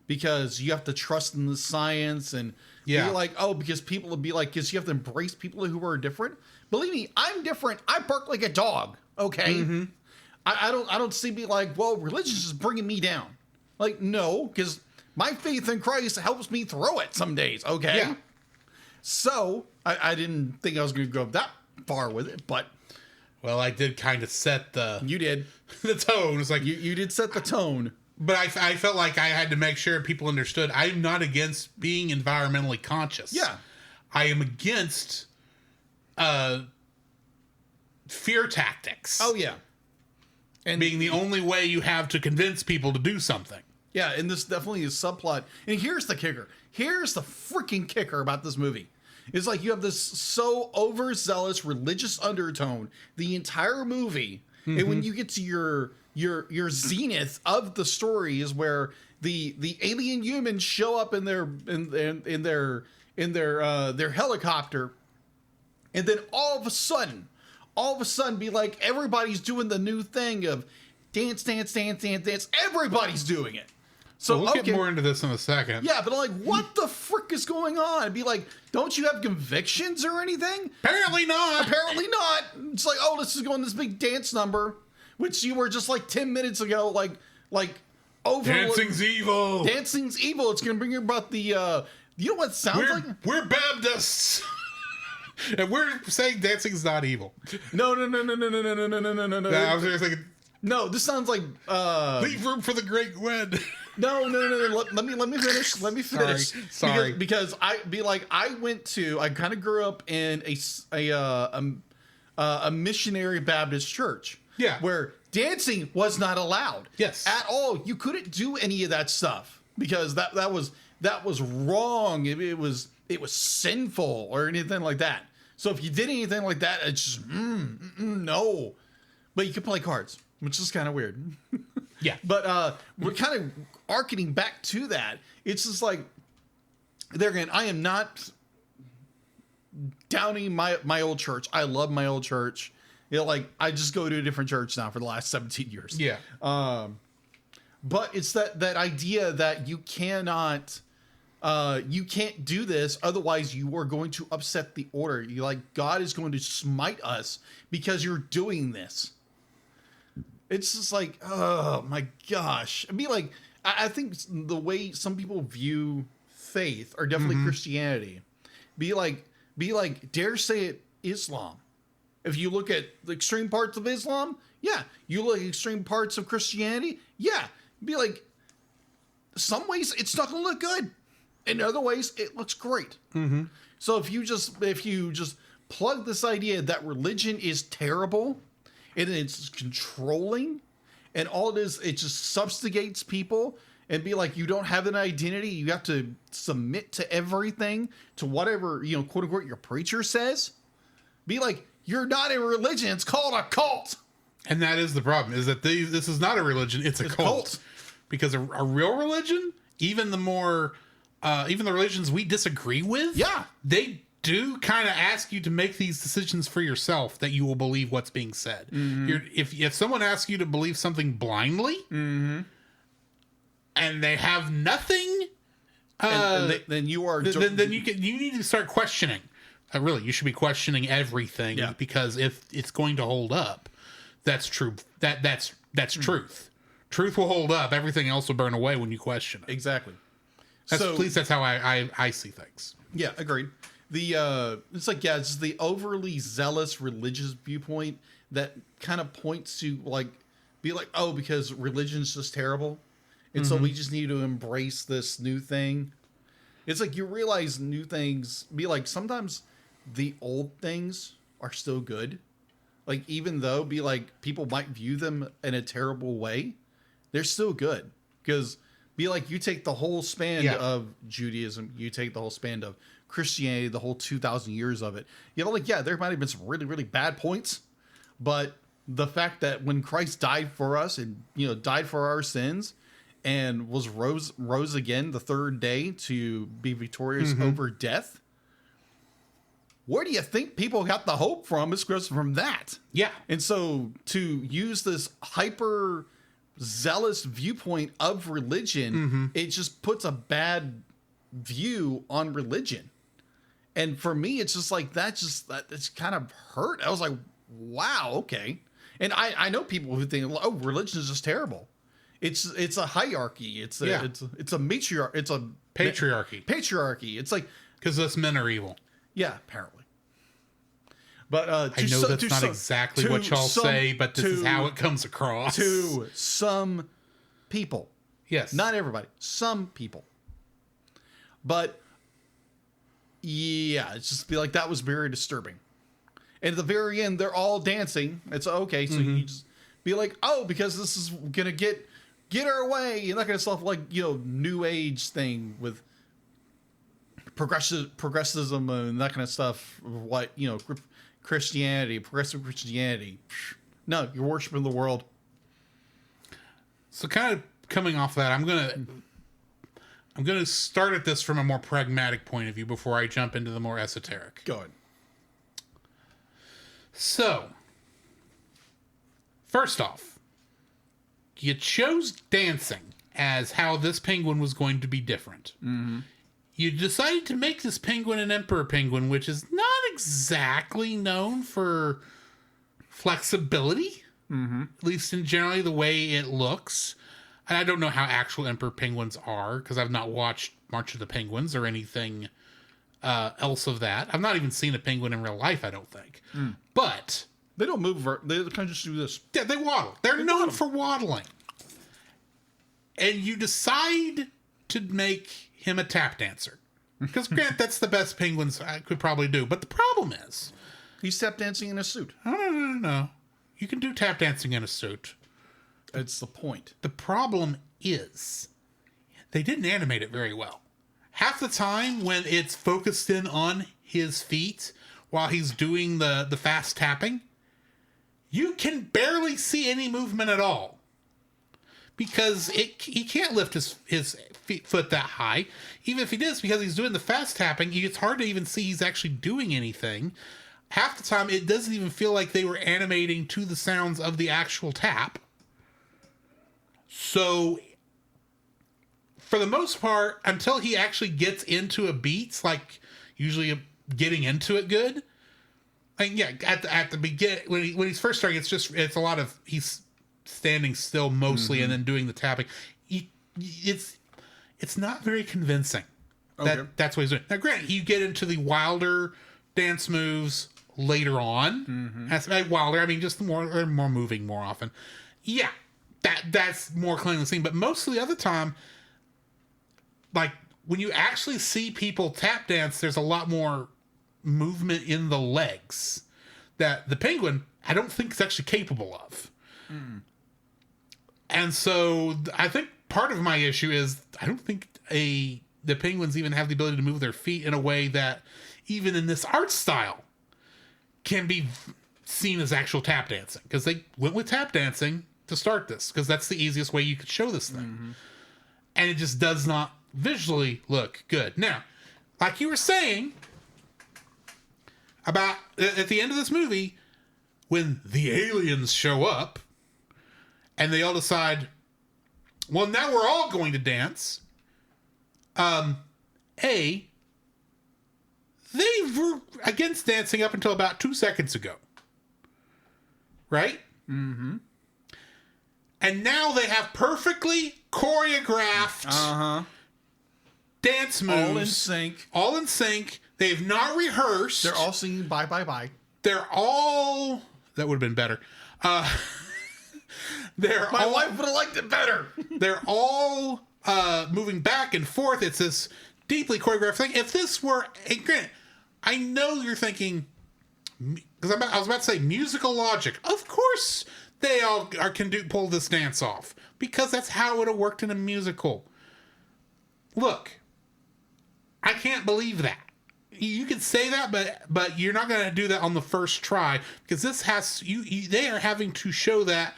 because you have to trust in the science and be like, oh, because people would be like, because you have to embrace people who are different. Believe me, I'm different. I bark like a dog. Okay. I don't see me like, well, religion is bringing me down. Like, no, because my faith in Christ helps me throw it some days. Okay. Yeah. So I didn't think I was going to go that far with it, but. Well, I did kind of set the. You did. The tone. It's like. You did set the tone. But I felt like I had to make sure people understood I'm not against being environmentally conscious. Yeah. I am against fear tactics. Oh, yeah. And being the only way you have to convince people to do something. Yeah, and this definitely is subplot. And here's the kicker. Here's the freaking kicker about this movie. It's like you have this so overzealous religious undertone the entire movie. And when you get to your zenith of the story is where the alien humans show up in their helicopter, and then all of a sudden be like, everybody's doing the new thing of dance. Everybody's doing it. So we'll get more into this in a second. Yeah, but I'm like, what the frick is going on? I'd be like, don't you have convictions or anything? Apparently not. It's like, oh, let's just go on this big dance number, which you were just like 10 minutes ago, like over. Dancing's evil. Dancing's evil. It's going to bring about the, you know what it sounds like? We're Baptists. And we're saying dancing's not evil. No. I was just thinking. No, this sounds like leave room for the great Gwen. No. Let me finish. Sorry. Because I kind of grew up in a missionary Baptist church. Yeah. Where dancing was not allowed. Yes. At all. You couldn't do any of that stuff because that was wrong. It was sinful or anything like that. So if you did anything like that, it's just no. But you could play cards, which is kind of weird. Yeah. But we're kind of arcing back to that. It's just like, there again, I am not downing my old church. I love my old church. Like I just go to a different church now for the last 17 years. Yeah. But it's that idea that you can't do this, otherwise you are going to upset the order. You like God is going to smite us because you're doing this. It's just like, oh my gosh. I mean, like, I think the way some people view faith, or definitely Christianity, be like, dare say it, Islam. If you look at the extreme parts of Islam, yeah. You look at extreme parts of Christianity, yeah. Be like, some ways it's not going to look good. In other ways, it looks great. Mm-hmm. So if you just plug this idea that religion is terrible and it's controlling, and all it is, it just subjugates people, and be like, you don't have an identity. You have to submit to everything, to whatever, quote unquote, your preacher says. Be like, you're not a religion. It's called a cult. And that is the problem, is that this is not a religion. It's a cult. Because a real religion, even the religions we disagree with, yeah, they do kind of ask you to make these decisions for yourself, that you will believe what's being said. Mm-hmm. If someone asks you to believe something blindly, mm-hmm. and they have nothing, then you are then you need to start questioning. Really, you should be questioning everything, because if it's going to hold up, that's true. That's truth. Truth will hold up. Everything else will burn away when you question it. Exactly. At least that's how I see things. Yeah, agreed. It's like, it's the overly zealous religious viewpoint that kind of points to be like, oh, because religion's just terrible, and so we just need to embrace this new thing. It's like, you realize new things, be like, sometimes the old things are still good. Like, even though people might view them in a terrible way, they're still good. Because you take the whole span of Judaism, you take the whole span of Christianity, the whole 2,000 years of it. There might have been some really, really bad points, but the fact that when Christ died for us and, died for our sins and was rose again the third day to be victorious over death, where do you think people got the hope from? It's from that. Yeah. And so to use this hyper zealous viewpoint of religion, it just puts a bad view on religion. And for me, it's just like, it's kind of hurt. I was like, wow, okay. And I know people who think, oh, religion is just terrible. It's a hierarchy. It's a matriarch. It's a patriarchy. Patriarchy. It's like, because us men are evil. Yeah, apparently. But I know that's not exactly what y'all say, but this is how it comes across. To some people. Yes. Not everybody. Some people. But yeah, it's just be like, that was very disturbing. And at the very end, they're all dancing. It's okay. So you just be like, oh, because this is going to get our way. And that kind of stuff, new age thing with progressivism and that kind of stuff. What, Christianity, progressive Christianity. No, you're worshiping the world. So kind of coming off that, I'm gonna start at this from a more pragmatic point of view before I jump into the more esoteric. Go ahead. So, first off, you chose dancing as how this penguin was going to be different. Mm-hmm. You decided to make this penguin an emperor penguin, which is not exactly known for flexibility, at least in generally the way it looks. And I don't know how actual emperor penguins are, because I've not watched March of the Penguins or anything else of that. I've not even seen a penguin in real life, I don't think. But they don't move. They kind of just do this. Yeah, they waddle. They're known for waddling. And you decide to make him a tap dancer. Because, Grant, that's the best penguins I could probably do. But the problem is, he's tap dancing in a suit. No. You can do tap dancing in a suit. It's the point. The problem is, they didn't animate it very well. Half the time when it's focused in on his feet while he's doing the fast tapping, you can barely see any movement at all. Because he can't lift his foot that high. Even if he does, because he's doing the fast tapping, it's hard to even see he's actually doing anything. half the time it doesn't even feel like they were animating to the sounds of the actual tap. So for the most part, until he actually gets into a beat, like usually getting into it good. And yeah, at the beginning, when he's first starting, it's a lot of he's standing still mostly and then doing the tapping. It's not very convincing. That's what he's doing. Now, granted, you get into the wilder dance moves later on. That's wilder. I mean, just more moving more often. Yeah, that's more clearly seen. But most of the other time, like when you actually see people tap dance, there's a lot more movement in the legs that the Penguin I don't think is actually capable of. And so I think part of my issue is I don't think the Penguins even have the ability to move their feet in a way that even in this art style can be seen as actual tap dancing, because they went with tap dancing to start this because that's the easiest way you could show this thing. And it just does not visually look good. Now, like you were saying about at the end of this movie, when the aliens show up and they all decide, well, now we're all going to dance. They were against dancing up until about 2 seconds ago. Right? And now they have perfectly choreographed dance moves. All in sync. They've not rehearsed. They're all singing bye, bye, bye. They're all... That would have been better. My wife would have liked it better. They're all moving back and forth. It's this deeply choreographed thing. If this were... And granted, I know you're thinking... Because I was about to say musical logic. Of course they all can pull this dance off. Because that's how it would have worked in a musical. Look, I can't believe that. You could say that, but you're not going to do that on the first try, because this has they are having to show that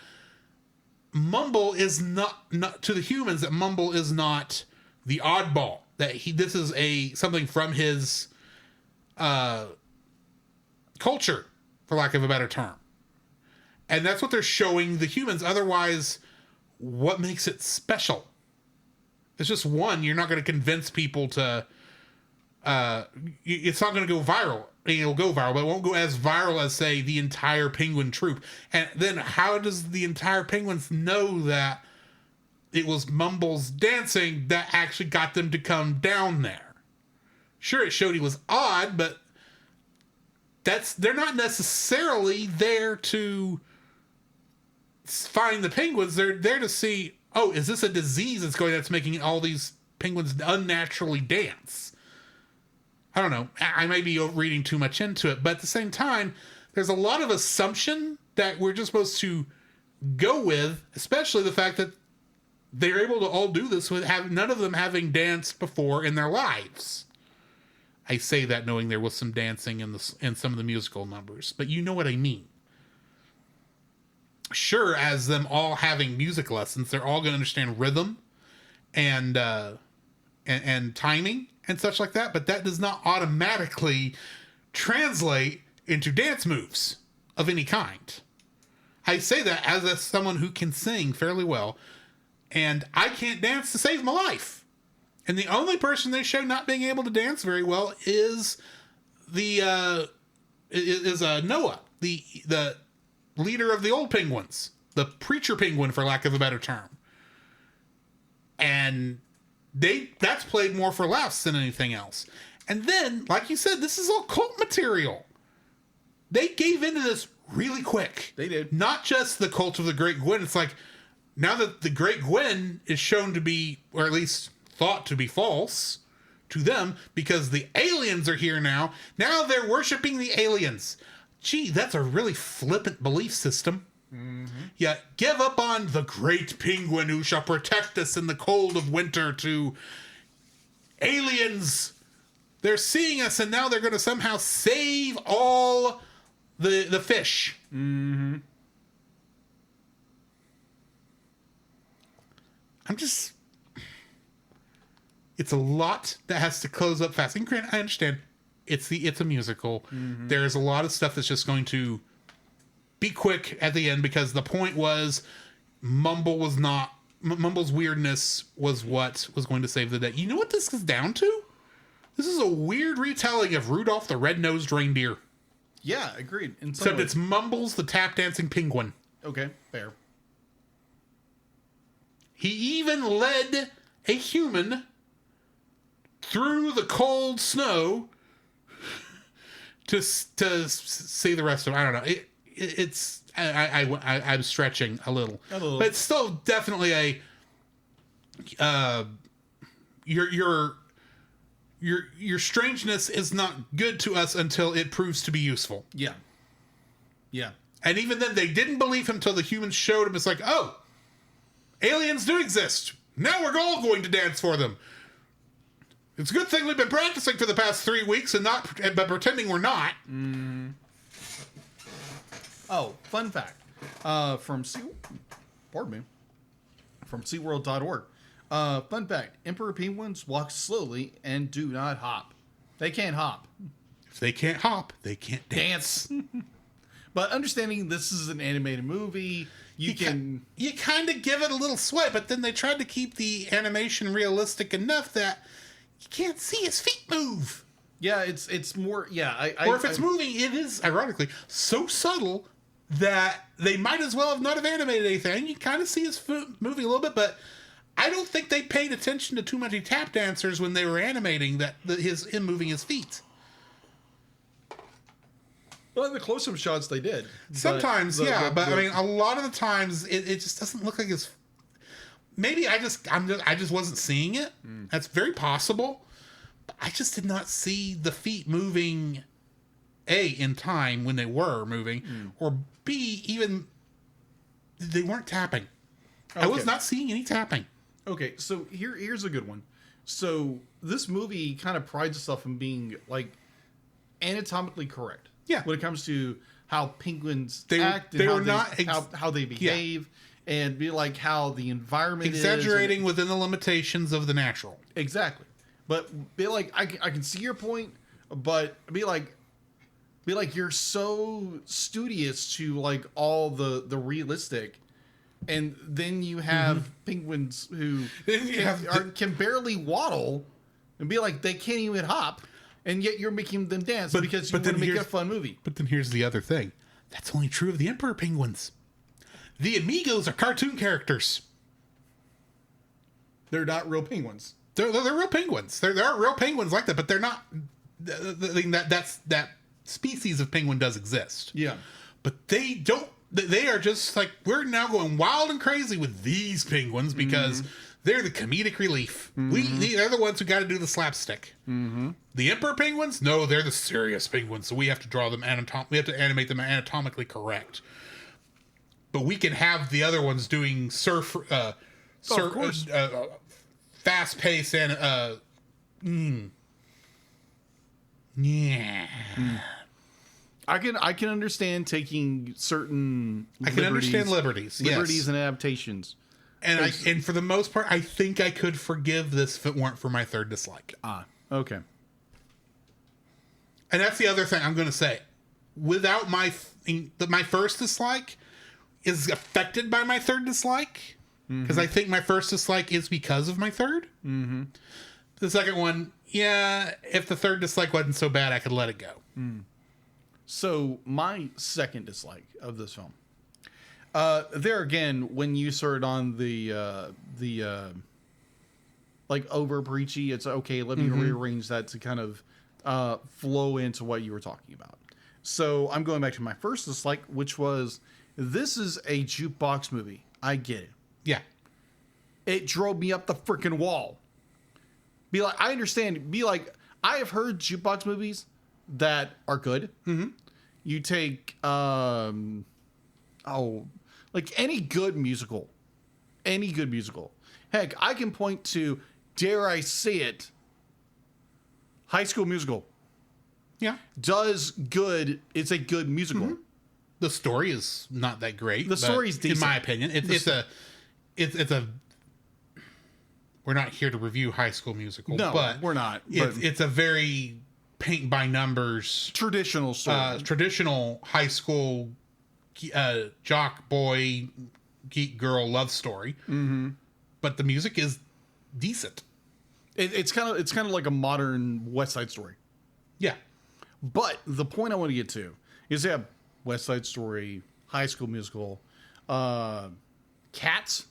Mumble is not to the humans, that Mumble is not the oddball, that this is something from his culture, for lack of a better term, and that's what they're showing the humans. Otherwise, what makes it special? It's just one. You're not going to convince people to. It's not going to go viral. It'll go viral, but it won't go as viral as, say, the entire Penguin troupe. And then how does the entire Penguins know that it was Mumble's dancing that actually got them to come down there? Sure, it showed he was odd, but they're not necessarily there to find the penguins. They're there to see, oh, is this a disease that's making all these penguins unnaturally dance? I don't know. I may be reading too much into it, but at the same time, there's a lot of assumption that we're just supposed to go with, especially the fact that they're able to all do this with none of them having danced before in their lives. I say that knowing there was some dancing in some of the musical numbers, but you know what I mean. Sure, as them all having music lessons, they're all going to understand rhythm and timing and such like that, but that does not automatically translate into dance moves of any kind. I say that as someone who can sing fairly well, and I can't dance to save my life. And the only person they show not being able to dance very well is Noah, the leader of the old penguins, the preacher penguin, for lack of a better term. And that's played more for laughs than anything else. And then, like you said, this is all cult material. They gave into this really quick. They did. Not just the cult of the Great Gwen. It's like, now that the Great Gwen is shown to be, or at least thought to be false to them, because the aliens are here now they're worshiping the aliens. Gee, that's a really flippant belief system. Yeah, give up on the great penguin who shall protect us in the cold of winter to aliens. They're seeing us, and now they're going to somehow save all the fish. It's a lot that has to close up fast. And granted, I understand It's a musical. There's a lot of stuff that's just going to be quick at the end because the point was Mumble's weirdness was what was going to save the day. You know what this is down to? This is a weird retelling of Rudolph the Red-Nosed Reindeer. Yeah, agreed. Except it's Mumbles the tap dancing penguin. Okay, fair. He even led a human through the cold snow to see the rest of it. I don't know. I'm stretching a little, but it's still definitely your strangeness is not good to us until it proves to be useful. Yeah. Yeah. And even then, they didn't believe him until the humans showed him. It's like, oh, aliens do exist. Now we're all going to dance for them. It's a good thing we've been practicing for the past 3 weeks and but pretending we're not. Oh, fun fact. From SeaWorld.org. Fun fact. Emperor penguins walk slowly and do not hop. They can't hop. If they can't hop, they can't dance. But understanding this is an animated movie, you kind of give it a little sway, but then they tried to keep the animation realistic enough that you can't see his feet move. Yeah, it's more, yeah. Or if it's moving, it is, ironically, so subtle that they might as well have not have animated anything. You kind of see his foot moving a little bit, but I don't think they paid attention to too many tap dancers when they were animating him moving his feet. Well, in the close-up shots, they did. Sometimes, but I mean, a lot of the times, it just doesn't look like his. Maybe I just wasn't seeing it. That's very possible. But I just did not see the feet moving. A, in time when they were moving, or B, even they weren't tapping. Okay. I was not seeing any tapping. Okay, so here's a good one. So this movie kind of prides itself in being like anatomically correct. Yeah, when it comes to how penguins act, and how they behave, and be like how the environment exaggerating within the limitations of the natural. Exactly, but be like I can see your point, but be like you're so studious to like all the realistic, and then you have penguins who can barely waddle, and be like they can't even hop. And yet you're making them dance because you want to make a fun movie. But then here's the other thing. That's only true of the Emperor penguins. The Amigos are cartoon characters. They're not real penguins. They're real penguins. There are real penguins like that, but they're not. That species of penguin does exist. Yeah. But they don't. They are just like, we're now going wild and crazy with these penguins because they're the comedic relief. They're the ones who got to do the slapstick. The Emperor penguins, no, they're the serious penguins. So we have to draw them we have to animate them anatomically correct. But we can have the other ones doing fast pace and I can understand taking certain liberties and adaptations. And for the most part, I think I could forgive this if it weren't for my third dislike. Okay. And that's the other thing I'm going to say. Without my first dislike is affected by my third dislike, because I think my first dislike is because of my third. The second one, if the third dislike wasn't so bad, I could let it go. So my second dislike of this film, there again, when you started on the like over preachy, it's okay. Let me rearrange that to kind of flow into what you were talking about. So I'm going back to my first dislike, which was, this is a jukebox movie. I get it. Yeah. It drove me up the freaking wall. Be like, I understand. Be like, I have heard jukebox movies that are good. You take, like any good musical. Heck, I can point to, dare I say it, High School Musical. Yeah. Does good. It's a good musical. The story is not that great. The story's decent. In my opinion. It's a we're not here to review High School Musical. No, but we're not. It's a very paint by numbers traditional story. Traditional high school jock boy geek girl love story. But the music is decent. It's kind of like a modern West Side Story. Yeah. But the point I want to get to is they have West Side Story, High School Musical, Cats,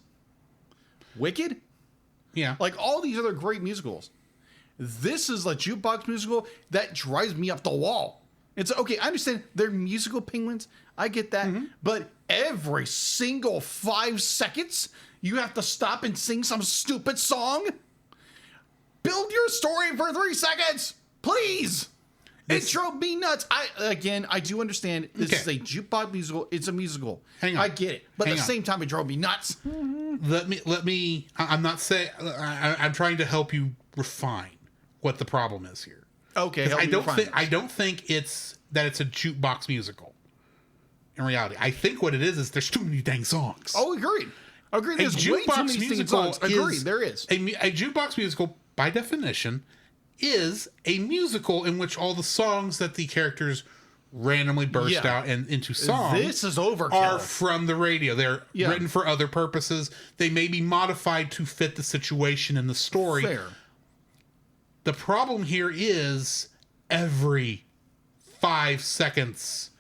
Wicked. Yeah. Like all these other great musicals. This is a jukebox musical that drives me up the wall. It's okay, I understand they're musical penguins. I get that. But every single 5 seconds, you have to stop and sing some stupid song? Build your story for 3 seconds, please. It drove me nuts. I do understand this is a jukebox musical. It's a musical. Hang on. I get it. But at the same time, it drove me nuts. Let me, I'm not saying, I'm trying to help you refine what the problem is here. Okay. I don't think it's a jukebox musical. In reality, I think what it is there's too many dang songs. Oh, agreed. There's way too many singing songs. Agreed. There is. A jukebox musical, by definition, is a musical in which all the songs that the characters randomly burst out and into songs. This is overkill. Are from the radio. They're written for other purposes. They may be modified to fit the situation in the story. Fair. The problem here is every 5 seconds,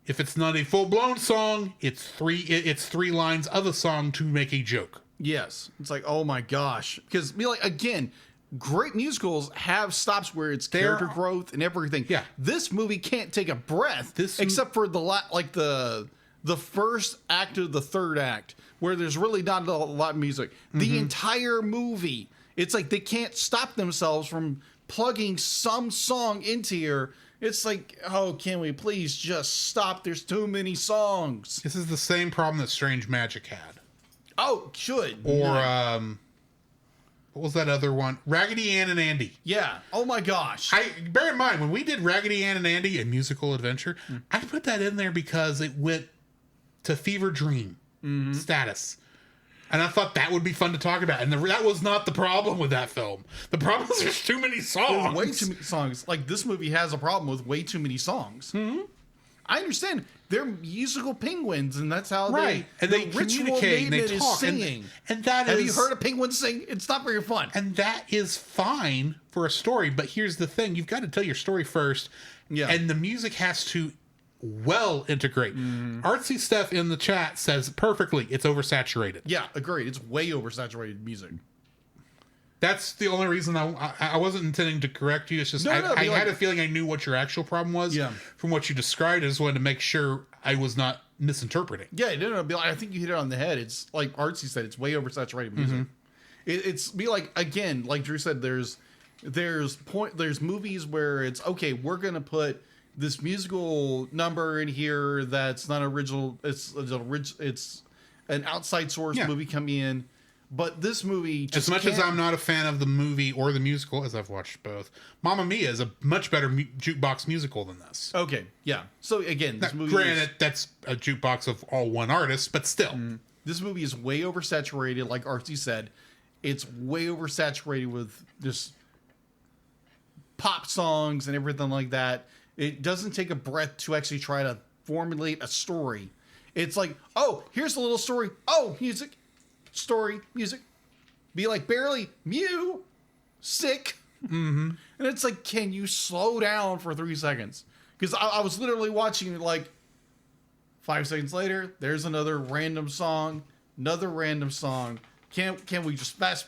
if it's not a full-blown song, it's three lines of a song to make a joke. Yes. It's like, oh my gosh. Because, again, great musicals have stops where it's character growth and everything. Yeah. This movie can't take a breath except for the first act of the third act where there's really not a lot of music. The entire movie, it's like they can't stop themselves from plugging some song into here. It's like, oh, can we please just stop? There's too many songs. This is the same problem that Strange Magic had. Oh, should. Or, what was that other one? Raggedy Ann and Andy. Yeah. Oh my gosh. Bear in mind, when we did Raggedy Ann and Andy, a musical adventure, I put that in there because it went to fever dream status. And I thought that would be fun to talk about. And that was not the problem with that film. The problem is there's too many songs. There's way too many songs. Like, this movie has a problem with way too many songs. I understand. They're musical penguins, and that's how they communicate and they talk. Singing. And that Have you heard a penguin sing? It's not very fun. And that is fine for a story. But here's the thing. You've got to tell your story first. Yeah. And the music has to well integrate. Artsy Steph in the chat says perfectly, it's oversaturated. Yeah, agreed. It's way oversaturated music. That's the only reason I wasn't intending to correct you. It's just I had a feeling I knew what your actual problem was from what you described. I just wanted to make sure I was not misinterpreting. Yeah, no. I think you hit it on the head. It's like Artsy said. It's way oversaturated music. It's again, like Drew said. There's movies where it's okay. We're gonna put this musical number in here that's not original. It's an outside source movie coming in. But this movie just as much as I'm not a fan of the movie or the musical, as I've watched both, Mamma Mia is a much better jukebox musical than this. Okay, yeah. So again, this movie granted, that's a jukebox of all one artist, but still. This movie is way oversaturated, like Artsy said. It's way oversaturated with just pop songs and everything like that. It doesn't take a breath to actually try to formulate a story. It's like, oh, here's a little story. Oh, music. Story, music, be like barely Mew, sick. And it's like, can you slow down for 3 seconds? Because I was literally watching it, like 5 seconds later, there's another random song. Can we just fast?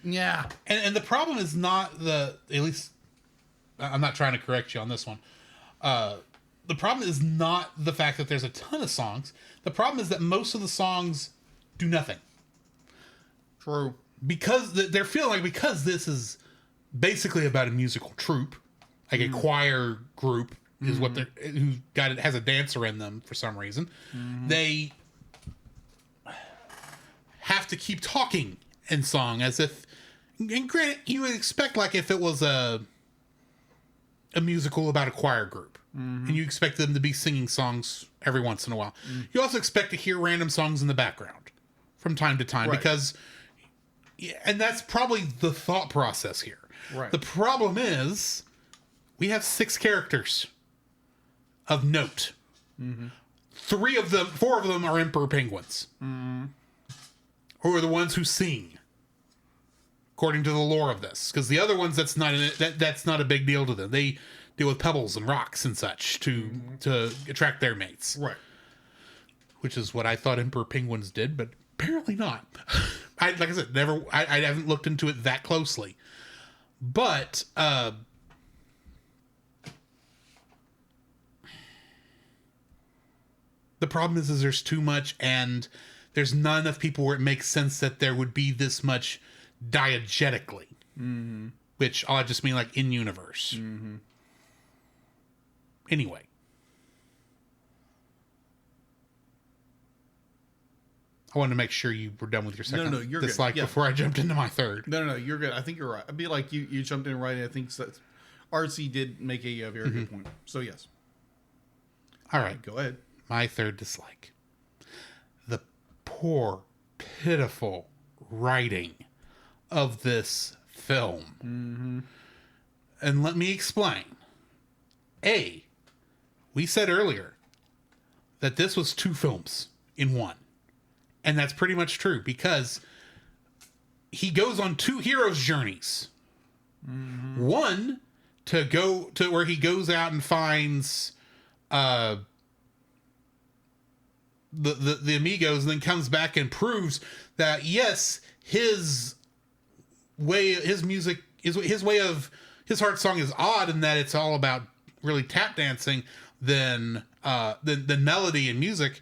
Yeah. And the problem is not at least I'm not trying to correct you on this one. The problem is not the fact that there's a ton of songs. The problem is that most of the songs do nothing. True. Because they're feeling like, because this is basically about a musical troupe, like a choir group is what they're, has a dancer in them for some reason. They have to keep talking in song as if, and granted, you would expect like if it was a musical about a choir group and you expect them to be singing songs every once in a while. You also expect to hear random songs in the background from time to time because... And that's probably the thought process here. Right. The problem is We have 6 characters of note. Mm-hmm. 4 of them are emperor penguins. Mm-hmm. Who are the ones who sing, according to the lore of this. Because the other ones, that's not a big deal to them. They deal with pebbles and rocks and such to attract their mates. Right. Which is what I thought emperor penguins did, but apparently not. Like I said, I haven't looked into it that closely. But the problem is there's too much, and there's not enough people where it makes sense that there would be this much diegetically. Mm-hmm. Which I just mean like in universe. Mm-hmm. Anyway. I wanted to make sure you were done with your second you're dislike good. Yeah. before I jumped into my third. No, you're good. I think you're right. I'd be like you jumped in right. I think that RC did make a very good point. So yes. All right. Go ahead. My third dislike. The poor, pitiful writing of this film. Mm-hmm. And let me explain. We said earlier that this was 2 films in one. And that's pretty much true, because he goes on 2 heroes' journeys. Mm-hmm. One, to go to where he goes out and finds the amigos, and then comes back and proves that, yes, his music, his way of, his heart song is odd in that it's all about really tap dancing than melody and music.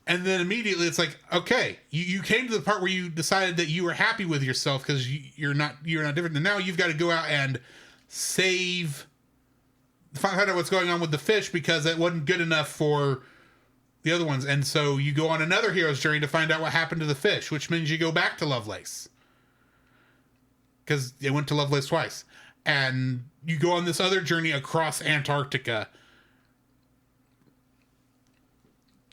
And then immediately it's like, okay, you came to the part where you decided that you were happy with yourself because you're not different. And now you've got to go out and find out what's going on with the fish, because it wasn't good enough for the other ones. And so you go on another hero's journey to find out what happened to the fish, which means you go back to Lovelace, because they went to Lovelace twice. And you go on this other journey across Antarctica.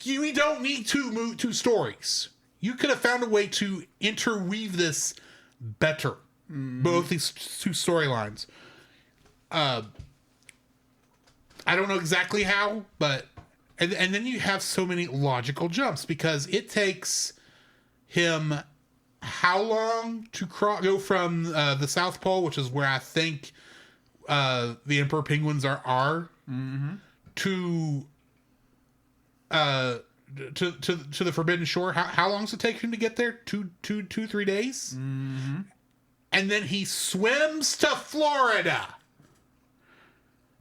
You don't need 2 stories. You could have found a way to interweave this better. Mm-hmm. Both these 2 storylines. I don't know exactly how, but and then you have so many logical jumps, because it takes him how long to go from the South Pole, which is where I think the emperor penguins are mm-hmm. to the Forbidden Shore. How long does it take him to get there? 3 days? Mm-hmm. And then he swims to Florida.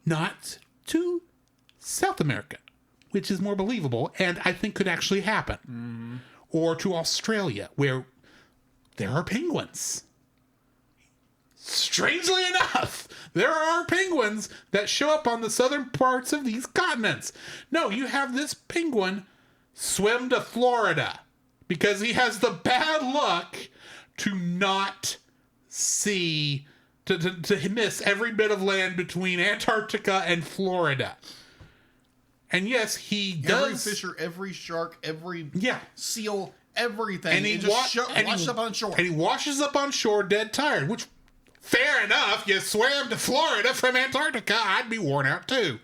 Not to South America, which is more believable and I think could actually happen. Mm-hmm. Or to Australia, where there are penguins. Strangely enough, there are penguins that show up on the southern parts of these continents. No, you have this penguin swim to Florida because he has the bad luck to not see, to miss every bit of land between Antarctica and Florida. And yes, he does. Every fisher, every shark, every seal, everything. And he washes up on shore. And he washes up on shore dead tired, which, fair enough. You swam to Florida from Antarctica. I'd be worn out too.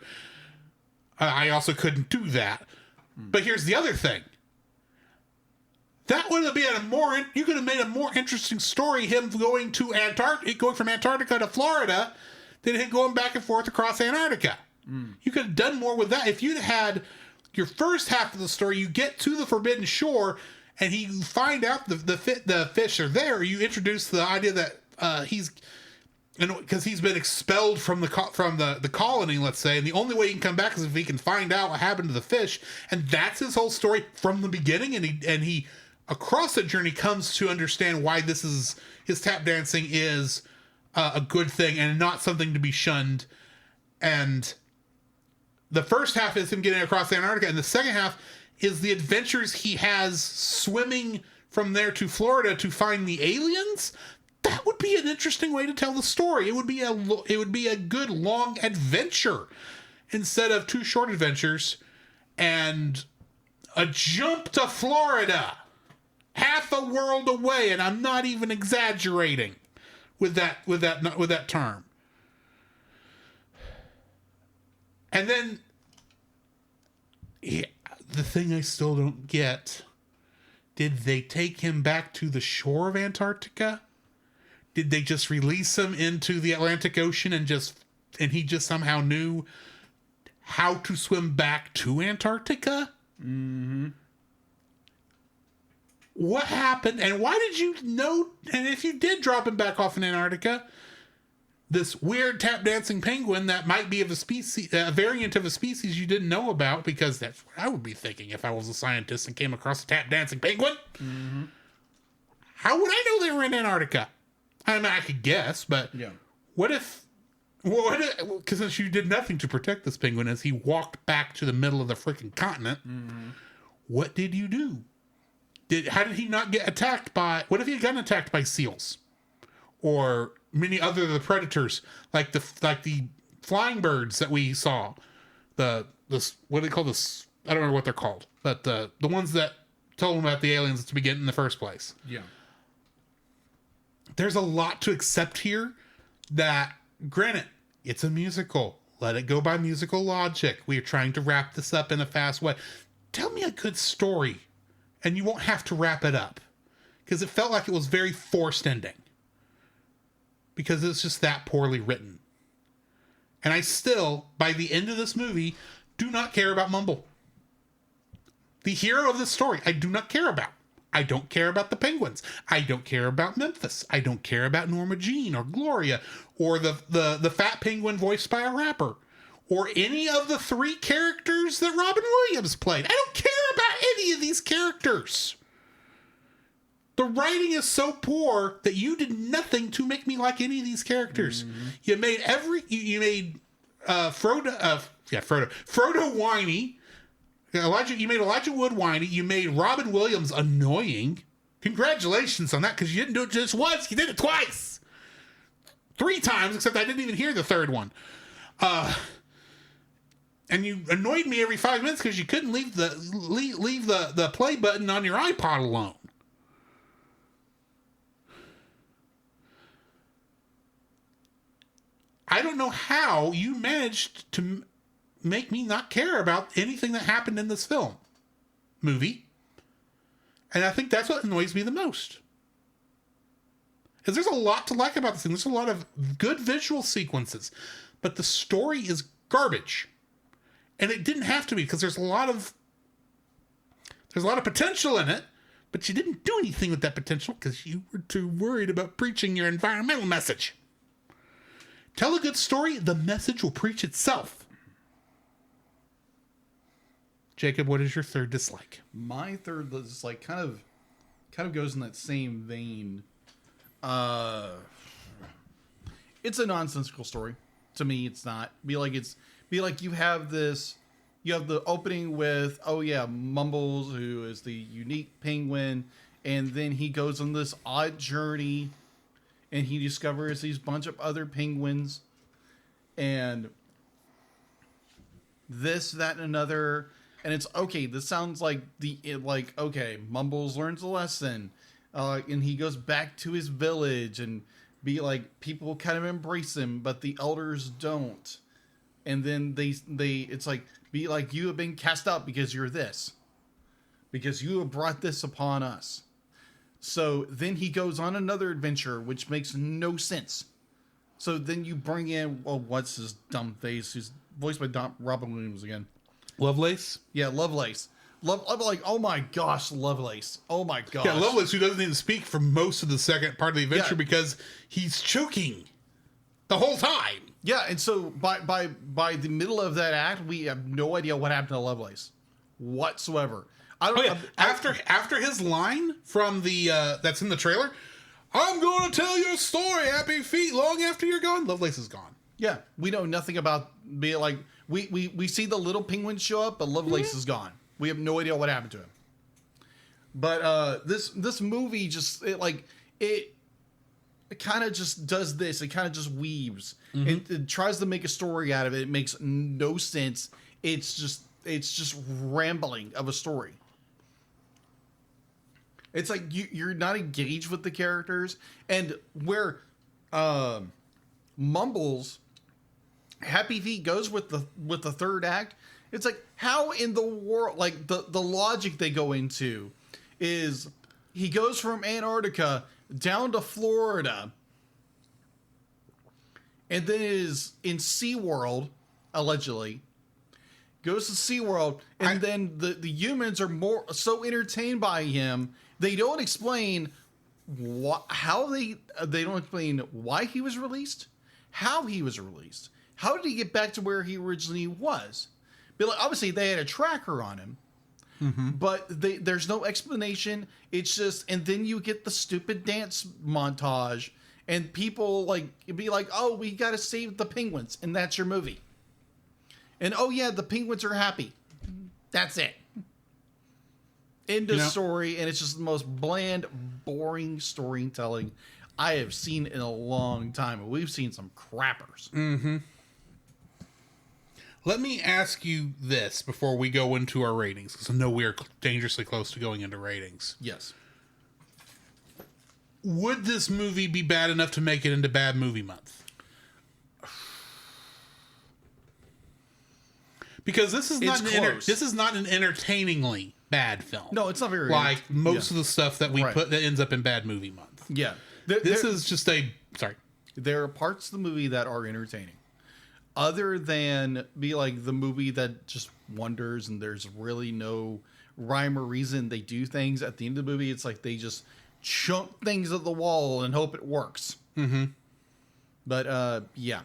I also couldn't do that. But here's the other thing. That would have been you could have made a more interesting story, him going from Antarctica to Florida, than him going back and forth across Antarctica. You could have done more with that. If you'd had your first half of the story, you get to the Forbidden Shore, and you find out the fish are there. You introduce the idea that because he's been expelled from the colony, let's say, and the only way he can come back is if he can find out what happened to the fish, and that's his whole story from the beginning. And he across the journey comes to understand why his tap dancing is a good thing and not something to be shunned. And the first half is him getting across Antarctica, and the second half is the adventures he has swimming from there to Florida to find the aliens. That would be an interesting way to tell the story. It would be a good long adventure instead of 2 short adventures and a jump to Florida, half a world away, and I'm not even exaggerating with that term. And then, the thing I still don't get, did they take him back to the shore of Antarctica? Did they just release him into the Atlantic Ocean and he just somehow knew how to swim back to Antarctica? Mm-hmm. What happened? And why did you know? And if you did drop him back off in Antarctica, this weird tap dancing penguin that might be of a variant of a species you didn't know about, because that's what I would be thinking if I was a scientist and came across a tap dancing penguin. Mm-hmm. How would I know they were in Antarctica? I mean, I could guess, but what if, because since you did nothing to protect this penguin as he walked back to the middle of the freaking continent, what did you do? How did he not get attacked by, what if he had gotten attacked by seals? Or many other of the predators, like the flying birds that we saw, what do they call this? I don't know what they're called, but the ones that told them about the aliens to begin in the first place. Yeah, there's a lot to accept here. That, granted, it's a musical. Let it go by musical logic. We are trying to wrap this up in a fast way. Tell me a good story, and you won't have to wrap it up, because it felt like it was very forced ending. Because it's just that poorly written. And I still, by the end of this movie, do not care about Mumble. The hero of this story, I do not care about. I don't care about the penguins. I don't care about Memphis. I don't care about Norma Jean or Gloria or the fat penguin voiced by a rapper or any of the 3 characters that Robin Williams played. I don't care about any of these characters. The writing is so poor that you did nothing to make me like any of these characters. Mm-hmm. You made Frodo whiny. You made Elijah Wood whiny. You made Robin Williams annoying. Congratulations on that, because you didn't do it just once. You did it twice. 3 times, except I didn't even hear the third one. And you annoyed me every 5 minutes because you couldn't leave the play button on your iPod alone. I don't know how you managed to make me not care about anything that happened in this movie. And I think that's what annoys me the most. Because there's a lot to like about this thing. There's a lot of good visual sequences. But the story is garbage. And it didn't have to be, because there's a lot of potential in it. But you didn't do anything with that potential because you were too worried about preaching your environmental message. Tell a good story, the message will preach itself. Jacob, what is your third dislike? My third dislike kind of goes in that same vein. It's a nonsensical story. To me, it's not. Be like you have the opening with, Mumbles, who is the unique penguin, and then he goes on this odd journey and he discovers these bunch of other penguins and this, that, and another. And it's okay. This sounds like Mumbles learns a lesson. And he goes back to his village and people kind of embrace him, but the elders don't. And then it's like, you have been cast out because you're this. Because you have brought this upon us. So then he goes on another adventure, which makes no sense. So then you bring in, what's his dumb face, who's voiced by Robin Williams again. Lovelace? Yeah, Lovelace. Oh my gosh, Lovelace. Oh my gosh. Yeah, Lovelace, who doesn't even speak for most of the second part of the adventure because he's choking the whole time. Yeah, and so by the middle of that act, we have no idea what happened to Lovelace whatsoever. After his line from the that's in the trailer, I'm going to tell you a story, Happy Feet, long after you're gone. Lovelace is gone. Yeah, we know nothing about we see the little penguin show up, but Lovelace is gone. We have no idea what happened to him. But this movie just it kind of just does this. It kind of just weaves. It tries to make a story out of it. It makes no sense. It's just rambling of a story. It's like you're not engaged with the characters, and where Mumbles Happy Feet goes with the third act. It's like, how in the world, like the logic they go into is he goes from Antarctica down to Florida and then is in SeaWorld, allegedly, goes to SeaWorld, and then the humans are so entertained by him, they don't explain how they don't explain why he was released, how he was released, how did he get back to where he originally was. But like, obviously they had a tracker on him, but there's no explanation. It's just, and then you get the stupid dance montage, and people like be like, "Oh, we got to save the penguins," and that's your movie. And oh yeah, the penguins are happy. That's it. End of story, and it's just the most bland, boring storytelling I have seen in a long time. We've seen some crappers. Mm-hmm. Let me ask you this before we go into our ratings, because I know we are dangerously close to going into ratings. Yes. Would this movie be bad enough to make it into Bad Movie Month? Because this is not an entertainingly bad film. No, it's not very like most of the stuff that we put that ends up in Bad Movie Month. Yeah, this is just There are parts of the movie that are entertaining, other than be like the movie that just wonders and there's really no rhyme or reason they do things at the end of the movie. It's like they just chunk things at the wall and hope it works. Mm-hmm. But yeah,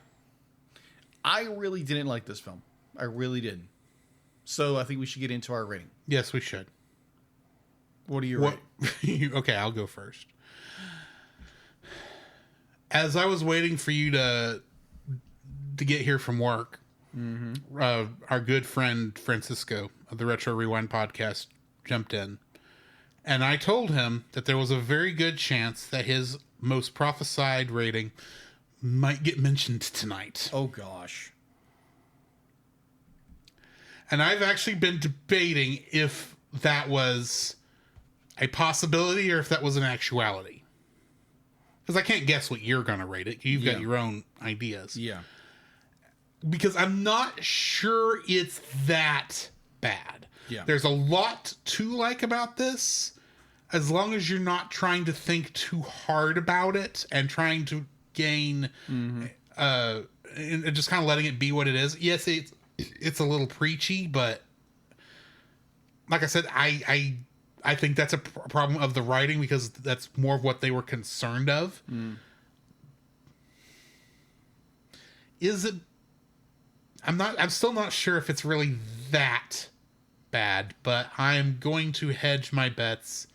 I really didn't like this film. I really didn't. So I think we should get into our rating. Yes, we should. What are your rating? Okay, I'll go first. As I was waiting for you to get here from work, our good friend Francisco of the Retro Rewind podcast jumped in, and I told him that there was a very good chance that his most prophesied rating might get mentioned tonight. Oh gosh. And I've actually been debating if that was a possibility or if that was an actuality. Because I can't guess what you're going to rate it. You've got your own ideas. Yeah. Because I'm not sure it's that bad. Yeah. There's a lot to like about this, as long as you're not trying to think too hard about it and trying to gain, and just kind of letting it be what it is. Yes, it's a little preachy, but like I said, I think that's a problem of the writing, because that's more of what they were concerned of. Is it? I'm still not sure if it's really that bad, but I'm going to hedge my bets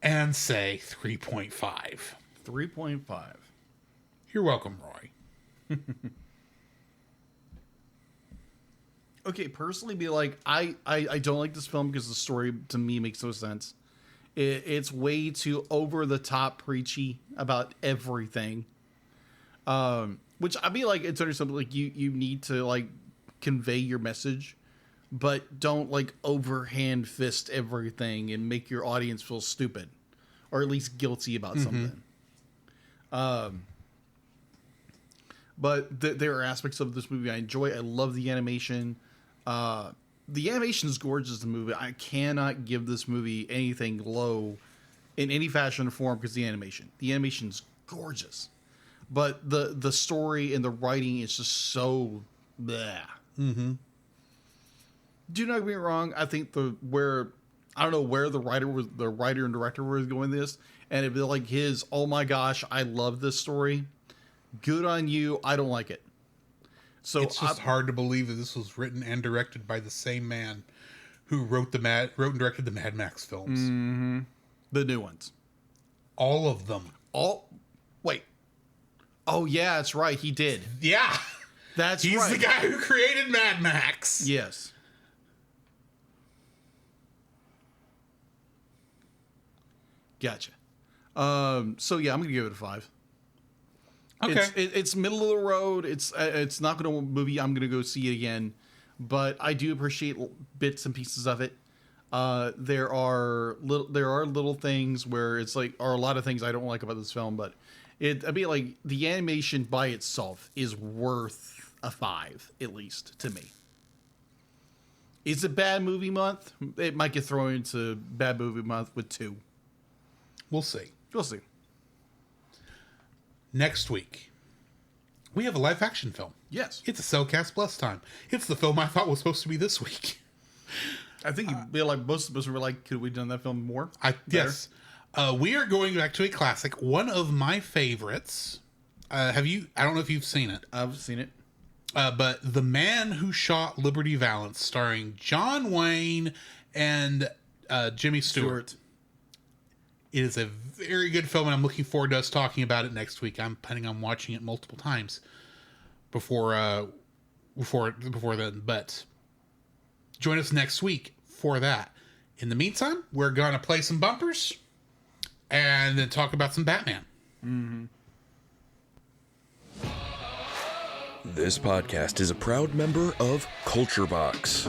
and say 3.5. 3.5. You're welcome, Roy. Okay, personally, be like, I don't like this film because the story to me makes no sense. It's way too over the top preachy about everything. Which I mean, like, it's understandable. Like, you need to like convey your message, but don't like overhand fist everything and make your audience feel stupid, or at least guilty about something. But there are aspects of this movie I enjoy. I love the animation. The animation is gorgeous in the movie. I cannot give this movie anything low in any fashion or form because the animation is gorgeous, but the story and the writing is just so bleh. Do not get me wrong. I think I don't know where the writer and director was going this, and it'd be like his, oh my gosh, I love this story. Good on you. I don't like it. So it's just hard to believe that this was written and directed by the same man who wrote and directed the Mad Max films. The new ones. All of them. Wait. Oh yeah, that's right. He did. Yeah. He's right. He's the guy who created Mad Max. Yes. Gotcha. So yeah, I'm gonna give it a 5. Okay. It's middle of the road. It's not going to a movie I'm going to go see again, but I do appreciate bits and pieces of it. There are little things where it's like, or a lot of things I don't like about this film, but I'd be like, the animation by itself is worth a 5, at least, to me. It's a bad movie month. It might get thrown into bad movie month with 2. We'll see. We'll see. Next week, we have a live action film. Yes. It's a Cellcast Plus time. It's the film I thought was supposed to be this week. I think you'd be like, most of us were like, could we have done that film more? Yes. We are going back to a classic, one of my favorites. I don't know if you've seen it. I've seen it. But The Man Who Shot Liberty Valance, starring John Wayne and Jimmy Stewart. It is a very good film, and I'm looking forward to us talking about it next week. I'm planning on watching it multiple times before then. But join us next week for that. In the meantime, we're going to play some bumpers and then talk about some Batman. Mm-hmm. This podcast is a proud member of Culture Box.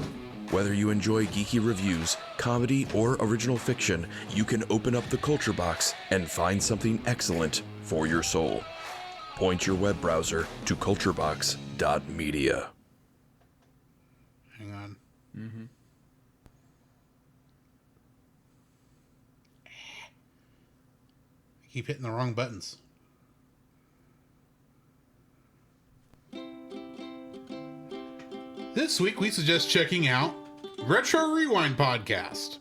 Whether you enjoy geeky reviews, comedy, or original fiction, you can open up the Culture Box and find something excellent for your soul. Point your web browser to culturebox.media. Hang on. Mm-hmm. I keep hitting the wrong buttons. This week, we suggest checking out Retro Rewind Podcast.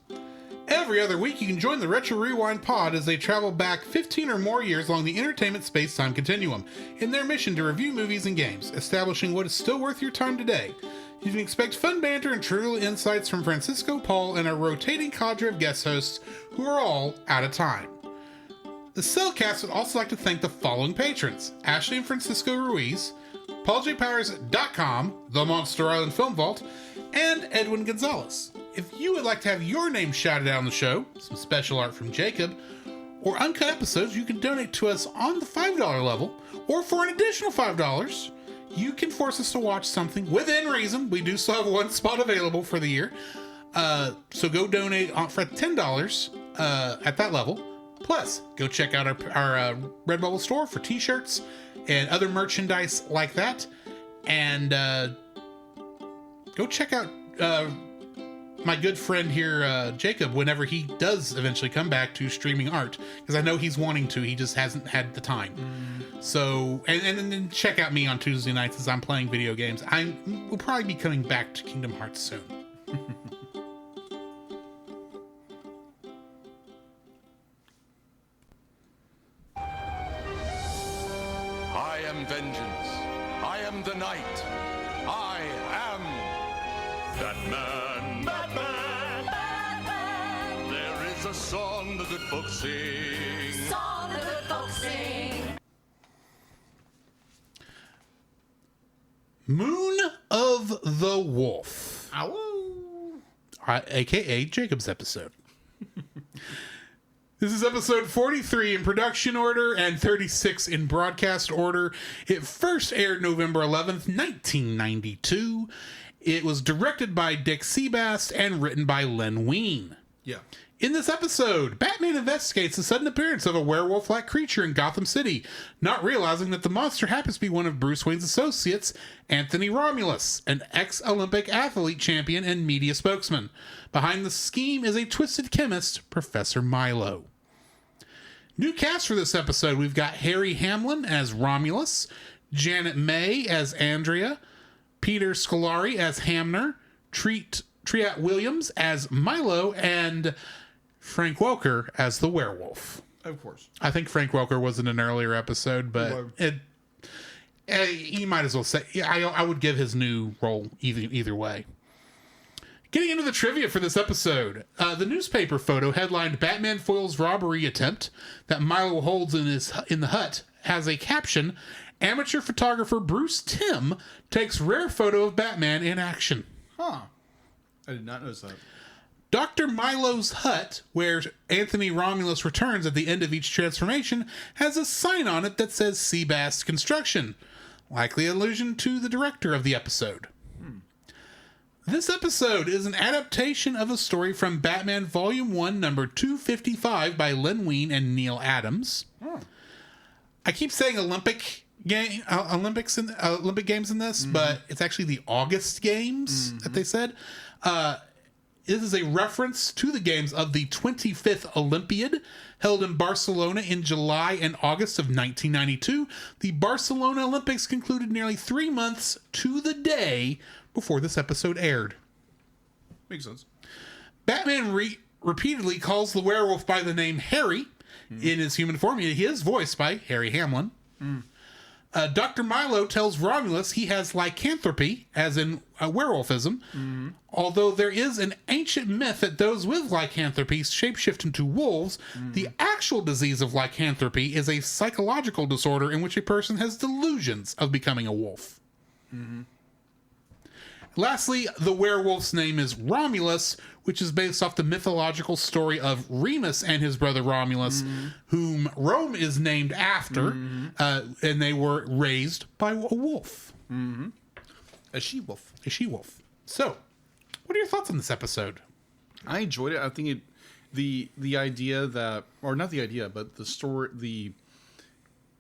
Every other week, you can join the Retro Rewind Pod as they travel back 15 or more years along the entertainment space-time continuum in their mission to review movies and games, establishing what is still worth your time today. You can expect fun banter and true insights from Francisco, Paul, and a rotating cadre of guest hosts who are all out of time. The Cellcast would also like to thank the following patrons: Ashley and Francisco Ruiz, PaulJPowers.com, The Monster Island Film Vault, and Edwin Gonzalez. If you would like to have your name shouted out on the show, some special art from Jacob, or uncut episodes, you can donate to us on the $5 level, or for an additional $5, you can force us to watch something within reason. We do still have one spot available for the year. So go donate for $10 at that level. Plus, go check out our Redbubble store for t-shirts and other merchandise like that. And go check out my good friend here, Jacob, whenever he does eventually come back to streaming art. Because I know he's wanting to, he just hasn't had the time. So, and then check out me on Tuesday nights as I'm playing video games. We'll probably be coming back to Kingdom Hearts soon. I am vengeance. I am the night. I am Batman. Batman. Batman. There is a song the good folks sing. Song the good folks sing. Moon of the Wolf. Ow. AKA Jacob's episode. This is episode 43 in production order and 36 in broadcast order. It first aired November 11th, 1992. It was directed by Dick Seabass and written by Len Wein. Yeah. In this episode, Batman investigates the sudden appearance of a werewolf-like creature in Gotham City, not realizing that the monster happens to be one of Bruce Wayne's associates, Anthony Romulus, an ex-Olympic athlete champion and media spokesman. Behind the scheme is a twisted chemist, Professor Milo. New cast for this episode, we've got Harry Hamlin as Romulus, Janet May as Andrea, Peter Scolari as Hamner, Triat Williams as Milo, and Frank Welker as the werewolf. Of course. I think Frank Welker was in an earlier episode, but you might as well say, I would give his new role either way. Getting into the trivia for this episode, the newspaper photo headlined Batman foils robbery attempt that Milo holds in the hut has a caption, amateur photographer Bruce Timm takes rare photo of Batman in action. Huh. I did not notice that. Dr. Milo's hut, where Anthony Romulus returns at the end of each transformation, has a sign on it that says Seabass Construction, likely allusion to the director of the episode. This episode is an adaptation of a story from Batman Volume 1, number 255 by Len Wein and Neil Adams. I keep saying Olympic Olympic Games in this, but it's actually the August Games that they said. This is a reference to the games of the 25th Olympiad held in Barcelona in July and August of 1992. The Barcelona Olympics concluded nearly 3 months to the day before this episode aired. Makes sense. Batman repeatedly calls the werewolf by the name Harry in his human form. He is voiced by Harry Hamlin. Dr. Milo tells Romulus he has lycanthropy, as in werewolfism, although there is an ancient myth that those with lycanthropy shapeshift into wolves. The actual disease of lycanthropy is a psychological disorder in which a person has delusions of becoming a wolf. Lastly, the werewolf's name is Romulus, which is based off the mythological story of Remus and his brother Romulus, whom Rome is named after, and they were raised by a wolf. A she-wolf. A she-wolf. So, what are your thoughts on this episode? I enjoyed it. I think the idea that, or not the idea, but the story,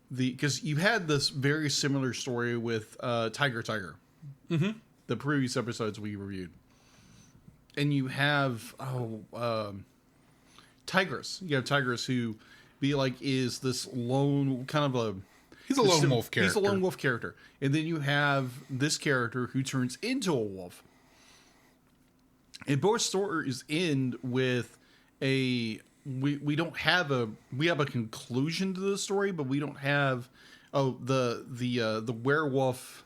because you had this very similar story with Tiger. The previous episodes we reviewed. And you have Tigress. You have Tigress who is this lone kind of he's a lone wolf character. He's a lone wolf character. And then you have this character who turns into a wolf. And both stories end with we have a conclusion to the story, but we don't have the werewolf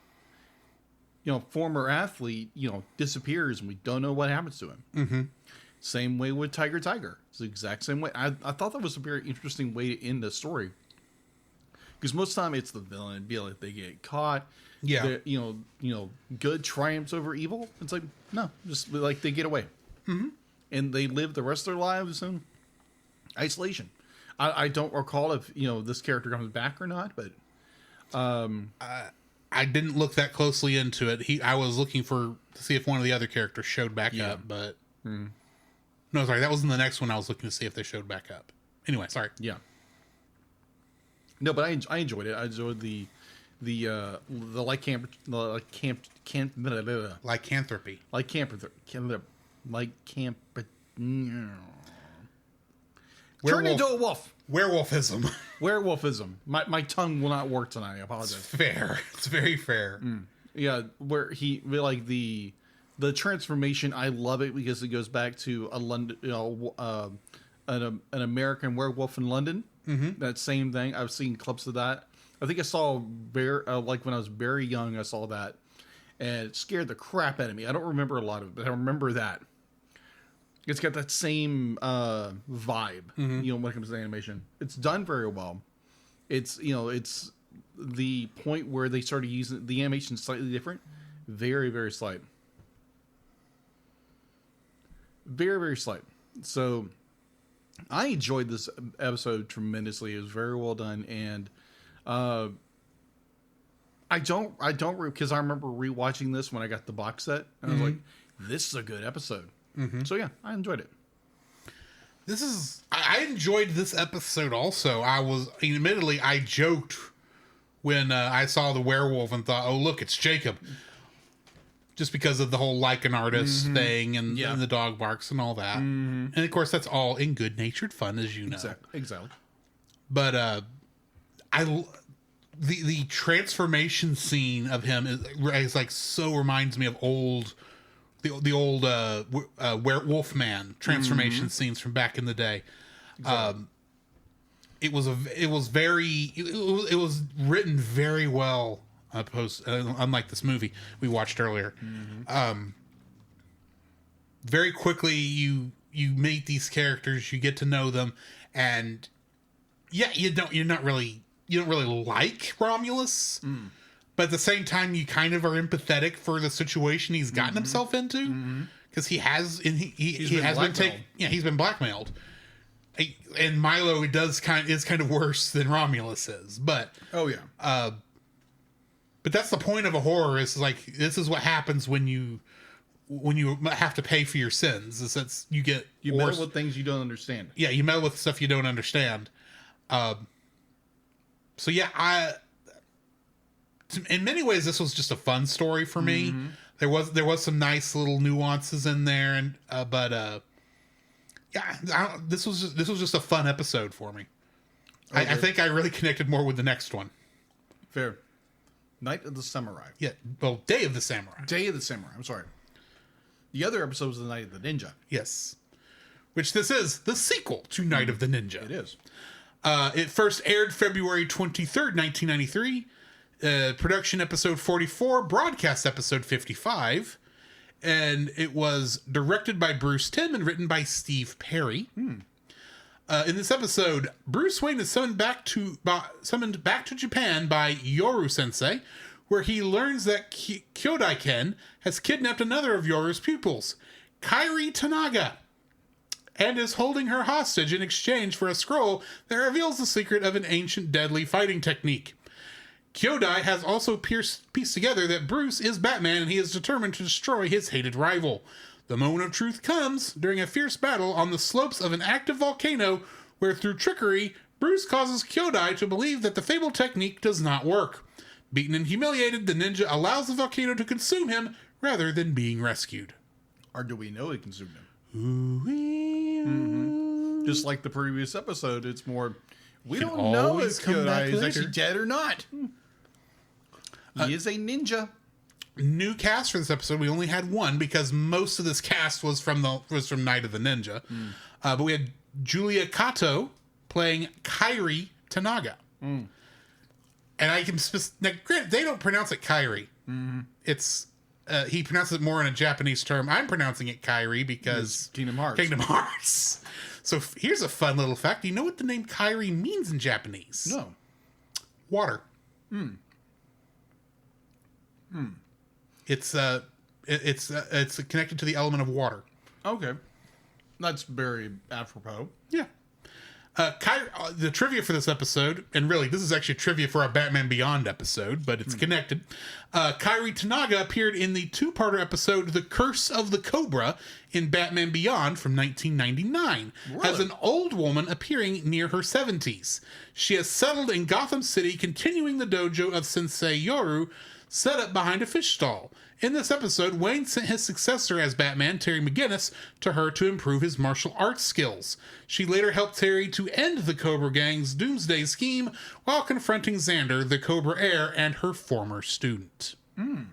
former athlete, disappears and we don't know what happens to him. Same way with Tiger. It's the exact same way. I thought that was a very interesting way to end the story. Because most of the time it's the villain, they get caught. Yeah. Good triumphs over evil. It's like, no, just they get away. And they live the rest of their lives in isolation. I don't recall if, this character comes back or not, but I didn't look that closely into it. I was looking to see if one of the other characters showed back up, but no, sorry, that was in the next one. I was looking to see if they showed back up. Anyway, sorry. Yeah. No, but I enjoyed it. I enjoyed the lycanthropy. Turn into a wolf. Werewolfism. My tongue will not work tonight. I apologize. It's fair. It's very fair. Yeah, where the transformation. I love it because it goes back to a London, an American Werewolf in London. That same thing. I've seen clips of that. I think I saw when I was very young. I saw that, and it scared the crap out of me. I don't remember a lot of it, but I remember that. It's got that same vibe, when it comes to animation. It's done very well. It's the point where they started using the animation slightly different, very, very slight, very, very slight. So I enjoyed this episode tremendously. It was very well done, and I don't because I remember rewatching this when I got the box set, and I was like, this is a good episode. So yeah, I enjoyed it. I enjoyed this episode also. Admittedly, I joked when I saw the werewolf and thought, oh, look, it's Jacob. Just because of the whole like an artist thing and the dog barks and all that. And of course, that's all in good-natured fun, as you know. Exactly. But the transformation scene of him is so reminds me of the old werewolf man transformation scenes from back in the day. Exactly. It was written very well, unlike this movie we watched earlier. Very quickly you meet these characters, you get to know them, and you don't really like Romulus. But at the same time, you kind of are empathetic for the situation he's gotten himself into, because he's been blackmailed. And Milo is kind of worse than Romulus is, but but that's the point of a horror. Is this is what happens when you have to pay for your sins. Is that you meddle with things you don't understand. Yeah, you meddle with stuff you don't understand. So yeah, in many ways, this was just a fun story for me. There was some nice little nuances in there, and this was just a fun episode for me. Okay. I think I really connected more with the next one. Fair. Night of the Samurai. Yeah, well, Day of the Samurai. Day of the Samurai. I'm sorry. The other episode was the Night of the Ninja. Yes, which this is the sequel to Night of the Ninja. It is. It first aired February 23rd, 1993. Production episode 44, broadcast episode 55. And it was directed by Bruce Timm and written by Steve Perry. In this episode, Bruce Wayne is summoned back to Japan by Yoru Sensei, where he learns that Kyodai Ken has kidnapped another of Yoru's pupils, Kairi Tanaga, and is holding her hostage in exchange for a scroll that reveals the secret of an ancient deadly fighting technique. Kyodai has also pieced together that Bruce is Batman and he is determined to destroy his hated rival. The moment of truth comes during a fierce battle on the slopes of an active volcano where, through trickery, Bruce causes Kyodai to believe that the fabled technique does not work. Beaten and humiliated, the ninja allows the volcano to consume him rather than being rescued. Or do we know he consumed him? Just like the previous episode, it's more, we don't know if Kyodai is actually dead or not. He is a ninja. New cast for this episode. We only had one because most of this cast was from Night of the Ninja. But we had Julia Kato playing Kairi Tanaga. And I can granted, they don't pronounce it Kairi. It's he pronounces it more in a Japanese term. I'm pronouncing it Kairi because Kingdom Hearts. Kingdom Hearts. So here's a fun little fact. Do you know what the name Kairi means in Japanese? No. Water. It's connected to the element of water. Okay, that's very apropos. Yeah. The trivia for this episode, and really this is actually trivia for our Batman Beyond episode, but it's connected. Kairi Tanaga appeared in the two-parter episode The Curse of the Cobra in Batman Beyond from 1999 as an old woman appearing near her 70s. She has settled in Gotham City, continuing the dojo of Sensei Yoru, set up behind a fish stall. In this episode, Wayne sent his successor as Batman, Terry McGinnis, to her to improve his martial arts skills. She later helped Terry to end the Cobra Gang's doomsday scheme while confronting Xander, the Cobra heir, and her former student. So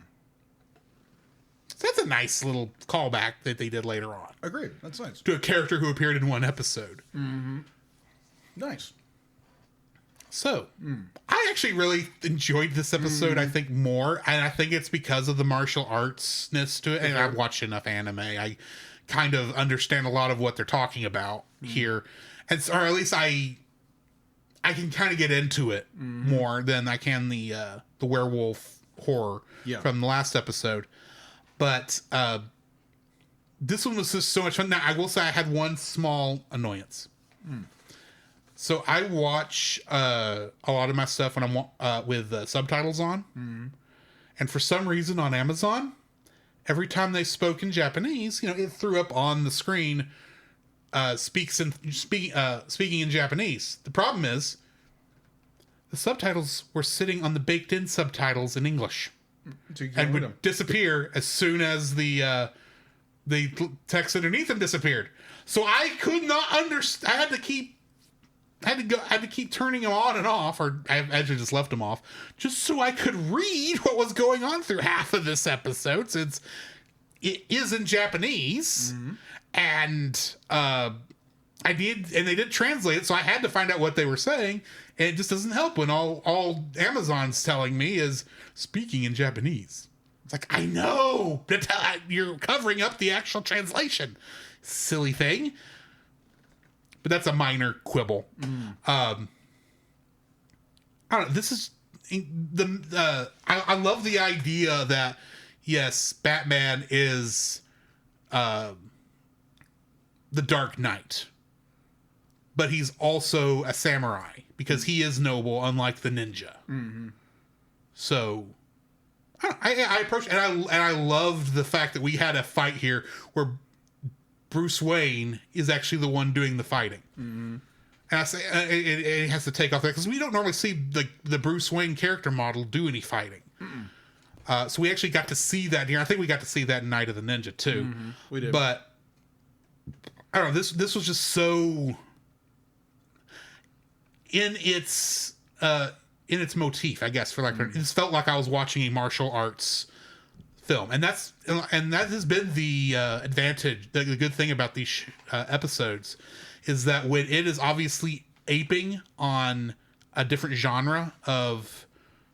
that's a nice little callback that they did later on. Agreed. That's nice. To a character who appeared in one episode. Nice. So, I actually really enjoyed this episode, I think, more. And I think it's because of the martial arts-ness to it. And I've watched enough anime. I kind of understand a lot of what they're talking about here. And or at least I can kind of get into it more than I can the werewolf horror from the last episode. But this one was just so much fun. Now, I will say I had one small annoyance. So I watch a lot of my stuff when I'm with subtitles on, and for some reason on Amazon, every time they spoke in Japanese, it threw up on the screen, speaking in Japanese. The problem is, the subtitles were sitting on the baked-in subtitles in English, and would disappear as soon as the text underneath them disappeared. So I could not understand. I had to keep turning them on and off, or I actually just left them off, just so I could read what was going on through half of this episode, since it is in Japanese, and they did translate it, so I had to find out what they were saying, and it just doesn't help when all Amazon's telling me is speaking in Japanese. It's like, I know, you're covering up the actual translation, silly thing. But that's a minor quibble. I don't know. This is I love the idea that, yes, Batman is the Dark Knight, but he's also a samurai because he is noble, unlike the ninja. So I approach, and I loved the fact that we had a fight here where Bruce Wayne is actually the one doing the fighting. And And I say it has to take off that because we don't normally see the Bruce Wayne character model do any fighting. So we actually got to see that here. I think we got to see that in Night of the Ninja too. Mm-hmm. We did, but I don't know. This was just so in its motif, I guess. For like, it just felt like I was watching a martial arts film, and that has been the advantage. The good thing about these episodes is that when it is obviously aping on a different genre of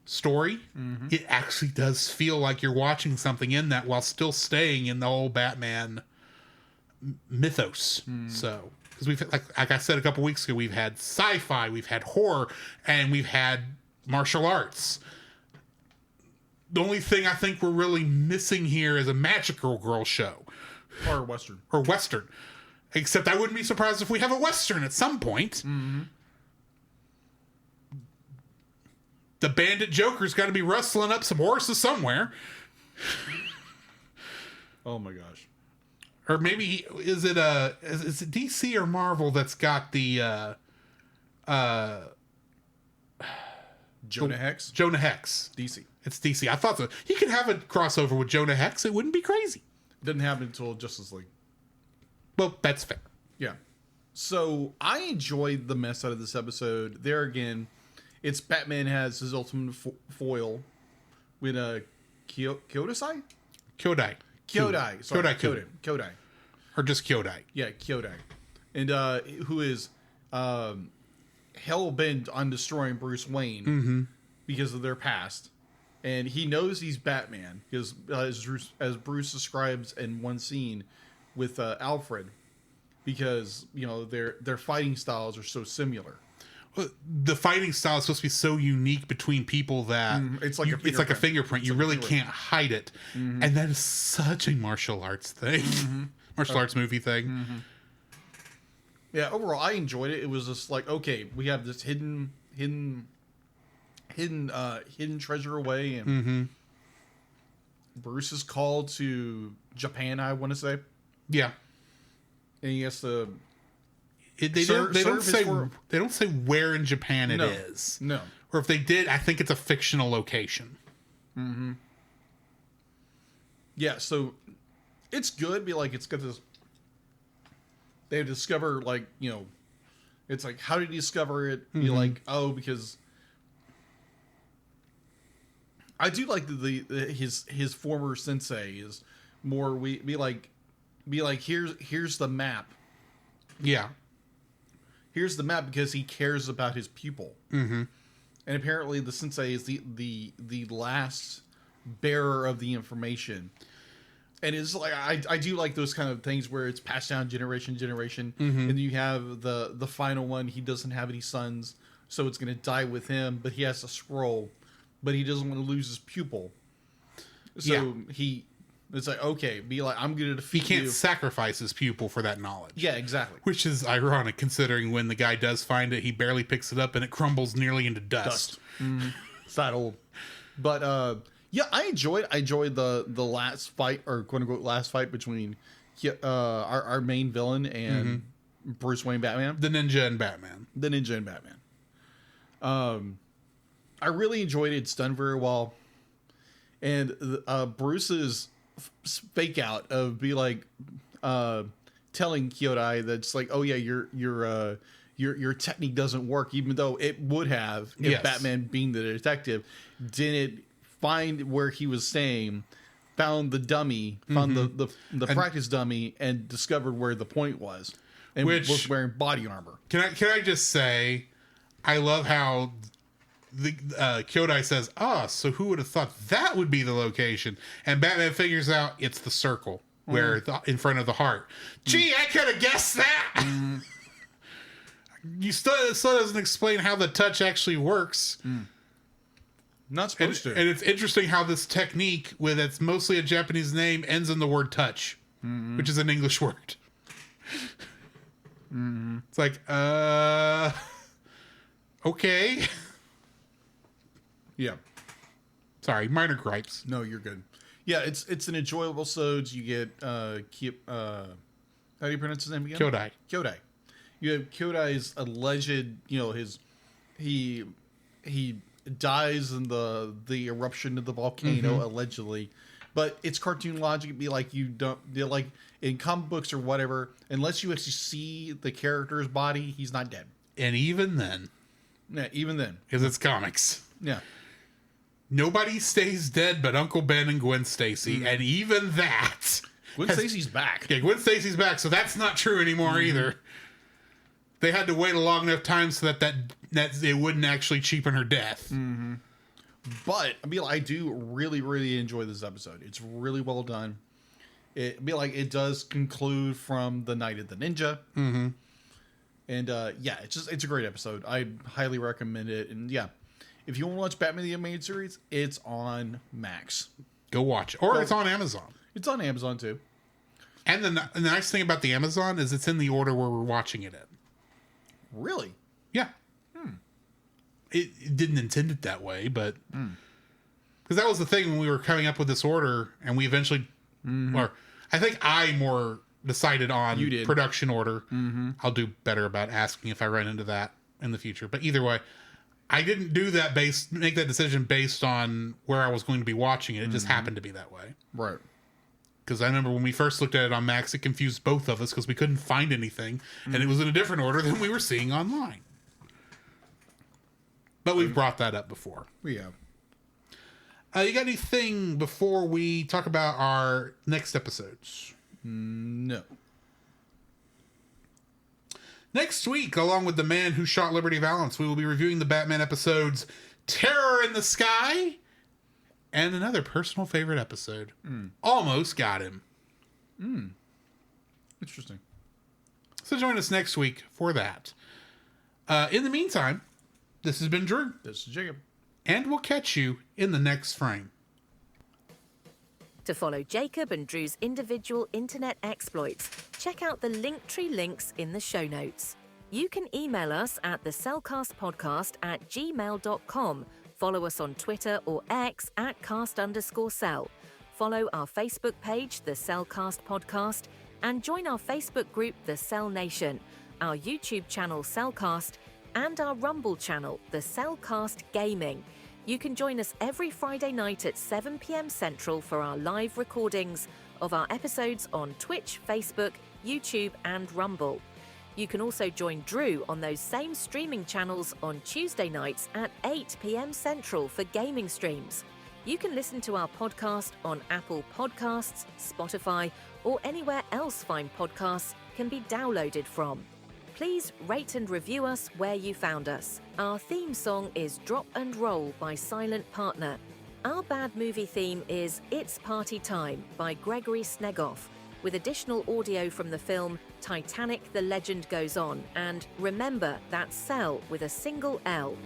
story, it actually does feel like you're watching something in that while still staying in the old Batman mythos. So, because we've like I said a couple weeks ago, we've had sci-fi, we've had horror, and we've had martial arts. The only thing I think we're really missing here is a magical girl show. Or Western. Except I wouldn't be surprised if we have a Western at some point. The bandit Joker's got to be rustling up some horses somewhere. Oh my gosh. Or maybe, is it DC or Marvel that's got the... Jonah Hex? Jonah Hex. DC. It's DC. I thought so. He could have a crossover with Jonah Hex. It wouldn't be crazy. Didn't happen until Justice League. Well, that's fair. Yeah. So I enjoyed the mess out of this episode. There again, it's Batman has his ultimate foil with a Kyodai. Sorry, Kyodai. Or just Kyodai. Yeah, Kyodai. And who is hell-bent on destroying Bruce Wayne because of their past. And he knows he's Batman because as Bruce describes in one scene with Alfred, because their fighting styles are so similar. Well, the fighting style is supposed to be so unique between people that it's like a fingerprint. You really can't hide it, and that is such a martial arts thing, martial arts movie thing. Yeah, overall, I enjoyed it. It was just like, okay, we have this hidden treasure away, and Bruce is called to Japan, I want to say. Yeah, and he has to. They don't say where in Japan it is. No, or if they did, I think it's a fictional location. Yeah, so it's good. Be like, it's got this. They discover, like, it's like, how did he discover it? Be like, oh, because I do like his former sensei is more. Be like, here's the map. Yeah, here's the map because he cares about his pupil. And apparently, the sensei is the last bearer of the information. And it's like I do like those kind of things where it's passed down generation to generation, and then you have the final one. He doesn't have any sons, so it's going to die with him. But he has a scroll, but he doesn't want to lose his pupil. So it's like, okay, be like, I'm going to defeat you. He can't sacrifice his pupil for that knowledge. Yeah, exactly. Which is ironic considering when the guy does find it, he barely picks it up and it crumbles nearly into dust. It's that old. But yeah, I enjoyed the last fight, or quote unquote last fight between our main villain and Bruce Wayne Batman. The Ninja and Batman. I really enjoyed it. It's done very well. And Bruce's fake out of be like telling Kyodai that's like, oh yeah, your technique doesn't work, even though it would have if Batman, being the detective, didn't find where he was staying, found the dummy, found the practice dummy, and discovered where the point was, and was wearing body armor. Can I just say, I love how the Kyodai says, so who would have thought that would be the location? And Batman figures out it's the circle where in front of the heart. Gee, I could have guessed that. You still doesn't explain how the touch actually works. Not supposed to. And it's interesting how this technique, with it's mostly a Japanese name, ends in the word touch, which is an English word. It's like, okay. Yeah. Sorry, minor gripes. No, you're good. Yeah, it's an enjoyable episode. You get how do you pronounce his name again? Kyodai. Kyodai. you have Kyodai's alleged, he dies in the eruption of the volcano, allegedly. But it's cartoon logic. It'd be like like in comic books or whatever, unless you actually see the character's body, he's not dead. And even then. Yeah, even then. Because it's comics. Yeah. Nobody stays dead but Uncle Ben and Gwen Stacy. And even that. Gwen Stacy's back. Yeah, Gwen Stacy's back. So that's not true anymore either. They had to wait a long enough time so that it wouldn't actually cheapen her death. Mm-hmm. But I do really, really enjoy this episode. It's really well done. It does conclude from the Night of the Ninja. Mm-hmm. And it's a great episode. I highly recommend it. And yeah, if you want to watch Batman the Animated Series, it's on Max. Go watch it. Or it's on Amazon. It's on Amazon too. And the nice thing about the Amazon is it's in the order where we're watching it in. Really? Yeah. It didn't intend it that way, but because that was the thing when we were coming up with this order, and we eventually, or I think I more decided on production order. I'll do better about asking if I run into that in the future. But either way, I didn't do that make that decision based on where I was going to be watching it. It just happened to be that way. Right. Because I remember when we first looked at it on Max, it confused both of us because we couldn't find anything, and it was in a different order than we were seeing online. But we've brought that up before. We have. You got anything before we talk about our next episodes? No. Next week, along with The Man Who Shot Liberty Valance, we will be reviewing the Batman episodes Terror in the Sky and another personal favorite episode, Almost Got Him. Interesting. So join us next week for that. In the meantime, this has been Drew. This is Jacob. And we'll catch you in the next frame. To follow Jacob and Drew's individual internet exploits, check out the Linktree links in the show notes. You can email us at thecellcastpodcast@gmail.com. Follow us on Twitter or X at @cast_cell. Follow our Facebook page, The Cellcast Podcast, and join our Facebook group, The Cell Nation, our YouTube channel, Cellcast, and our Rumble channel, The Cellcast Gaming. You can join us every Friday night at 7 p.m. Central for our live recordings of our episodes on Twitch, Facebook, YouTube, and Rumble. You can also join Drew on those same streaming channels on Tuesday nights at 8 p.m. Central for gaming streams. You can listen to our podcast on Apple Podcasts, Spotify, or anywhere else fine podcasts can be downloaded from. Please rate and review us where you found us. Our theme song is Drop and Roll by Silent Partner. Our bad movie theme is It's Party Time by Gregory Snegoff, with additional audio from the film Titanic: The Legend Goes On, and remember, that's Cell with a single L.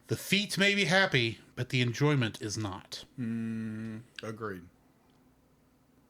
The feet may be happy, but the enjoyment is not. Agreed.